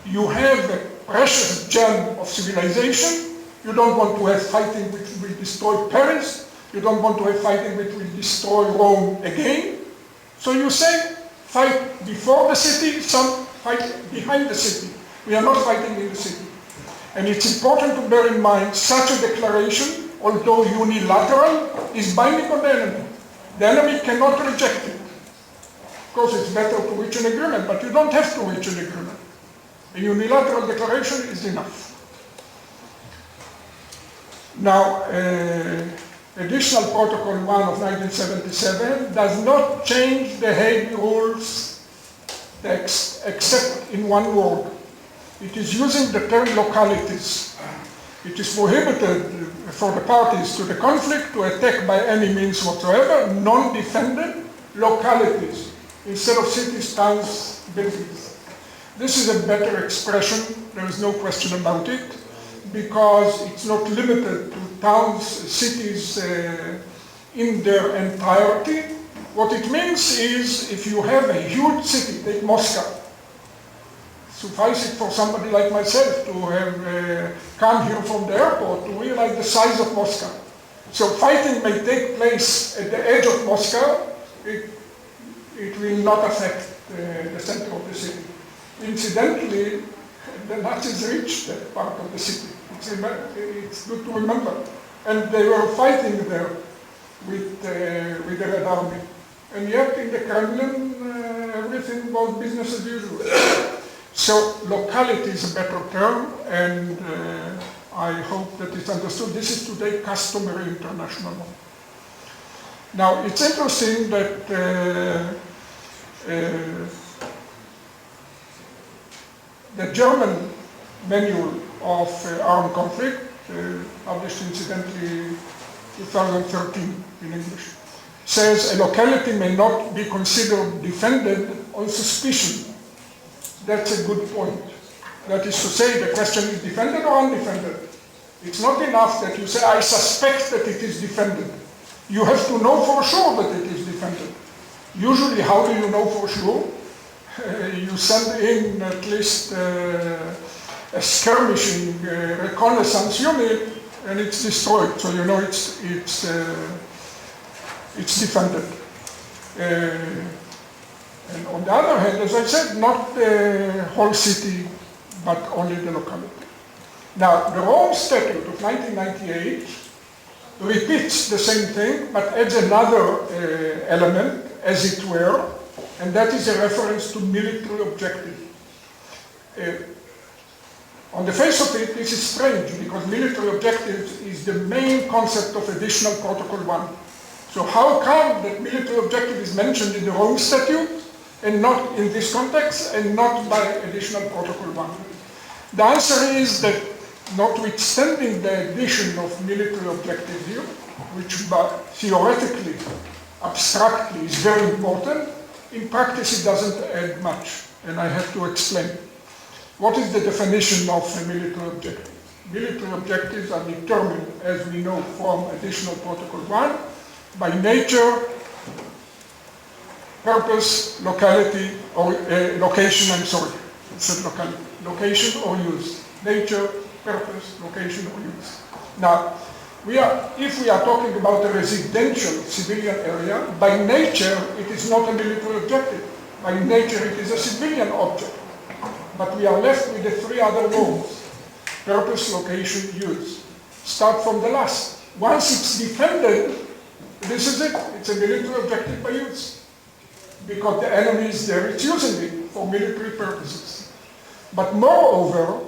You have a precious gem of civilization. You don't want to have fighting which will destroy Paris. You don't want to have fighting which will destroy Rome again. So you say, fight before the city, some fight behind the city. We are not fighting in the city. And it's important to bear in mind such a declaration, although unilateral, is binding on the enemy. The enemy cannot reject it. Of course, it's better to reach an agreement, but you don't have to reach an agreement. A unilateral declaration is enough. Now, Additional Protocol 1 of 1977 does not change the Hague Rules text except in one word. It is using the term localities. It is prohibited for the parties to the conflict to attack by any means whatsoever non-defended localities instead of cities, towns, buildings. This is a better expression, there is no question about it, because it's not limited to towns, cities in their entirety. What it means is if you have a huge city, take Moscow, suffice it for somebody like myself to have come here from the airport to realize the size of Moscow. So fighting may take place at the edge of Moscow, it will not affect the center of the city. Incidentally, the Nazis reached that part of the city. It's good to remember. And they were fighting there with the Red Army. And yet in the Kremlin, everything was business as usual. So locality is a better term, and I hope that it's understood. This is today customary international law. Now, it's interesting that the German manual of armed conflict, published incidentally 2013 in English, says a locality may not be considered defended on suspicion. That's a good point. That is to say, the question is defended or undefended. It's not enough that you say, I suspect that it is defended. You have to know for sure that it is defended. Usually, how do you know for sure? You send in at least a skirmishing reconnaissance unit, and it's destroyed. So you know it's defended. And on the other hand, as I said, not the whole city, but only the locality. Now, the Rome Statute of 1998 repeats the same thing, but adds another element, as it were, and that is a reference to military objective. On the face of it, this is strange, because military objective is the main concept of Additional Protocol 1. So how come that military objective is mentioned in the Rome Statute, and not in this context, and not by Additional Protocol 1? The answer is that notwithstanding the addition of military objective here, which theoretically, abstractly is very important, in practice it doesn't add much, and I have to explain. What is the definition of a military objective? military objectives are determined, as we know from additional protocol 1, by nature, purpose, locality, or location, I'm sorry, it said locality, location or use. Nature, purpose, location or use. Now, if we are talking about a residential civilian area, by nature it is not a military objective. By nature it is a civilian object. But we are left with the three other roles: purpose, location, use. Start from the last. Once it's defended, this is it. It's a military objective by use. Because the enemy is there, it's using it for military purposes. But moreover,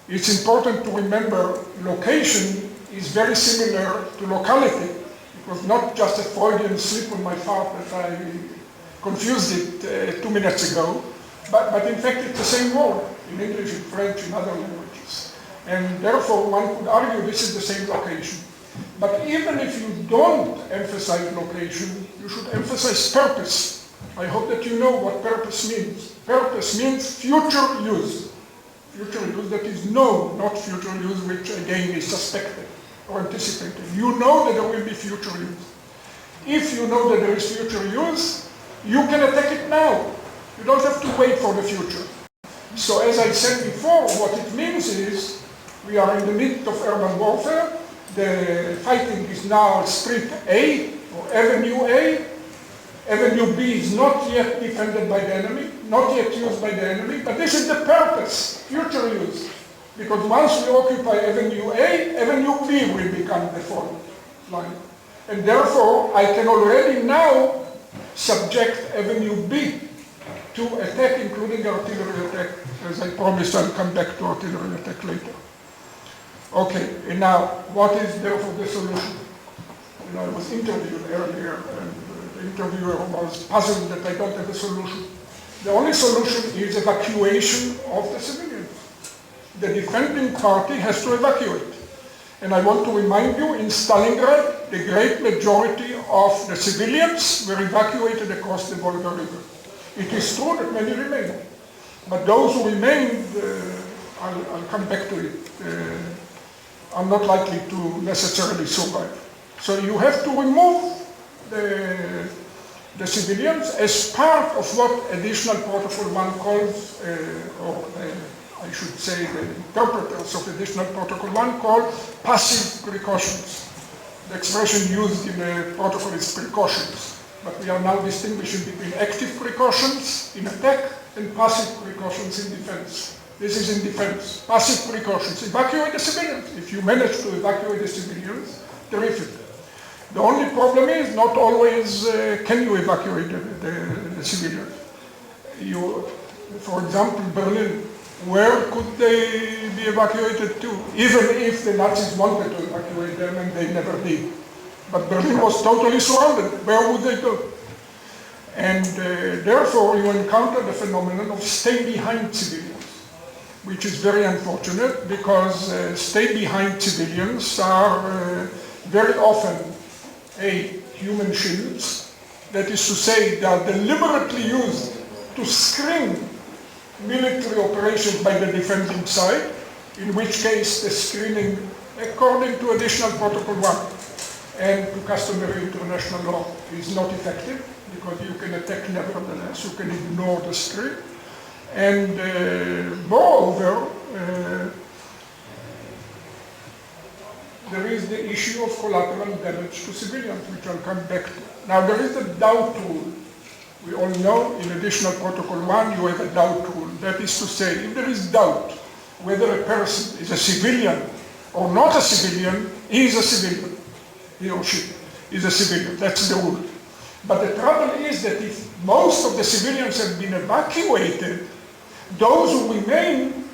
it's important to remember location is very similar to locality. It was not just a Freudian slip on my part that I confused it 2 minutes ago, but in fact it's the same word in English, in French, in other languages. And therefore one could argue this is the same location. But even if you don't emphasize location, you should emphasize purpose. I hope that you know what purpose means. Purpose means future use. Future use that is known, not future use which again is suspected or anticipated. You know that there will be future use. If you know that there is future use, you can attack it now. You don't have to wait for the future. So as I said before, what it means is we are in the midst of urban warfare. The fighting is now street A or avenue A. Avenue B is not yet defended by the enemy, not yet used by the enemy, but this is the purpose, future use. Because once we occupy Avenue A, Avenue B will become the front line. And therefore, I can already now subject Avenue B to attack, including artillery attack. As I promised, I'll come back to artillery attack later. Okay, and now, what is therefore the solution? I was interviewed earlier, and the interviewer was puzzled that I don't have a solution. The only solution is evacuation of the civilians. The defending party has to evacuate. And I want to remind you, in Stalingrad, the great majority of the civilians were evacuated across the Volga River. It is true that many remained. But those who remained, I'll come back to it, are not likely to necessarily survive. So you have to remove the civilians as part of what additional protocol 1 calls, I should say the interpreters of additional protocol 1 call passive precautions. The expression used in the protocol is precautions, but we are now distinguishing between active precautions in attack and passive precautions in defense. This is in defense. Passive precautions. Evacuate the civilians. If you manage to evacuate the civilians, terrific. The only problem is not always can you evacuate the civilians. For example, Berlin, where could they be evacuated to? Even if the Nazis wanted to evacuate them, and they never did. But Berlin was totally surrounded. Where would they go? And therefore you encounter the phenomenon of stay-behind civilians, which is very unfortunate because stay-behind civilians are very often human shields. That is to say, they are deliberately used to screen military operations by the defending side, in which case the screening, according to additional protocol 1 and to customary international law, is not effective because you can attack nevertheless, you can ignore the screen. And moreover, there is the issue of collateral damage to civilians, which I'll come back to. Now there is the doubt rule. We all know in additional protocol 1 you have a doubt rule. That is to say, if there is doubt whether a person is a civilian or not a civilian, he is a civilian. He or she is a civilian. That's the rule. But the trouble is that if most of the civilians have been evacuated, those who remain,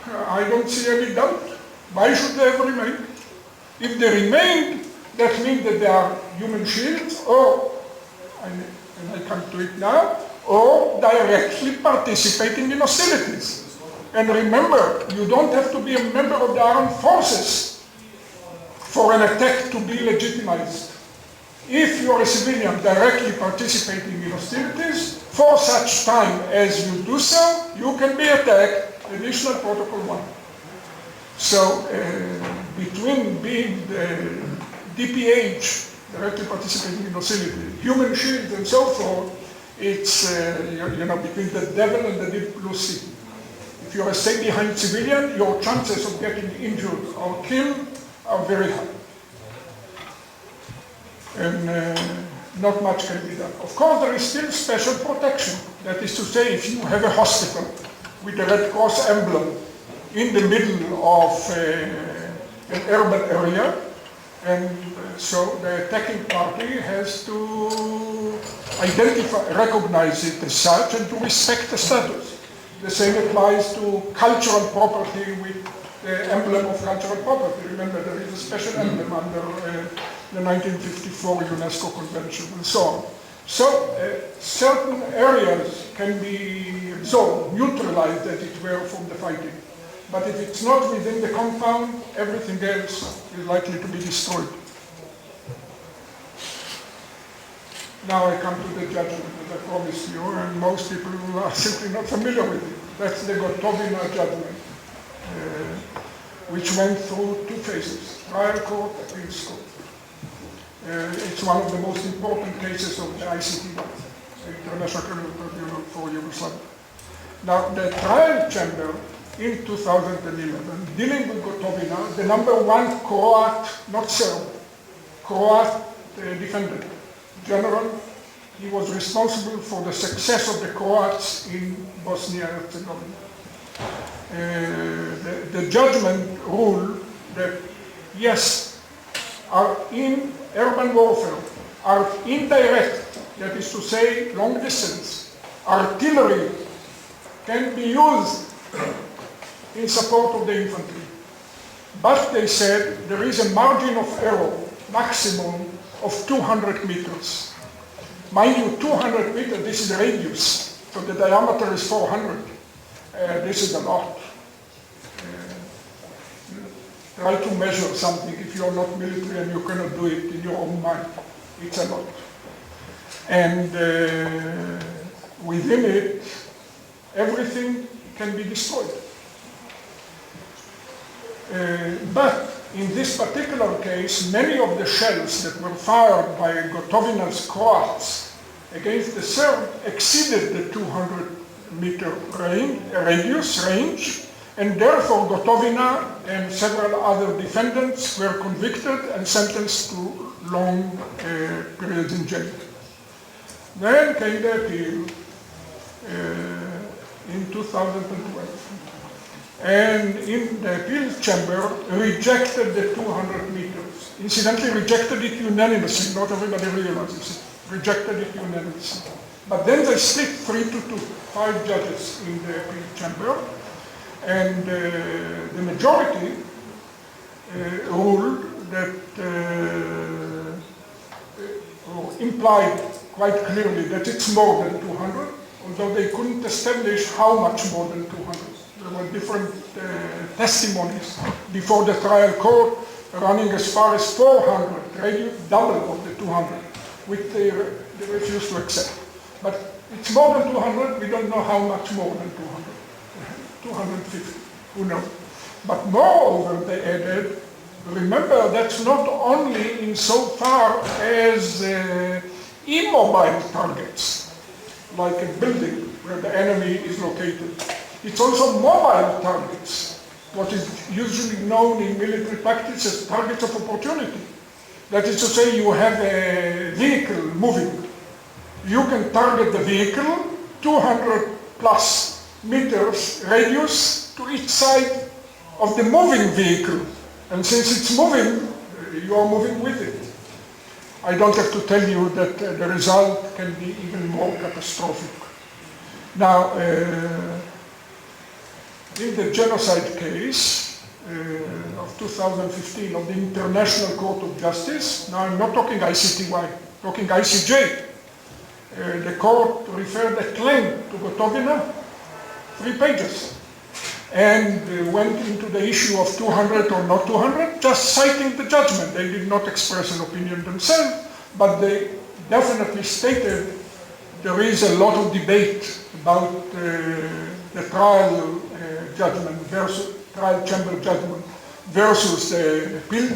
I don't see any doubt. Why should they have remained? If they remained, that means that they are human shields, or, and I come to it now, or directly participating in hostilities. And remember, you don't have to be a member of the armed forces for an attack to be legitimized. If you are a civilian directly participating in hostilities, for such time as you do so, you can be attacked, additional protocol 1. So between being the DPH, directly participating in hostility, human shield and so forth, it's between the devil and the deep blue sea. If you are staying behind civilian, your chances of getting injured or killed are very high. And not much can be done. Of course, there is still special protection. That is to say, if you have a hospital with a Red Cross emblem in the middle of an urban area, and so the attacking party has to recognize it as such and to respect the status. The same applies to cultural property with the emblem of cultural property. Remember, there is a special emblem under the 1954 UNESCO Convention and so on. So certain areas can be absorbed, neutralized as it were from the fighting. But if it's not within the compound, everything else is likely to be destroyed. Now I come to the judgment that I promised you, and most people are simply not familiar with it. That's the Gotovina judgment, which went through two phases, trial court, appeals court. It's one of the most important cases of the ICT, International Tribunal for Yugoslavia. Now, the trial chamber in 2011, dealing with Gotovina, the number one Croat, not Serb, Croat defendant, general, he was responsible for the success of the Croats in Bosnia and Herzegovina. The judgment ruled that, yes, in urban warfare, are indirect, that is to say, long distance, artillery can be used in support of the infantry. But they said there is a margin of error, maximum of 200 meters. Mind you, 200 meters, this is the radius, so the diameter is 400. This is a lot. Try to measure something if you are not military and you cannot do it in your own mind. It's a lot. And within it, everything can be destroyed. But in this particular case, many of the shells that were fired by Gotovina's Croats against the Serb exceeded the 200-meter range, and therefore Gotovina and several other defendants were convicted and sentenced to long periods in jail. Then came the appeal in 2012. And in the appeals chamber rejected the 200 meters. Incidentally, rejected it unanimously. Not everybody realizes it. Rejected it unanimously. But then they split 3-2, 5 judges in the appeal chamber. And the majority ruled that, or implied quite clearly that it's more than 200, although they couldn't establish how much more than 200. There were different testimonies before the trial court running as far as 400, double of the 200, which they refused to accept. But it's more than 200, we don't know how much more than 200. 250, who knows? But moreover, they added, remember, that's not only insofar as immobile targets, like a building where the enemy is located. It's also mobile targets, what is usually known in military practice as targets of opportunity. That is to say, you have a vehicle moving. You can target the vehicle 200 plus meters radius to each side of the moving vehicle. And since it's moving, you are moving with it. I don't have to tell you that the result can be even more catastrophic. Now, in the genocide case of 2015 of the International Court of Justice, now I'm not talking ICTY, talking ICJ, the court referred a claim to Gotovina, 3 pages, and went into the issue of 200 or not 200, just citing the judgment. They did not express an opinion themselves, but they definitely stated there is a lot of debate about the trial judgment versus trial chamber judgment versus the appeal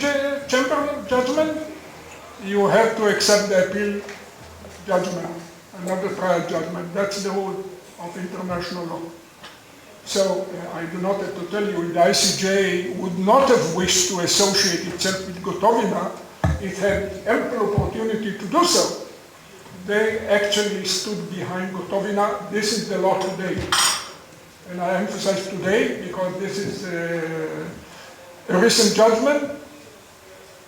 chamber judgment, you have to accept the appeal judgment and not the trial judgment. That's the rule of international law. So I do not have to tell you, the ICJ would not have wished to associate itself with Gotovina. It had ample opportunity to do so. They actually stood behind Gotovina. This is the law today. And I emphasize today because this is a recent judgment,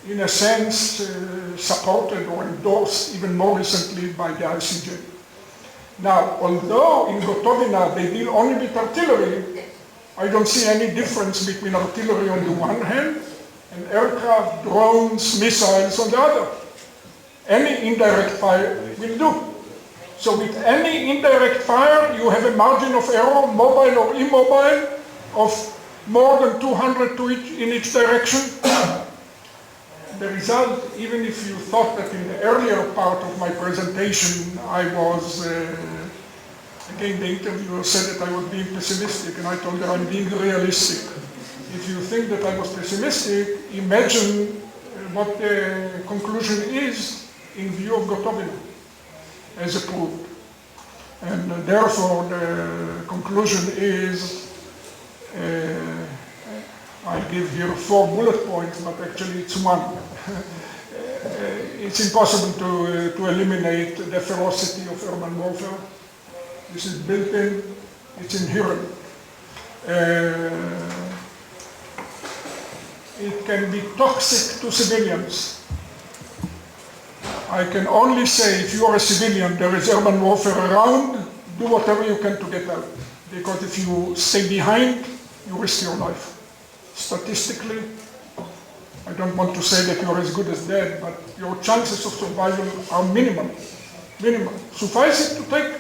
in a sense supported or endorsed even more recently by the ICJ. Now, although in Gotovina they deal only with artillery, I don't see any difference between artillery on the one hand and aircraft, drones, missiles on the other. Any indirect fire will do. So with any indirect fire, you have a margin of error, mobile or immobile, of more than 200 in each direction. The result, even if you thought that in the earlier part of my presentation I was, again the interviewer said that I was being pessimistic, and I told her I'm being realistic. If you think that I was pessimistic, imagine what the conclusion is in view of Gotovina as approved. And therefore the conclusion is, I give here 4 bullet points, but actually it's 1. It's impossible to eliminate the ferocity of urban warfare. This is built in, it's inherent. It can be toxic to civilians. I can only say if you are a civilian, there is urban warfare around, do whatever you can to get out. Because if you stay behind, you risk your life. Statistically, I don't want to say that you're as good as dead, but your chances of survival are minimum. Minimum. Suffice it to take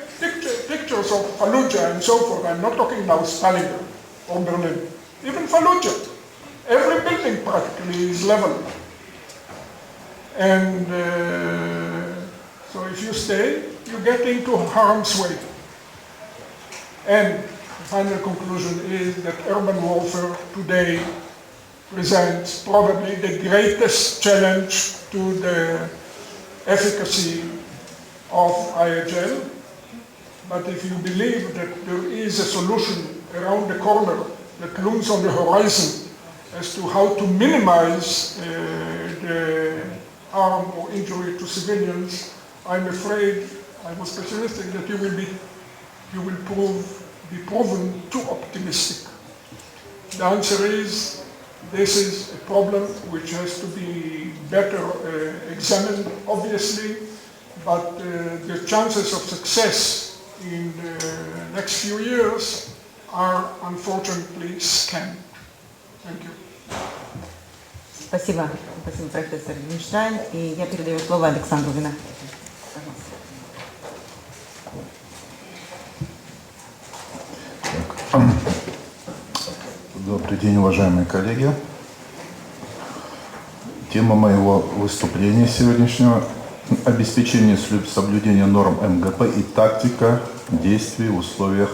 pictures of Fallujah and so forth. I'm not talking now Stalingrad or Berlin. Even Fallujah. Every building practically is level. And so if you stay, you get into harm's way. And the final conclusion is that urban warfare today presents probably the greatest challenge to the efficacy of IHL. But if you believe that there is a solution around the corner that looms on the horizon as to how to minimize the harm or injury to civilians, I'm afraid, I was pessimistic that you will be proven too optimistic. The answer is, this is a problem which has to be better examined, obviously, but the chances of success in the next few years are unfortunately scant. Thank you. Спасибо. Спасибо, профессор Винштайн. И я передаю слово Александру Вина. Добрый день, уважаемые коллеги. Тема моего выступления сегодняшнего – обеспечение соблюдения норм МГП и тактика действий в условиях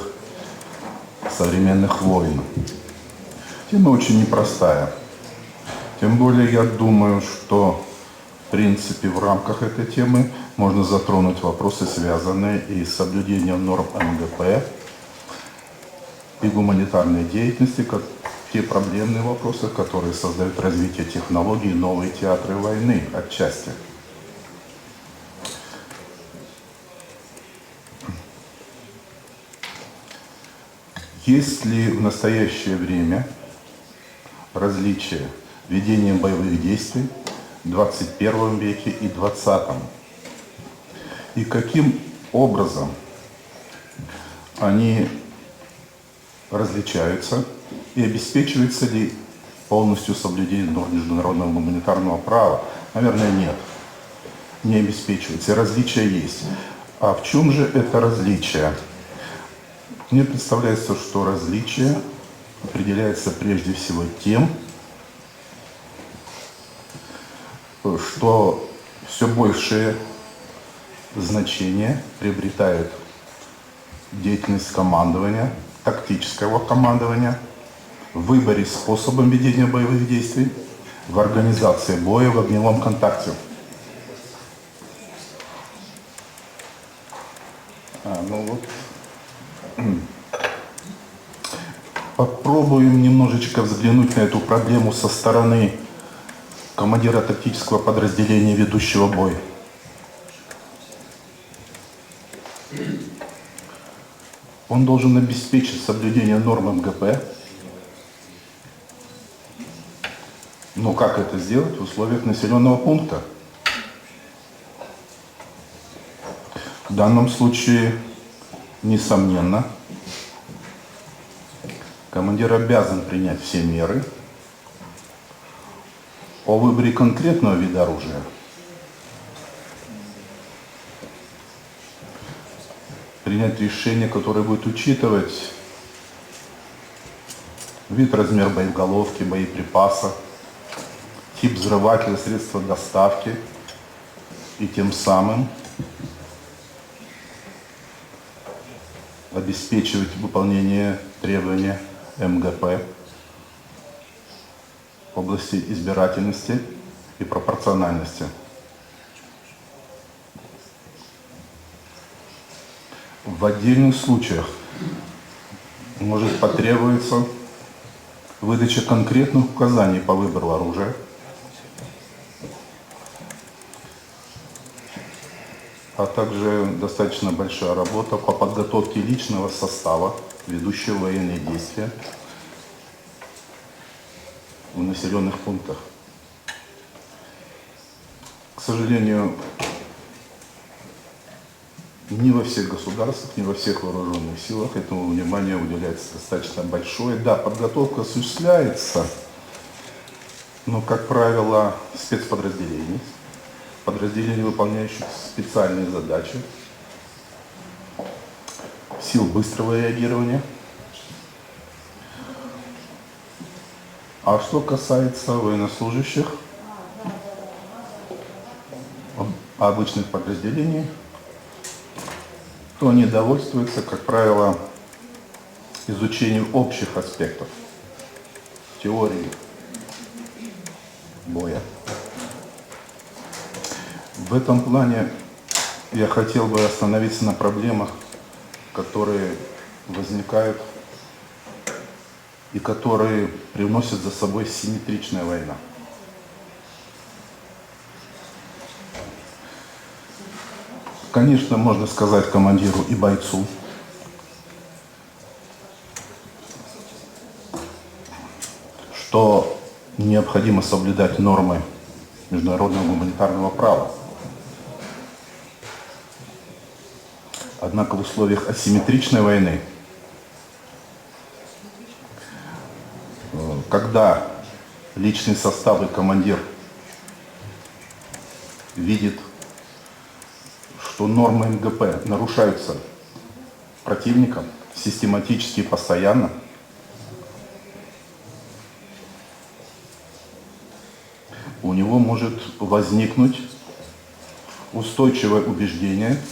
современных войн. Тема очень непростая. Тем более я думаю, что в принципе в рамках этой темы можно затронуть вопросы, связанные и с соблюдением норм МГП, и гуманитарной деятельности, как те проблемные вопросы, которые создают развитие технологий и новые театры войны отчасти. Есть ли в настоящее время различия ведения боевых действий в 21 веке и 20-м? И каким образом они различаются и обеспечивается ли полностью соблюдение норм международного гуманитарного права? Наверное, нет. Не обеспечивается. Различия есть. А в чем же это различие? Мне представляется, что различие определяется прежде всего тем, что все большее значение приобретает деятельность командования, тактического командования в выборе способа ведения боевых действий, в организации боя в огневом контакте. Попробуем немножечко взглянуть на эту проблему со стороны командира тактического подразделения, ведущего бой. Он должен обеспечить соблюдение норм МГП. Но как это сделать в условиях населенного пункта? В данном случае, несомненно, командир обязан принять все меры о выборе конкретного вида оружия, принять решение, которое будет учитывать вид, размер боеголовки, боеприпаса, тип взрывателя, средства доставки, и тем самым обеспечивать выполнение требований МГП в области избирательности и пропорциональности. В отдельных случаях может потребоваться выдача конкретных указаний по выбору оружия, а также достаточно большая работа по подготовке личного состава, ведущего военные действия в населенных пунктах. К сожалению, не во всех государствах, не во всех вооруженных силах этому внимание уделяется достаточно большое. Да, подготовка осуществляется, но, как правило, спецподразделений, подразделений, выполняющих специальные задачи, сил быстрого реагирования. А что касается военнослужащих, обычных подразделений, то они довольствуются, как правило, изучением общих аспектов теории боя. В этом плане я хотел бы остановиться на проблемах, которые возникают и которые привносят за собой симметричная война. Конечно, можно сказать командиру и бойцу, что необходимо соблюдать нормы международного гуманитарного права. Однако в условиях асимметричной войны, когда личный состав и командир видит, что нормы МГП нарушаются противником систематически и постоянно, у него может возникнуть устойчивое убеждение,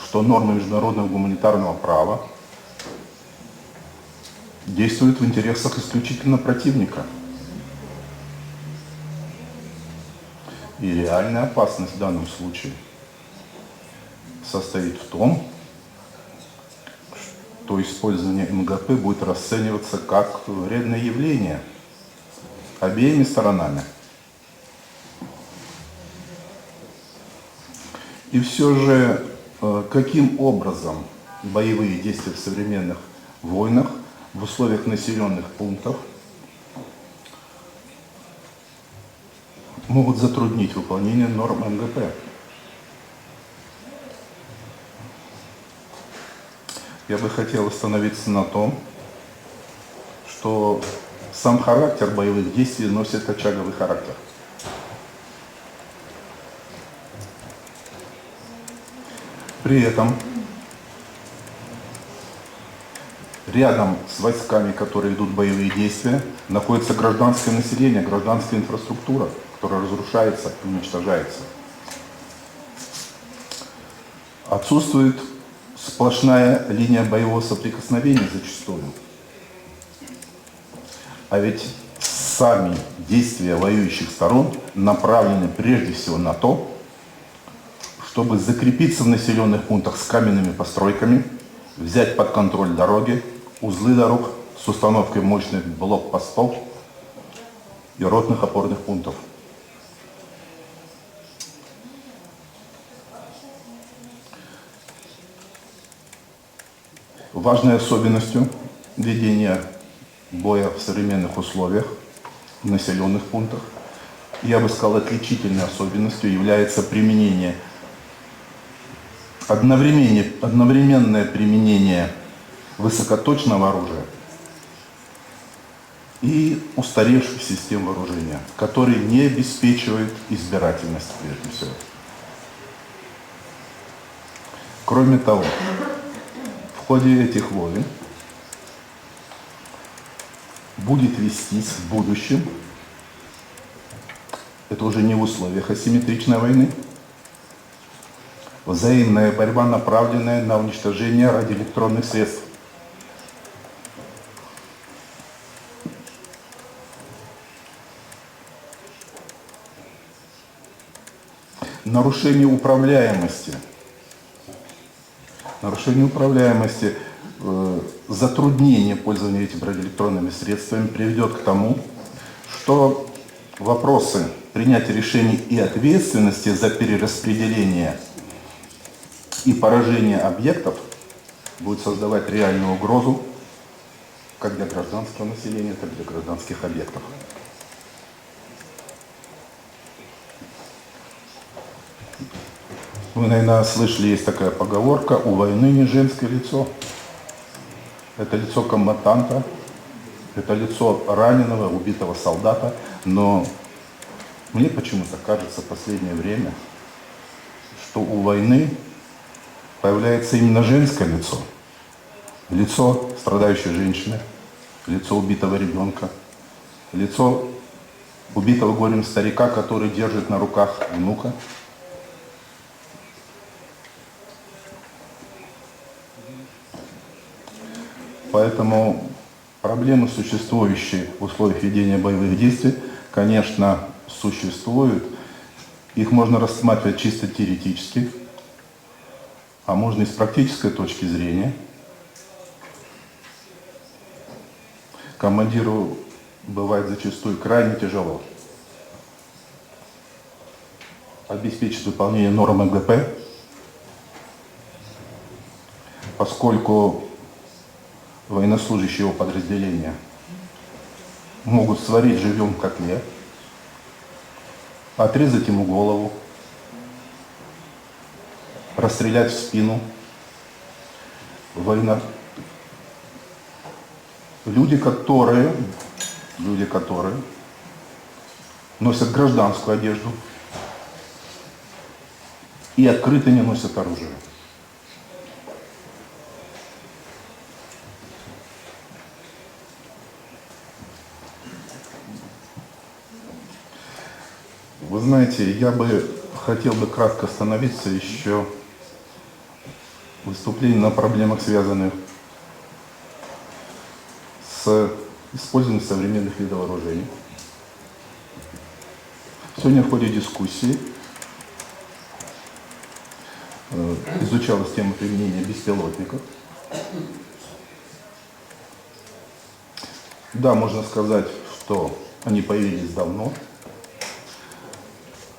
что нормы международного гуманитарного права действуют в интересах исключительно противника. И реальная опасность в данном случае состоит в том, что использование МГП будет расцениваться как вредное явление обеими сторонами. И все же, каким образом боевые действия в современных войнах в условиях населенных пунктов могут затруднить выполнение норм МГП? Я бы хотел остановиться на том, что сам характер боевых действий носит очаговый характер. При этом рядом с войсками, которые идут боевые действия, находится гражданское население, гражданская инфраструктура, которая разрушается и уничтожается. Отсутствует сплошная линия боевого соприкосновения зачастую. А ведь сами действия воюющих сторон направлены прежде всего на то, чтобы закрепиться в населенных пунктах с каменными постройками, взять под контроль дороги, узлы дорог с установкой мощных блокпостов и ротных опорных пунктов. Важной особенностью ведения боя в современных условиях, в населенных пунктах, я бы сказал, отличительной особенностью является применение, одновременное применение высокоточного оружия и устаревших систем вооружения, которые не обеспечивают избирательность прежде всего. Кроме того, в ходе этих войн будет вестись в будущем, это уже не в условиях асимметричной войны, взаимная борьба, направленная на уничтожение радиоэлектронных средств. Нарушение управляемости, затруднение пользования этими радиоэлектронными средствами приведет к тому, что вопросы принятия решений и ответственности за перераспределение и поражение объектов будет создавать реальную угрозу как для гражданского населения, так и для гражданских объектов. Вы, наверное, слышали, есть такая поговорка: у войны не женское лицо. Это лицо комбатанта, это лицо раненого, убитого солдата. Но мне почему-то кажется в последнее время, что у войны появляется именно женское лицо. Лицо страдающей женщины, лицо убитого ребенка, лицо убитого горем старика, который держит на руках внука. Поэтому проблемы, существующие в условиях ведения боевых действий, конечно, существуют. Их можно рассматривать чисто теоретически, а можно и с практической точки зрения. Командиру бывает зачастую крайне тяжело обеспечить выполнение норм МГП, поскольку военнослужащие его подразделения могут сварить живьем в котле, отрезать ему голову, расстрелять в спину. Война. Люди, которые носят гражданскую одежду и открыто не носят оружие. Вы знаете, я бы хотел кратко остановиться еще в выступлении на проблемах, связанных с использованием современных видов вооружений. Сегодня в ходе дискуссии изучалась тема применения беспилотников. Да, можно сказать, что они появились давно,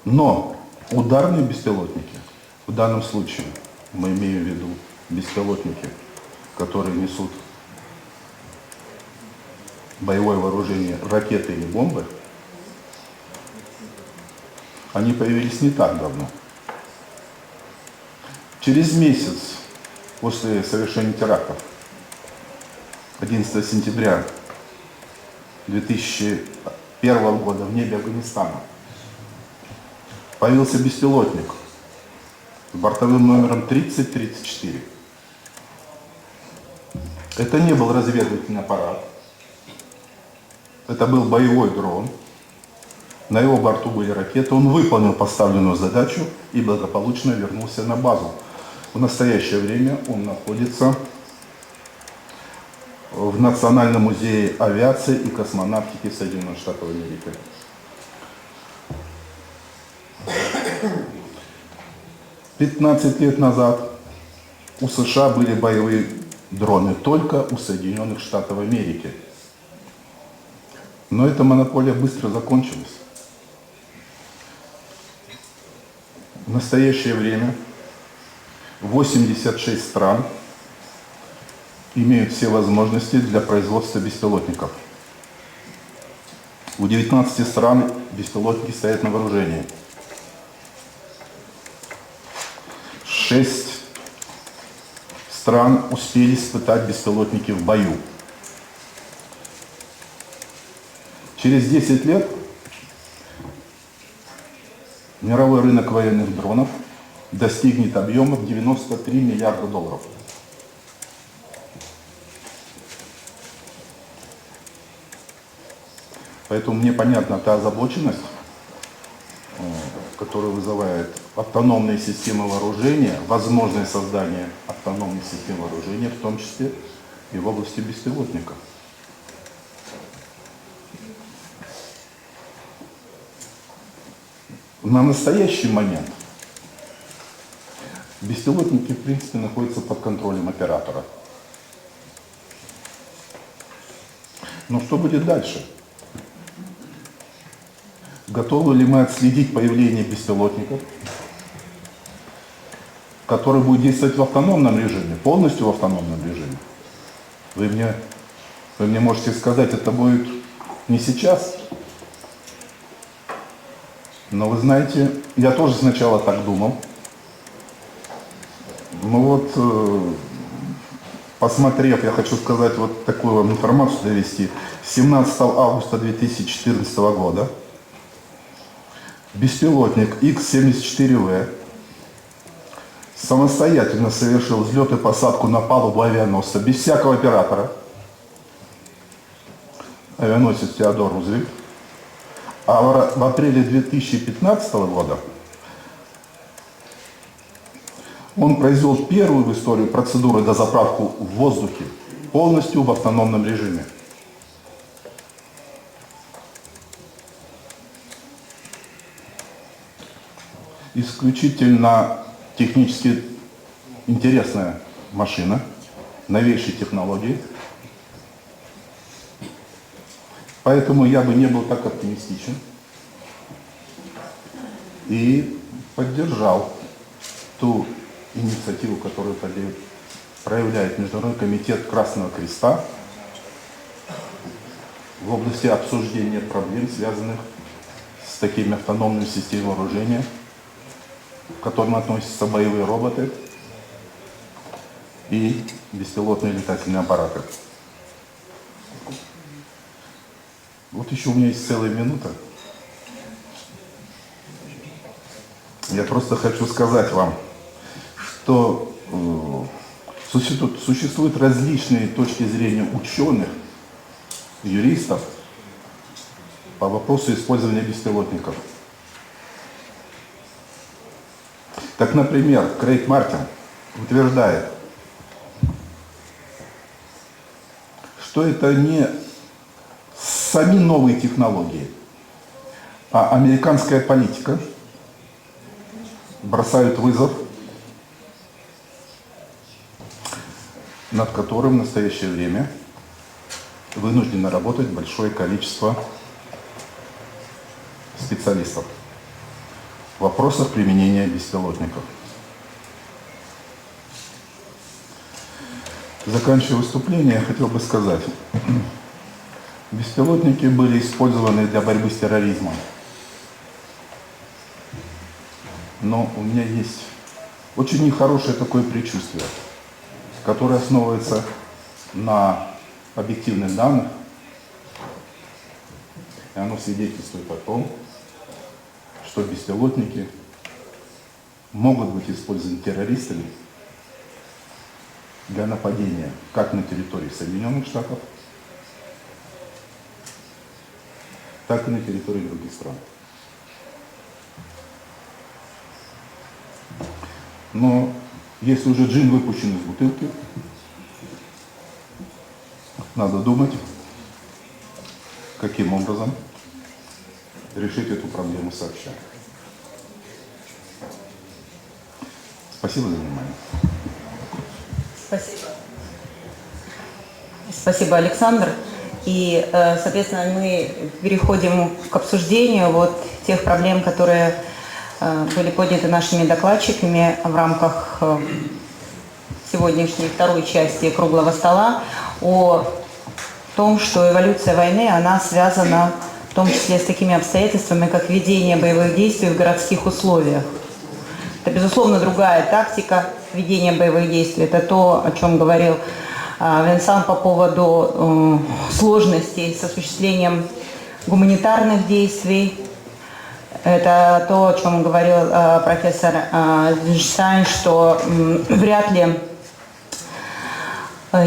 но ударные беспилотники, в данном случае мы имеем в виду беспилотники, которые несут боевое вооружение, ракеты или бомбы, они появились не так давно. Через месяц после совершения терактов, 11 сентября 2001 года в небе Афганистана, появился беспилотник с бортовым номером 3034. Это не был разведывательный аппарат, это был боевой дрон. На его борту были ракеты, он выполнил поставленную задачу и благополучно вернулся на базу. В настоящее время он находится в Национальном музее авиации и космонавтики Соединенных Штатов Америки. «15 лет назад у США были боевые дроны, только у Соединенных Штатов Америки. Но эта монополия быстро закончилась. В настоящее время 86 стран имеют все возможности для производства беспилотников. У 19 стран беспилотники стоят на вооружении. 6 стран успели испытать беспилотники в бою. Через 10 лет мировой рынок военных дронов достигнет объемов 93 миллиарда долларов. Поэтому мне понятна та озабоченность, которую вызывает автономные системы вооружения, возможное создание автономных систем вооружения, в том числе и в области беспилотников. На настоящий момент беспилотники, в принципе, находятся под контролем оператора. Но что будет дальше? Готовы ли мы отследить появление беспилотников, который будет действовать в автономном режиме, полностью в автономном режиме? Вы мне можете сказать, это будет не сейчас. Но вы знаете, я тоже сначала так думал. Но вот, посмотрев, я хочу сказать, вот такую вам информацию довести. 17 августа 2014 года беспилотник Х-74В самостоятельно совершил взлет и посадку на палубу авианосца без всякого оператора. Авианосец Теодор Рузвельт. А в апреле 2015 года он произвел первую в истории процедуру дозаправку в воздухе, полностью в автономном режиме. Исключительно технически интересная машина, новейшей технологии. Поэтому я бы не был так оптимистичен и поддержал ту инициативу, которую проявляет Международный комитет Красного Креста в области обсуждения проблем, связанных с такими автономными системами вооружения, к которым относятся боевые роботы и беспилотные летательные аппараты. Вот еще у меня есть целая минута. Я просто хочу сказать вам, что существуют различные точки зрения ученых, юристов по вопросу использования беспилотников. Так, например, Крейг Мартин утверждает, что это не сами новые технологии, а американская политика бросают вызов, над которым в настоящее время вынуждено работать большое количество специалистов в вопросах применения беспилотников. Заканчивая выступление, я хотел бы сказать, беспилотники были использованы для борьбы с терроризмом. Но у меня есть очень нехорошее такое предчувствие, которое основывается на объективных данных, и оно свидетельствует о том, что беспилотники могут быть использованы террористами для нападения как на территории Соединенных Штатов, так и на территории других стран. Но если уже джин выпущен из бутылки, Надо думать, каким образом решить эту проблему сообща. Спасибо за внимание. Спасибо. Спасибо, Александр. И, соответственно, мы переходим к обсуждению вот тех проблем, которые были подняты нашими докладчиками в рамках сегодняшней второй части круглого стола о том, что эволюция войны, она связана в том числе с такими обстоятельствами, как ведение боевых действий в городских условиях. Это, безусловно, другая тактика ведения боевых действий. Это то, о чем говорил Винсан по поводу сложностей с осуществлением гуманитарных действий. Это то, о чем говорил профессор Штайн, что вряд ли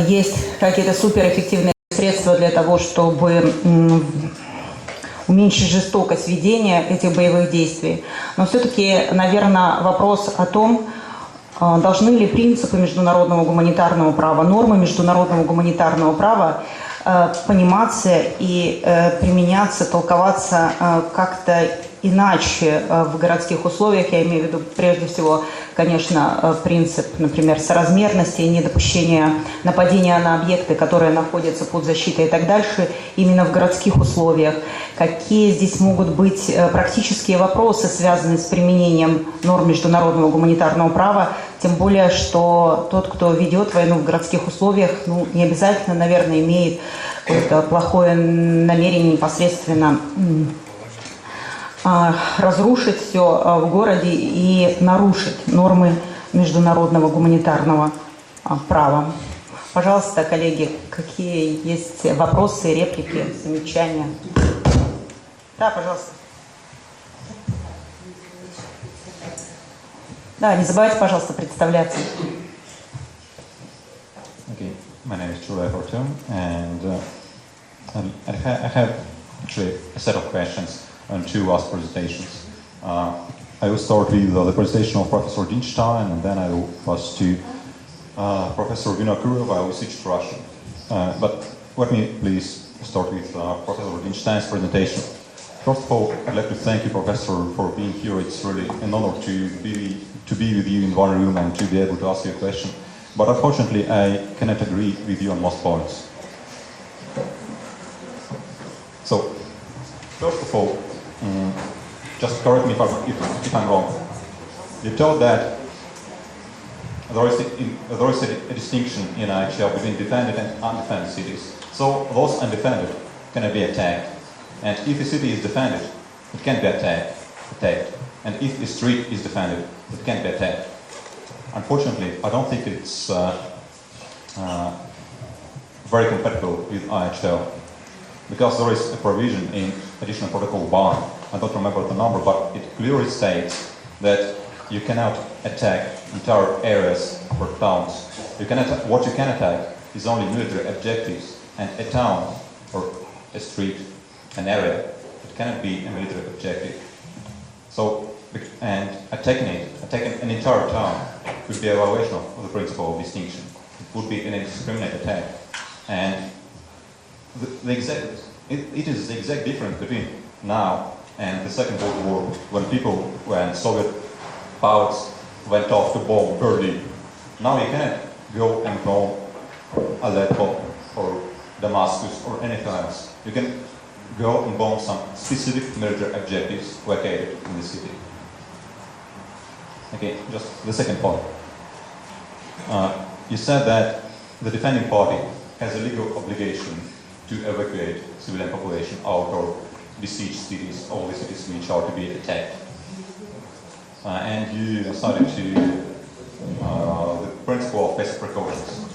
есть какие-то суперэффективные средства для того, чтобы уменьшить жестокость ведения этих боевых действий. Но все-таки, наверное, вопрос о том, должны ли принципы международного гуманитарного права, нормы международного гуманитарного права пониматься и применяться, толковаться как-то иначе в городских условиях. Я имею в виду прежде всего, конечно, принцип, например, соразмерности, недопущения нападения на объекты, которые находятся под защитой и так дальше, именно в городских условиях. Какие здесь могут быть практические вопросы, связанные с применением норм международного гуманитарного права, тем более, что тот, кто ведет войну в городских условиях, ну, не обязательно, наверное, имеет какое-то плохое намерение непосредственно разрушить все в городе и нарушить нормы международного гуманитарного права. Пожалуйста, коллеги, какие есть вопросы, реплики, замечания? Да, пожалуйста. Да, не забывайте, пожалуйста, представляться. Okay, my name is Chula Hortum, and I have actually a set of questions on two last presentations. I will start with the presentation of Professor Dinstein, and then I will pass to Professor Vinokurov. I will switch to Russian. But let me please start with Professor Dinstein's presentation. First of all, I'd like to thank you, Professor, for being here. It's really an honor to be with you in one room and to be able to ask you a question. But unfortunately, I cannot agree with you on most points. So, first of all, just correct me if I'm wrong. You told that there is a distinction in IHL between defended and undefended cities. So those undefended cannot be attacked. And if a city is defended, it can be attacked. And if a street is defended, it can be attacked. Unfortunately, I don't think it's very compatible with IHL, because there is a provision in Additional Protocol 1, I don't remember the number, but it clearly states that you cannot attack entire areas or towns. What you can attack is only military objectives, and a town or a street, an area, it cannot be a military objective. So, and attacking an entire town would be a violation of the principle of distinction. It would be an indiscriminate attack. And it is the exact difference between now and the Second World War, when Soviet pilots went off to bomb Berlin. Now you cannot go and bomb Aleppo or Damascus or anything else. You can go and bomb some specific military objectives located in the city. Okay, just the second point. You said that the defending party has a legal obligation to evacuate civilian population out of besieged cities, all the cities which are to be attacked. And you decided to the principle of basic precautions.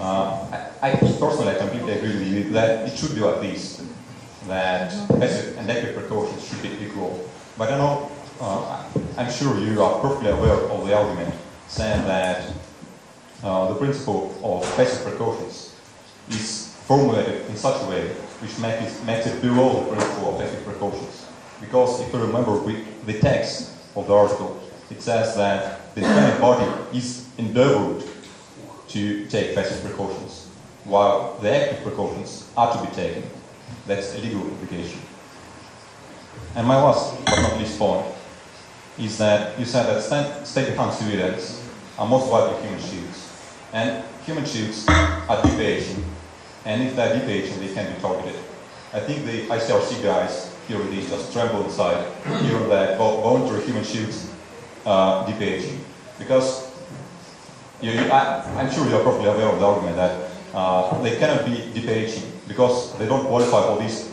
I personally completely agree with you that it should be like this, that basic and active precautions should be equal. But I know, I'm sure you are perfectly aware of the argument saying that the principle of basic precautions is formulated in such a way which makes it below the principle of basic precautions. Because if you remember the text of the article, it says that the defending party is endeavored to take basic precautions. while the active precautions are to be taken. That's a legal obligation. And my last but not least point is that you said that state-defined civilians are most likely human shields. And human shields are deep aging, and if they're deep aging, they can be targeted. I think the ICRC guys here with these just tremble inside, hearing that voluntary human shields deep aging. Because I'm sure you're probably aware of the argument that they cannot be deep aging because they don't qualify for these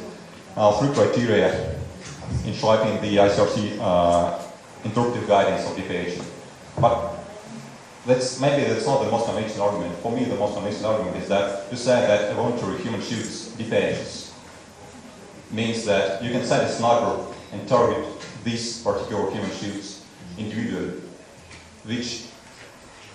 three criteria enshrining the ICRC interpretive guidance of deep aging. But maybe that's not the most convincing argument. For me, the most convincing argument is that you said that a voluntary human shields deep ages means that you can set a sniper and target these particular human shields individually, which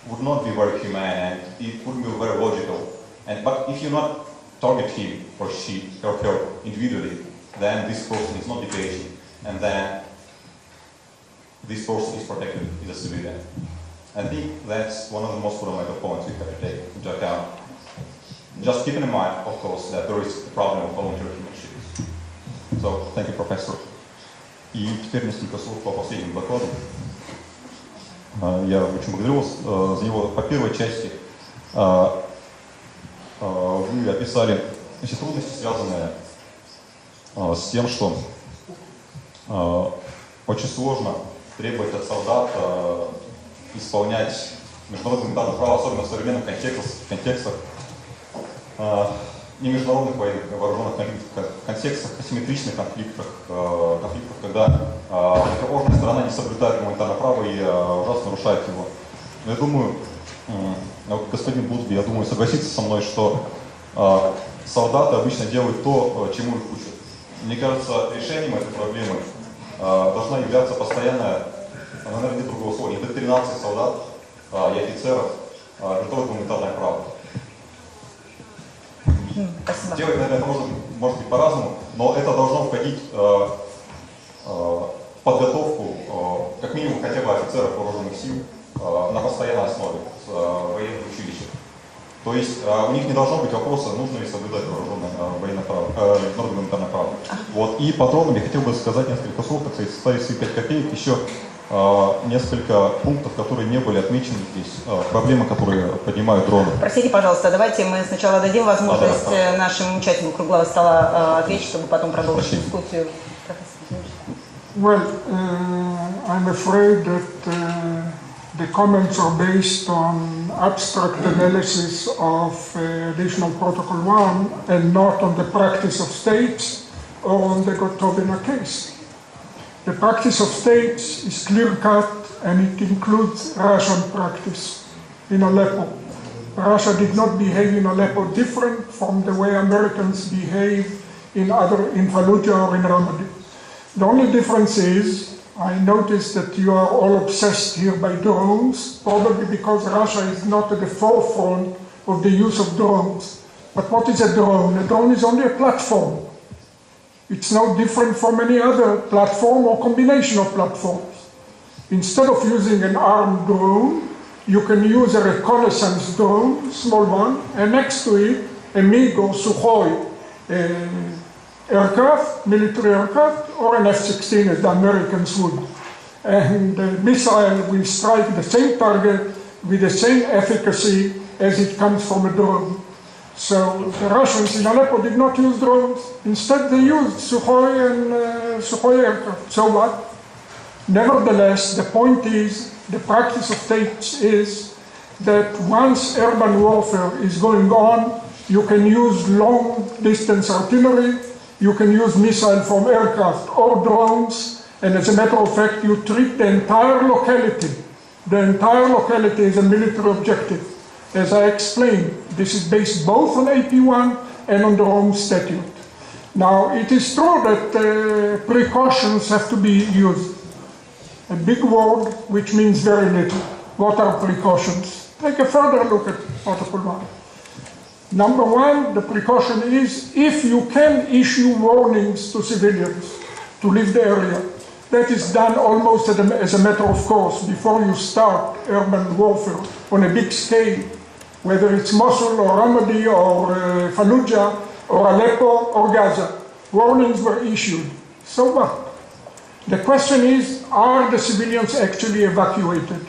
would not be very humane and it wouldn't be very logical. But if you not target him or she or her individually, then this person is not deep aging, and then this person is protected as a civilian. I think that's one of the most fundamental points we have to take into account. Just keeping in mind, of course, that there is a problem of voluntary human shields. So, thank you, Professor. И теперь несколько слов по последнему докладу. Я очень благодарю вас за него. По первой части вы описали все трудности, связанные с тем, что очень сложно требовать от солдат исполнять международное гуманитарное право, особенно в современных контекстах не международных военных вооруженных контекстах, асимметричных конфликтах, когда противоположная сторона не соблюдает гуманитарное право и ужасно нарушает его. Но я думаю, господин Будби, я думаю, согласится со мной, что солдаты обычно делают то, чему их учат. Мне кажется, решением этой проблемы должна являться постоянная, наверное, нет другого слова, индоктринация солдат и офицеров международное гуманитарное право. Спасибо. Делать, наверное, это может быть по-разному, но это должно входить в подготовку, как минимум, хотя бы офицеров вооруженных сил на постоянной основе в военных училищах. То есть у них не должно быть вопроса, нужно ли соблюдать вооруженное военное право, международное гуманитарное право. Вот. И подробно я хотел бы сказать несколько слов, так сказать, ставить свои 5 копеек, еще несколько пунктов, которые не были отмечены здесь, проблемы, которые поднимают дроны. Простите, пожалуйста, давайте мы сначала дадим возможность нашим участникам круглого стола ответить, чтобы потом продолжить дискуссию. Well, I'm afraid that the comments are based on abstract analysis of Additional Protocol 1 and not on the practice of states or on the Gotovina case. The practice of states is clear-cut and it includes Russian practice in Aleppo. Russia did not behave in Aleppo different from the way Americans behave in Fallujah or in Ramadi. The only difference is, I noticed that you are all obsessed here by drones, probably because Russia is not at the forefront of the use of drones. But what is a drone? A drone is only a platform. It's no different from any other platform or combination of platforms. Instead of using an armed drone, you can use a reconnaissance drone, small one, and next to it, a MiG or Sukhoi aircraft, military aircraft, or an F-16 as the Americans would. And the missile will strike the same target with the same efficacy as it comes from a drone. So the Russians in Aleppo did not use drones. Instead, they used Sukhoi and Sukhoi aircraft. So what? Nevertheless, the point is, the practice of states is that once urban warfare is going on, you can use long-distance artillery, you can use missiles from aircraft or drones, and as a matter of fact, you treat the entire locality. The entire locality is a military objective. As I explained, this is based both on AP1 and on the Rome Statute. Now, it is true that precautions have to be used. A big word which means very little. What are precautions? Take a further look at Protocol 1. Number one, the precaution is if you can issue warnings to civilians to leave the area. That is done almost as a matter of course before you start urban warfare on a big scale. whether it's Mosul or Ramadi or Fallujah or Aleppo or Gaza. Warnings were issued. So what? The question is, are the civilians actually evacuated?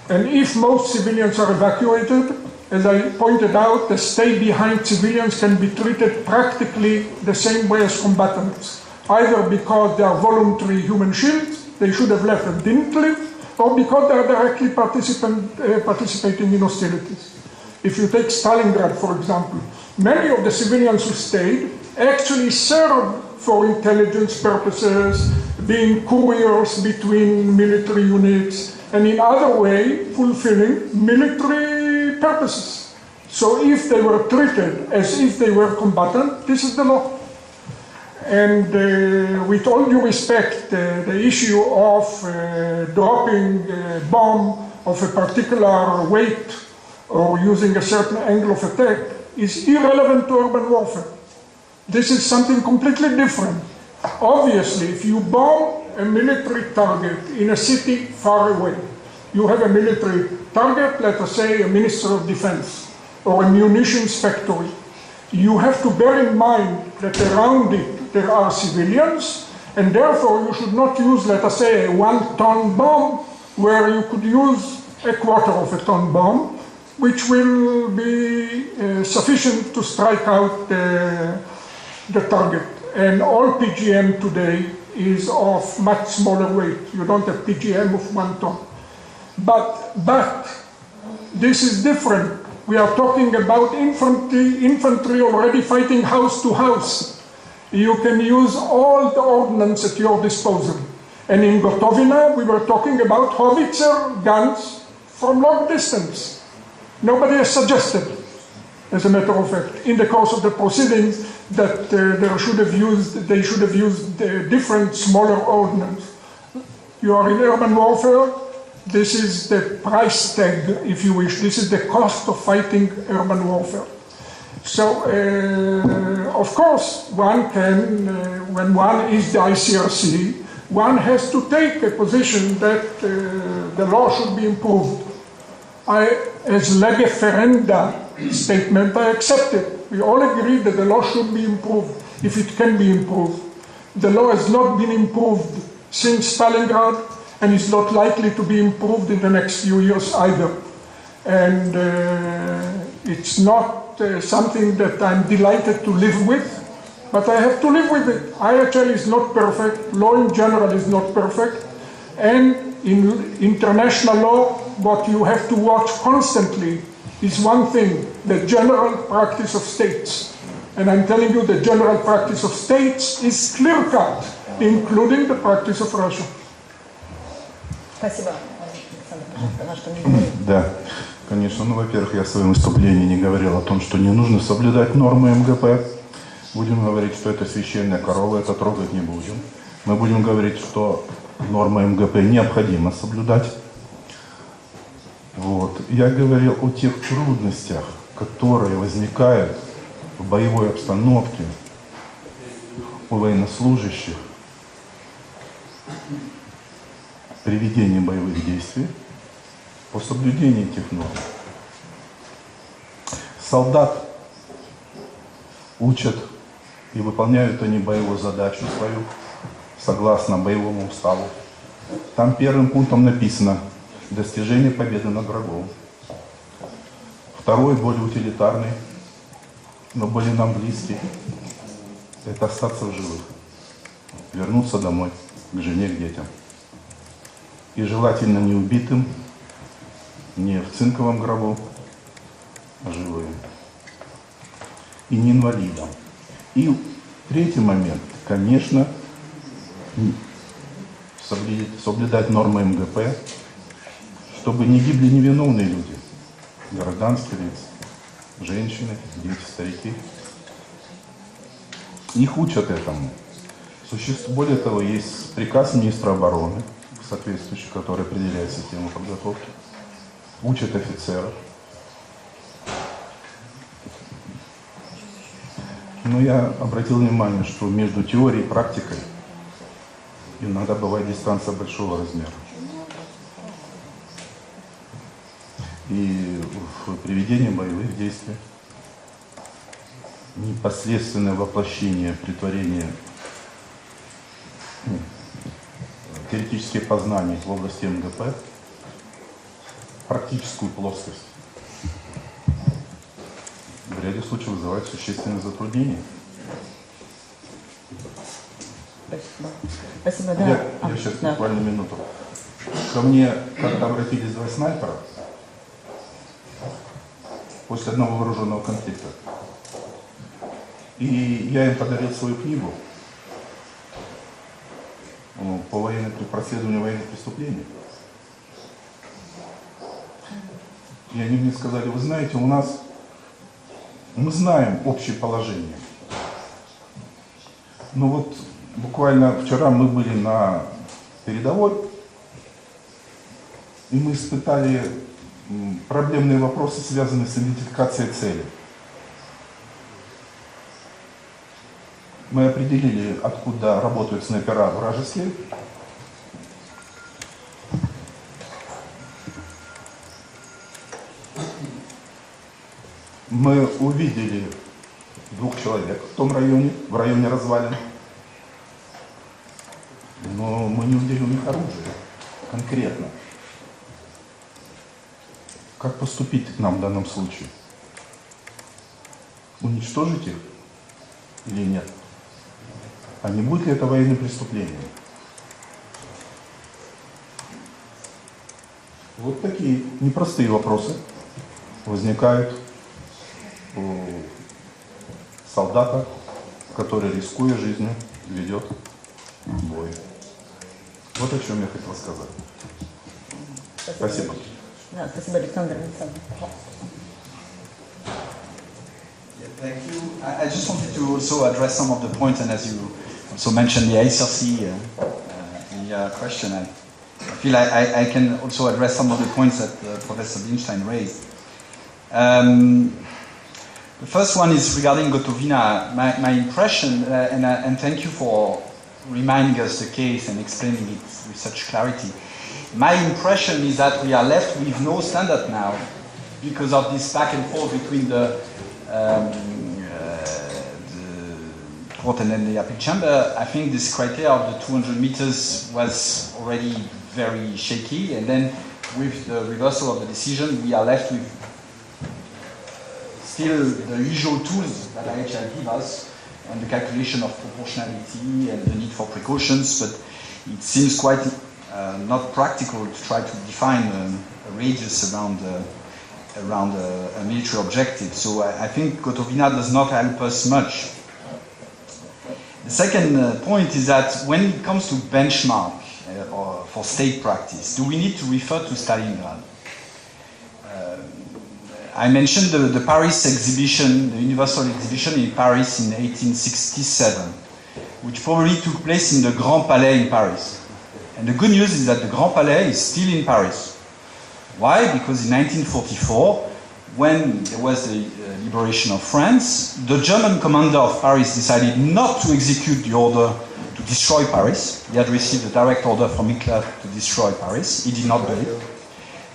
And if most civilians are evacuated, as I pointed out, the stay-behind civilians can be treated practically the same way as combatants, either because they are voluntary human shields, they should have left and didn't leave, or because they are directly participating in hostilities. If you take Stalingrad, for example, many of the civilians who stayed actually served for intelligence purposes, being couriers between military units, and in other way fulfilling military purposes. So if they were treated as if they were combatant, this is the law. And with all due respect, the issue of dropping a bomb of a particular weight or using a certain angle of attack is irrelevant to urban warfare. This is something completely different. Obviously, if you bomb a military target in a city far away, you have a military target, let us say a Minister of Defense or a munitions factory. You have to bear in mind that around it there are civilians, and therefore you should not use, let us say, a 1-ton bomb where you could use a quarter of a ton bomb, which will be sufficient to strike out the target. And all PGM today is of much smaller weight. You don't have PGM of 1 ton. But this is different. We are talking about infantry already fighting house to house. You can use all the ordnance at your disposal. And in Gotovina, we were talking about howitzer guns from long distance. Nobody has suggested, as a matter of fact, in the course of the proceedings, that they should have used different smaller ordnance. You are in urban warfare. This is the price tag, if you wish. This is the cost of fighting urban warfare. So, of course, one can, when one is the ICRC, one has to take a position that the law should be improved. As lege ferenda statement, I accept it. We all agree that the law should be improved, if it can be improved. The law has not been improved since Stalingrad, and is not likely to be improved in the next few years either. And it's not something that I'm delighted to live with, but I have to live with it. IHL is not perfect, law in general is not perfect, and in international law, what you have to watch constantly is one thing, the general practice of states. And I'm telling you, the general practice of states is clear-cut, including the practice of Russia. Спасибо, Александр. Да, конечно. Ну, во-первых, я в своем выступлении не говорил о том, что не нужно соблюдать нормы МГП. Будем говорить, что это священная корова, это трогать не будем. Мы будем говорить, что нормы МГП необходимо соблюдать. Вот. Я говорил о тех трудностях, которые возникают в боевой обстановке у военнослужащих при ведении боевых действий по соблюдению этих норм. Солдат учат и выполняют они боевую задачу свою согласно боевому уставу. Там первым пунктом написано достижение победы над врагом. Второй, более утилитарный, но более нам близкий, это остаться в живых, вернуться домой, к жене, к детям. И желательно не убитым, не в цинковом гробу, а живым. И не инвалидом. И третий момент, конечно, соблюдать нормы МГП, чтобы не гибли невиновные люди, гражданские лица, женщины, дети, старики. Их учат этому. Более того, есть приказ министра обороны, соответствующий, который определяет систему подготовки, учат офицеров. Но я обратил внимание, что между теорией и практикой иногда бывает дистанция большого размера. и в приведении боевых действий. Непосредственное воплощение, претворение теоретических познаний в области МГП, практическую плоскость, в ряде случаев вызывает существенные затруднения. Спасибо. Спасибо, да. Я сейчас буквально минуту. Ко мне как-то обратились два снайпера после одного вооруженного конфликта. И я им подарил свою книгу по расследованию военных преступлений. И они мне сказали: вы знаете, мы знаем общее положение. Но вот буквально вчера мы были на передовой, и мы испытали проблемные вопросы, связанные с идентификацией цели. Мы определили, откуда работают снайпера вражеские. Мы увидели 2 человек в том районе, в районе развалин. Но мы не увидели у них оружие конкретно. Как поступить нам в данном случае? Уничтожить их или нет? А не будет ли это военным преступлением? Вот такие непростые вопросы возникают у солдата, который, рискуя жизнью, ведет бой. Вот о чем я хотел сказать. Спасибо. Да, спасибо, Александр. Thank you. I just wanted to also address some of the points, and as you also mentioned the ICRC in your question, I feel I can also address some of the points that Professor Binstein raised. The first one is regarding Gotovina. My impression, and thank you for reminding us the case and explaining it with such clarity. My impression is that we are left with no standard now because of this back and forth between the court and then the appeal chamber. I think this criteria of the 200 meters was already very shaky, and then with the reversal of the decision, we are left with still the usual tools that IHL gives us and the calculation of proportionality and the need for precautions, but it seems quite not practical to try to define a radius around a military objective. So I think Gotovina does not help us much. The second point is that when it comes to benchmark or for state practice, do we need to refer to Stalingrad? I mentioned the Paris exhibition, the Universal Exhibition in Paris in 1867, which probably took place in the Grand Palais in Paris. And the good news is that the Grand Palais is still in Paris. Why? Because in 1944, when there was the liberation of France, the German commander of Paris decided not to execute the order to destroy Paris. He had received a direct order from Hitler to destroy Paris. He did not do it.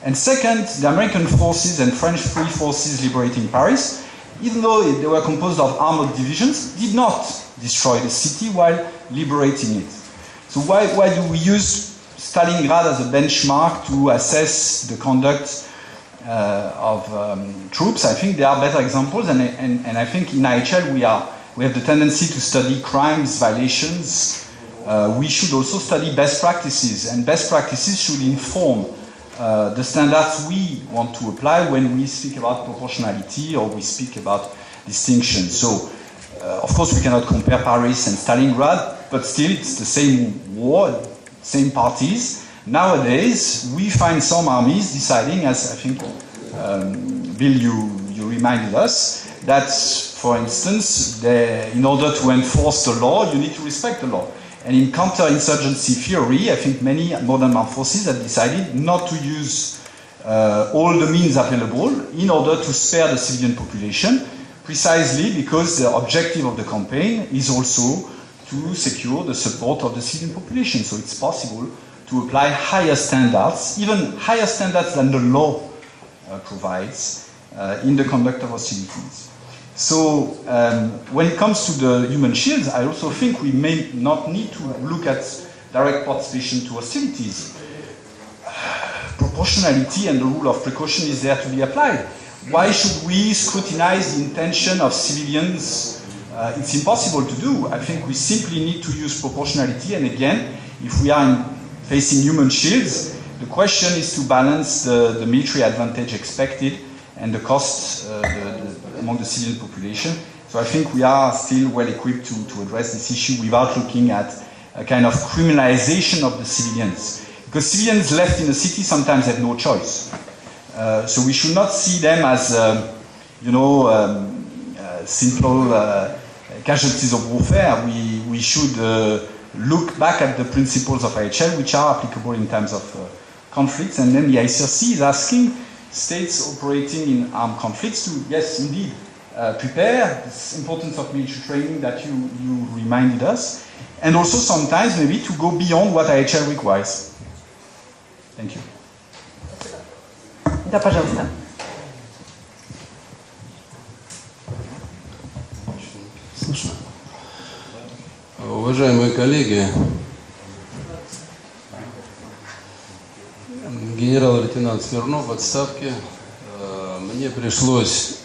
And second, the American forces and French free forces liberating Paris, even though they were composed of armored divisions, did not destroy the city while liberating it. So why do we use Stalingrad as a benchmark to assess the conduct of troops? I think there are better examples, and I think in IHL we have the tendency to study crimes, violations. We should also study best practices, and best practices should inform the standards we want to apply when we speak about proportionality or we speak about distinction. So, of course, we cannot compare Paris and Stalingrad, but still it's the same war, same parties. Nowadays, we find some armies deciding, as I think, Bill, you reminded us, that, for instance, in order to enforce the law, you need to respect the law. And in counterinsurgency theory, I think many modern armed forces have decided not to use all the means available in order to spare the civilian population, precisely because the objective of the campaign is also to secure the support of the civilian population. So it's possible to apply higher standards, even higher standards than the law provides in the conduct of hostilities. So when it comes to the human shields, I also think we may not need to look at direct participation to hostilities. Proportionality and the rule of precaution is there to be applied. Why should we scrutinize the intention of civilians? It's impossible to do. I think we simply need to use proportionality, and again, if we are facing human shields, the question is to balance the military advantage expected and the costs among the civilian population. So I think we are still well equipped to address this issue without looking at a kind of criminalization of the civilians. Because civilians left in the city sometimes have no choice. So we should not see them as, simple casualties of warfare. We should look back at the principles of IHL, which are applicable in times of conflicts. And then the ICRC is asking states operating in armed conflicts to, yes, indeed, prepare this importance of military training that you reminded us, and also sometimes maybe to go beyond what IHL requires. Thank you. Да, пожалуйста. Слышно? Уважаемые коллеги, генерал-лейтенант Смирнов в отставке. Мне пришлось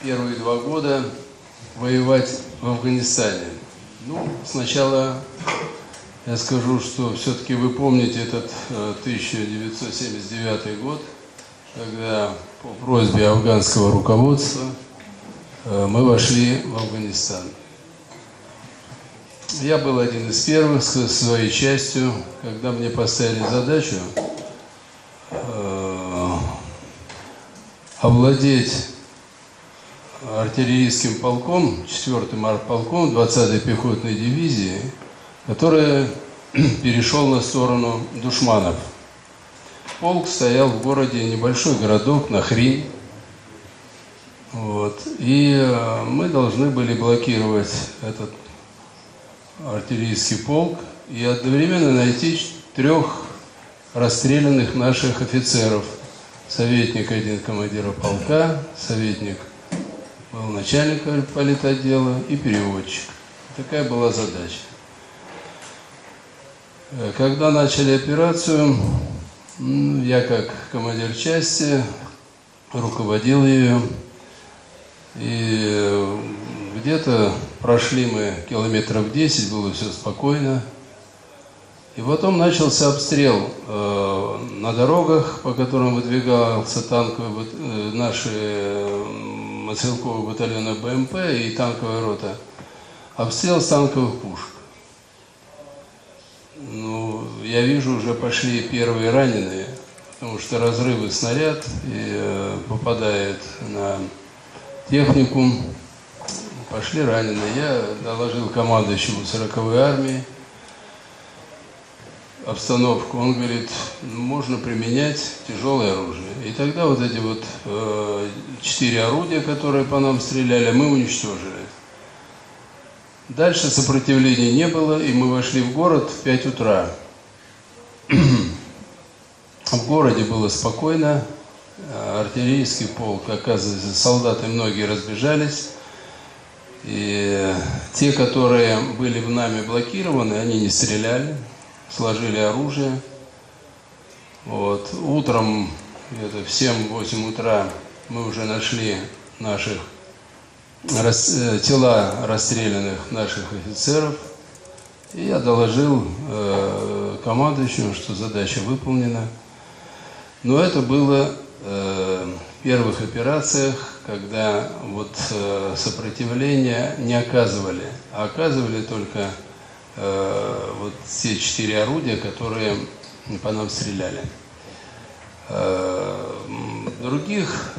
первые 2 года воевать в Афганистане. Ну, сначала я скажу, что все-таки вы помните этот 1979 год, когда по просьбе афганского руководства мы вошли в Афганистан. Я был один из первых со своей частью, когда мне поставили задачу овладеть артиллерийским полком, 4-м артполком 20-й пехотной дивизии, который перешел на сторону душманов. Полк стоял в городе, небольшой городок, Нахрин. Вот. И мы должны были блокировать этот артиллерийский полк и одновременно найти 3 расстрелянных наших офицеров. Советник один командира полка, советник был начальник политотдела и переводчик. Такая была задача. Когда начали операцию, я как командир части руководил ее. И где-то прошли мы километров 10, было все спокойно. И потом начался обстрел на дорогах, по которым выдвигался танковый, наши мотострелковые батальоны БМП и танковая рота. Обстрел с танковых пушек. Ну, я вижу, уже пошли первые раненые, потому что разрывы снаряд и попадает на техникум. Пошли раненые. Я доложил командующему 40-й армии обстановку. Он говорит, можно применять тяжелое оружие. И тогда вот эти вот 4 орудия, которые по нам стреляли, мы уничтожили. Дальше сопротивления не было, и мы вошли в город в 5 утра. В городе было спокойно. Артиллерийский полк, оказывается, солдаты многие разбежались. И те, которые были в нами блокированы, они не стреляли, сложили оружие. Вот. Утром, где-то в 7-8 утра, мы уже нашли наших тела расстрелянных наших офицеров. И я доложил командующему, что задача выполнена. Но это было в первых операциях, когда вот сопротивления не оказывали, а оказывали только вот те 4 орудия, которые по нам стреляли. В других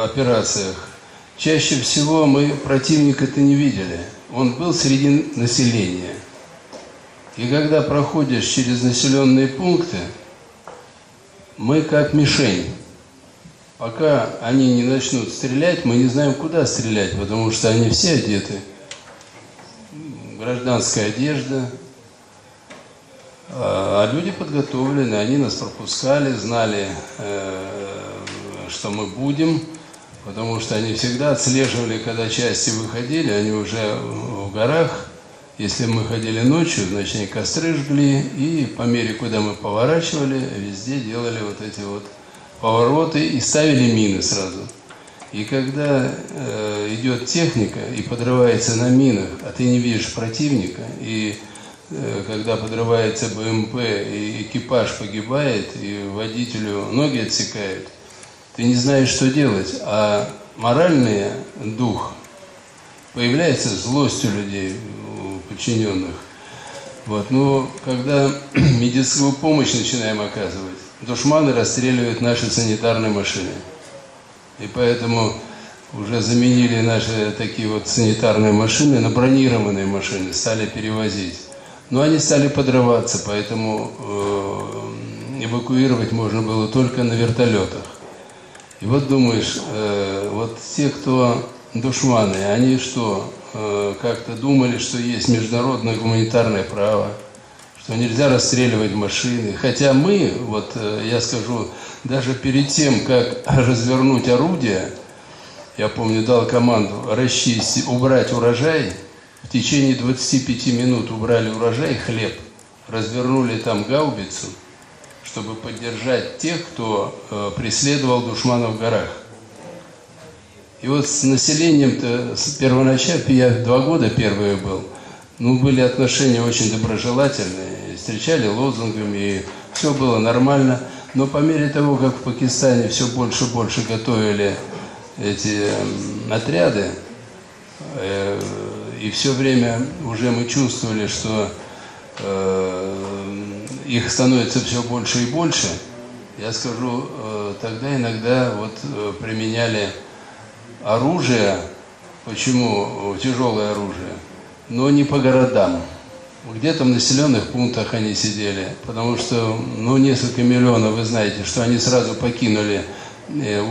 операциях чаще всего мы противника-то не видели. Он был среди населения. И когда проходишь через населенные пункты, мы как мишень. Пока они не начнут стрелять, мы не знаем, куда стрелять, потому что они все одеты. Гражданская одежда, А люди подготовлены, они нас пропускали, знали, что мы будем, потому что они всегда отслеживали, когда части выходили, они уже в горах. Если мы ходили ночью, значит, они костры жгли, и по мере, куда мы поворачивали, везде делали вот эти вот повороты и ставили мины сразу. И когда идет техника и подрывается на минах, а ты не видишь противника, и когда подрывается БМП, и экипаж погибает, и водителю ноги отсекают, ты не знаешь, что делать, а моральный дух появляется, злость у людей, у подчиненных. Вот. Но когда медицинскую помощь начинаем оказывать, душманы расстреливают наши санитарные машины. И поэтому уже заменили наши такие вот санитарные машины на бронированные машины, стали перевозить. Но они стали подрываться, поэтому эвакуировать можно было только на вертолетах. И вот думаешь, вот те, кто душманы, они что, как-то думали, что есть международное гуманитарное право, что нельзя расстреливать машины. Хотя мы, вот я скажу, даже перед тем, как развернуть орудие, я помню, дал команду расчистить, убрать урожай, в течение 25 минут убрали урожай, хлеб, развернули там гаубицу, чтобы поддержать тех, кто преследовал душманов в горах. И вот с населением-то первоначально, я 2 года первый был, ну, были отношения очень доброжелательные, встречали лозунгами, и все было нормально. Но по мере того, как в Пакистане все больше и больше готовили эти отряды, и все время уже мы чувствовали, что их становится все больше и больше, я скажу, тогда иногда вот применяли оружие, почему тяжелое оружие, но не по городам. Где-то в населенных пунктах они сидели, потому что, ну, несколько миллионов, вы знаете, что они сразу покинули,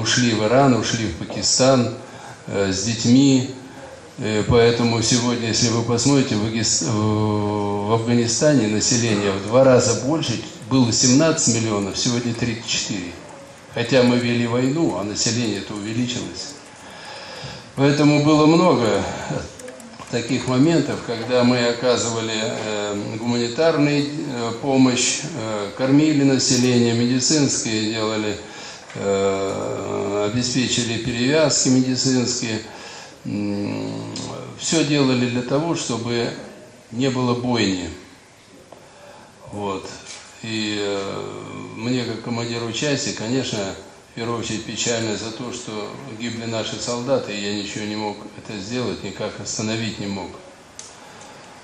ушли в Иран, ушли в Пакистан с детьми. Поэтому сегодня, если вы посмотрите, в Афганистане население в 2 раза больше, было 17 миллионов, сегодня 34. Хотя мы вели войну, а население-то увеличилось. Поэтому было много таких моментов, когда мы оказывали гуманитарную помощь, кормили население, медицинские делали, обеспечили перевязки медицинские. Все делали для того, чтобы не было бойни. Вот. И мне, как командиру части, конечно, в первую очередь печально за то, что гибли наши солдаты, и я ничего не мог это сделать, никак остановить не мог.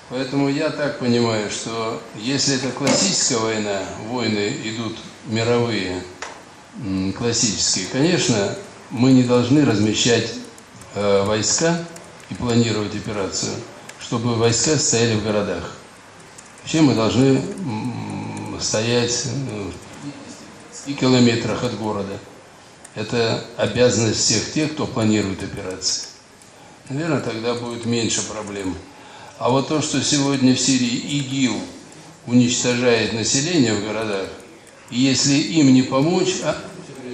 Поэтому я так понимаю, что если это классическая война, войны идут мировые, классические, конечно, мы не должны размещать войска и планировать операцию, чтобы войска стояли в городах. Вообще мы должны стоять в 10 километрах от города. Это обязанность всех тех, кто планирует операции. Наверное, тогда будет меньше проблем. А вот то, что сегодня в Сирии ИГИЛ уничтожает население в городах, и если им не помочь,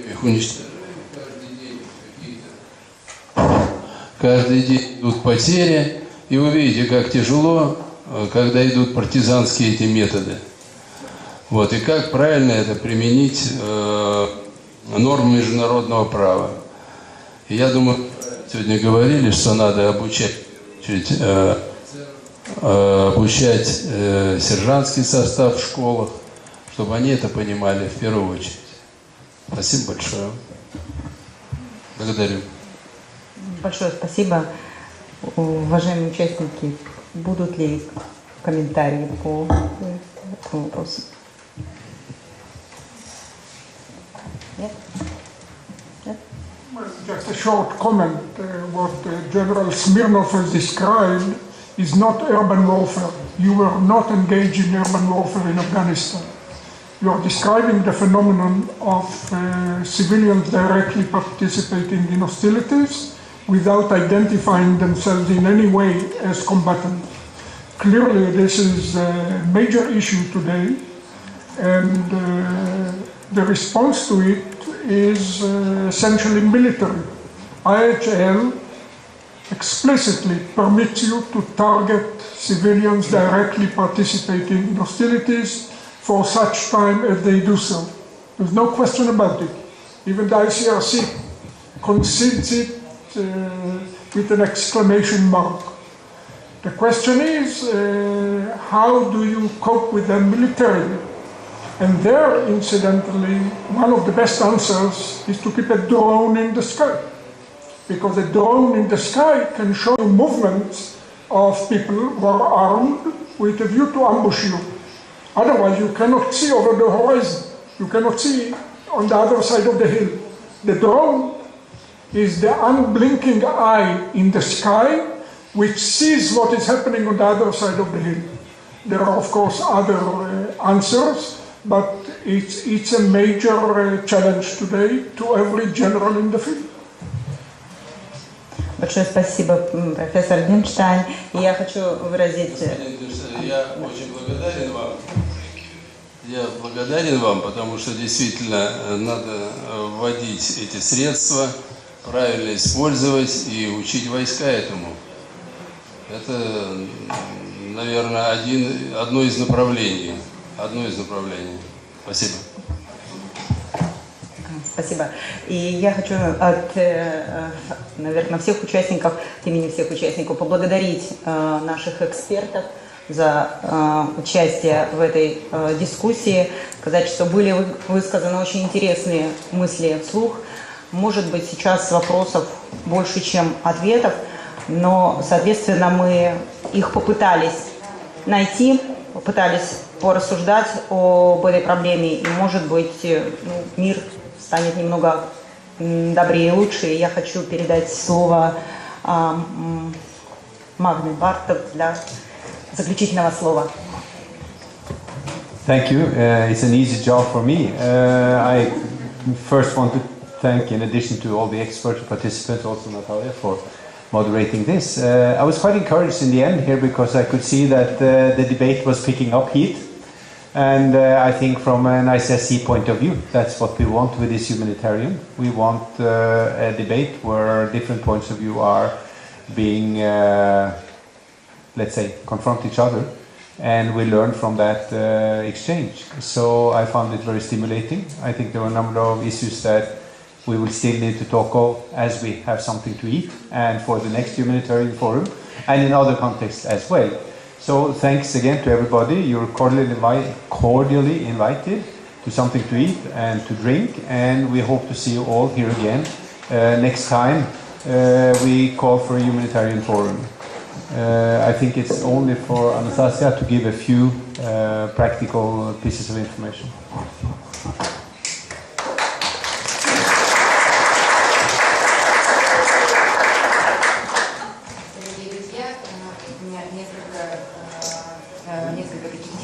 их уничтожают. Каждый день идут потери, и вы видите, как тяжело, когда идут партизанские эти методы. Вот, и как правильно это применить нормы международного права. И я думаю, сегодня говорили, что надо обучать сержантский состав в школах, чтобы они это понимали в первую очередь. Спасибо большое. Благодарю. Большое спасибо. Уважаемые участники, будут ли комментарии по этому вопросу? Нет? Нет? Just a short comment. What General Smirnov has described is not urban warfare. You were not engaged in urban warfare in Afghanistan. You are describing the phenomenon of civilians directly participating in hostilities without identifying themselves in any way as combatants. Clearly, this is a major issue today. and the response to it is essentially military. IHL explicitly permits you to target civilians directly participating in hostilities for such time as they do so. There's no question about it. Even the ICRC concedes it with an exclamation mark. The question is, how do you cope with them militarily? And there, incidentally, one of the best answers is to keep a drone in the sky. Because a drone in the sky can show you movements of people who are armed with a view to ambush you. Otherwise, you cannot see over the horizon. You cannot see on the other side of the hill. The drone is the unblinking eye in the sky which sees what is happening on the other side of the hill. There are, of course, other answers, but it's a major challenge today to every general in the field. Большое спасибо, профессор Генштайн. И я хочу выразить... Я очень благодарен вам. Я благодарен вам, потому что действительно надо вводить эти средства, правильно использовать и учить войска этому. Это, наверное, одно из направлений. Спасибо. Спасибо. И я хочу наверное, всех участников, от имени всех участников поблагодарить наших экспертов за участие в этой дискуссии, сказать, что были высказаны очень интересные мысли вслух. Может быть, сейчас вопросов больше, чем ответов, но, соответственно, мы их попытались найти, попытались порассуждать об этой проблеме, и, может быть, мир станет немного добрее и лучше. И я хочу передать слово Магне Барта для заключительного слова. Thank you. It's an easy job for me. I first want to thank, in addition to all the expert participants, also Natalia for moderating this. I was quite encouraged in the end here because I could see that the debate was picking up heat. And I think from an ICRC point of view, that's what we want with this humanitarian. We want a debate where different points of view are being, let's say, confront each other, and we learn from that exchange. So I found it very stimulating. I think there were a number of issues that we will still need to talk of as we have something to eat, and for the next humanitarian forum, and in other contexts as well. So thanks again to everybody. You're cordially invited to something to eat and to drink, and we hope to see you all here again next time we call for a humanitarian forum. I think it's only for Anastasia to give a few practical pieces of information.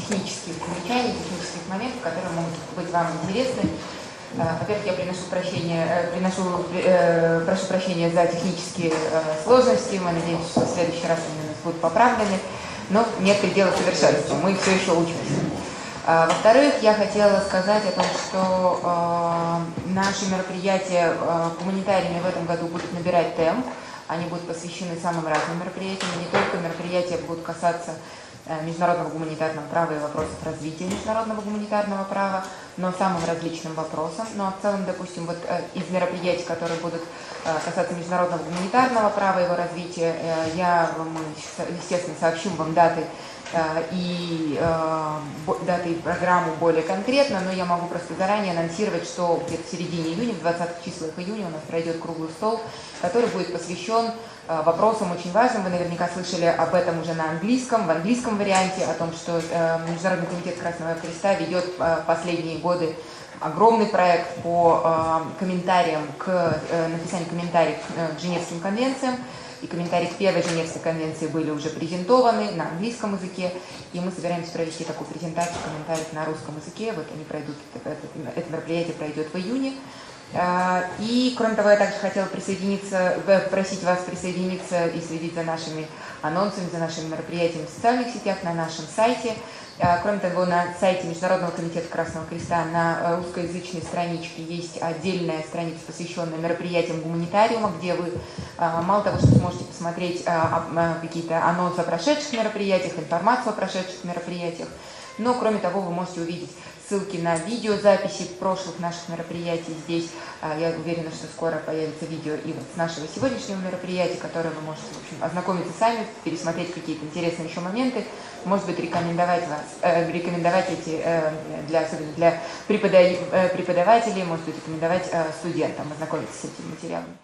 Технических моментов, которые могут быть вам интересны. Во-первых, я прошу прощения за технические сложности. Мы надеемся, что в следующий раз они у нас будут поправлены. Но нет предела совершенству. Мы все еще учимся. Во-вторых, я хотела сказать о том, что наши мероприятия гуманитариями в этом году будут набирать темп. Они будут посвящены самым разным мероприятиям. Не только мероприятия будут касаться международного гуманитарного права и вопросов развития международного гуманитарного права, но самым различным вопросам. Ну а в целом, допустим, вот из мероприятий, которые будут касаться международного гуманитарного права и его развития, мы, естественно, сообщим вам даты и программу более конкретно, но я могу просто заранее анонсировать, что где-то в середине июня, в 20-х числах июня у нас пройдет круглый стол, который будет посвящен вопросам очень важным. Вы наверняка слышали об этом уже на английском, в английском варианте, о том, что Международный комитет Красного Креста ведет последние годы огромный проект по комментариям, к написанию комментариев к Женевским конвенциям. И комментарии к первой Женевской конвенции были уже презентованы на английском языке, и мы собираемся провести такую презентацию комментариев на русском языке. Вот они пройдут, это мероприятие пройдет в июне. И, кроме того, я также хотела просить вас присоединиться и следить за нашими анонсами, за нашими мероприятиями в социальных сетях, на нашем сайте. Кроме того, на сайте Международного комитета Красного Креста на русскоязычной страничке есть отдельная страница, посвященная мероприятиям Гуманитариума, где вы мало того, что сможете посмотреть какие-то анонсы о прошедших мероприятиях, информацию о прошедших мероприятиях, но, кроме того, вы можете увидеть ссылки на видеозаписи прошлых наших мероприятий здесь. Я уверена, что скоро появится видео и вот с нашего сегодняшнего мероприятия, которое вы можете, в общем, ознакомиться сами, пересмотреть какие-то интересные еще моменты, может быть, рекомендовать эти, особенно для преподавателей, может быть, рекомендовать студентам ознакомиться с этим материалом.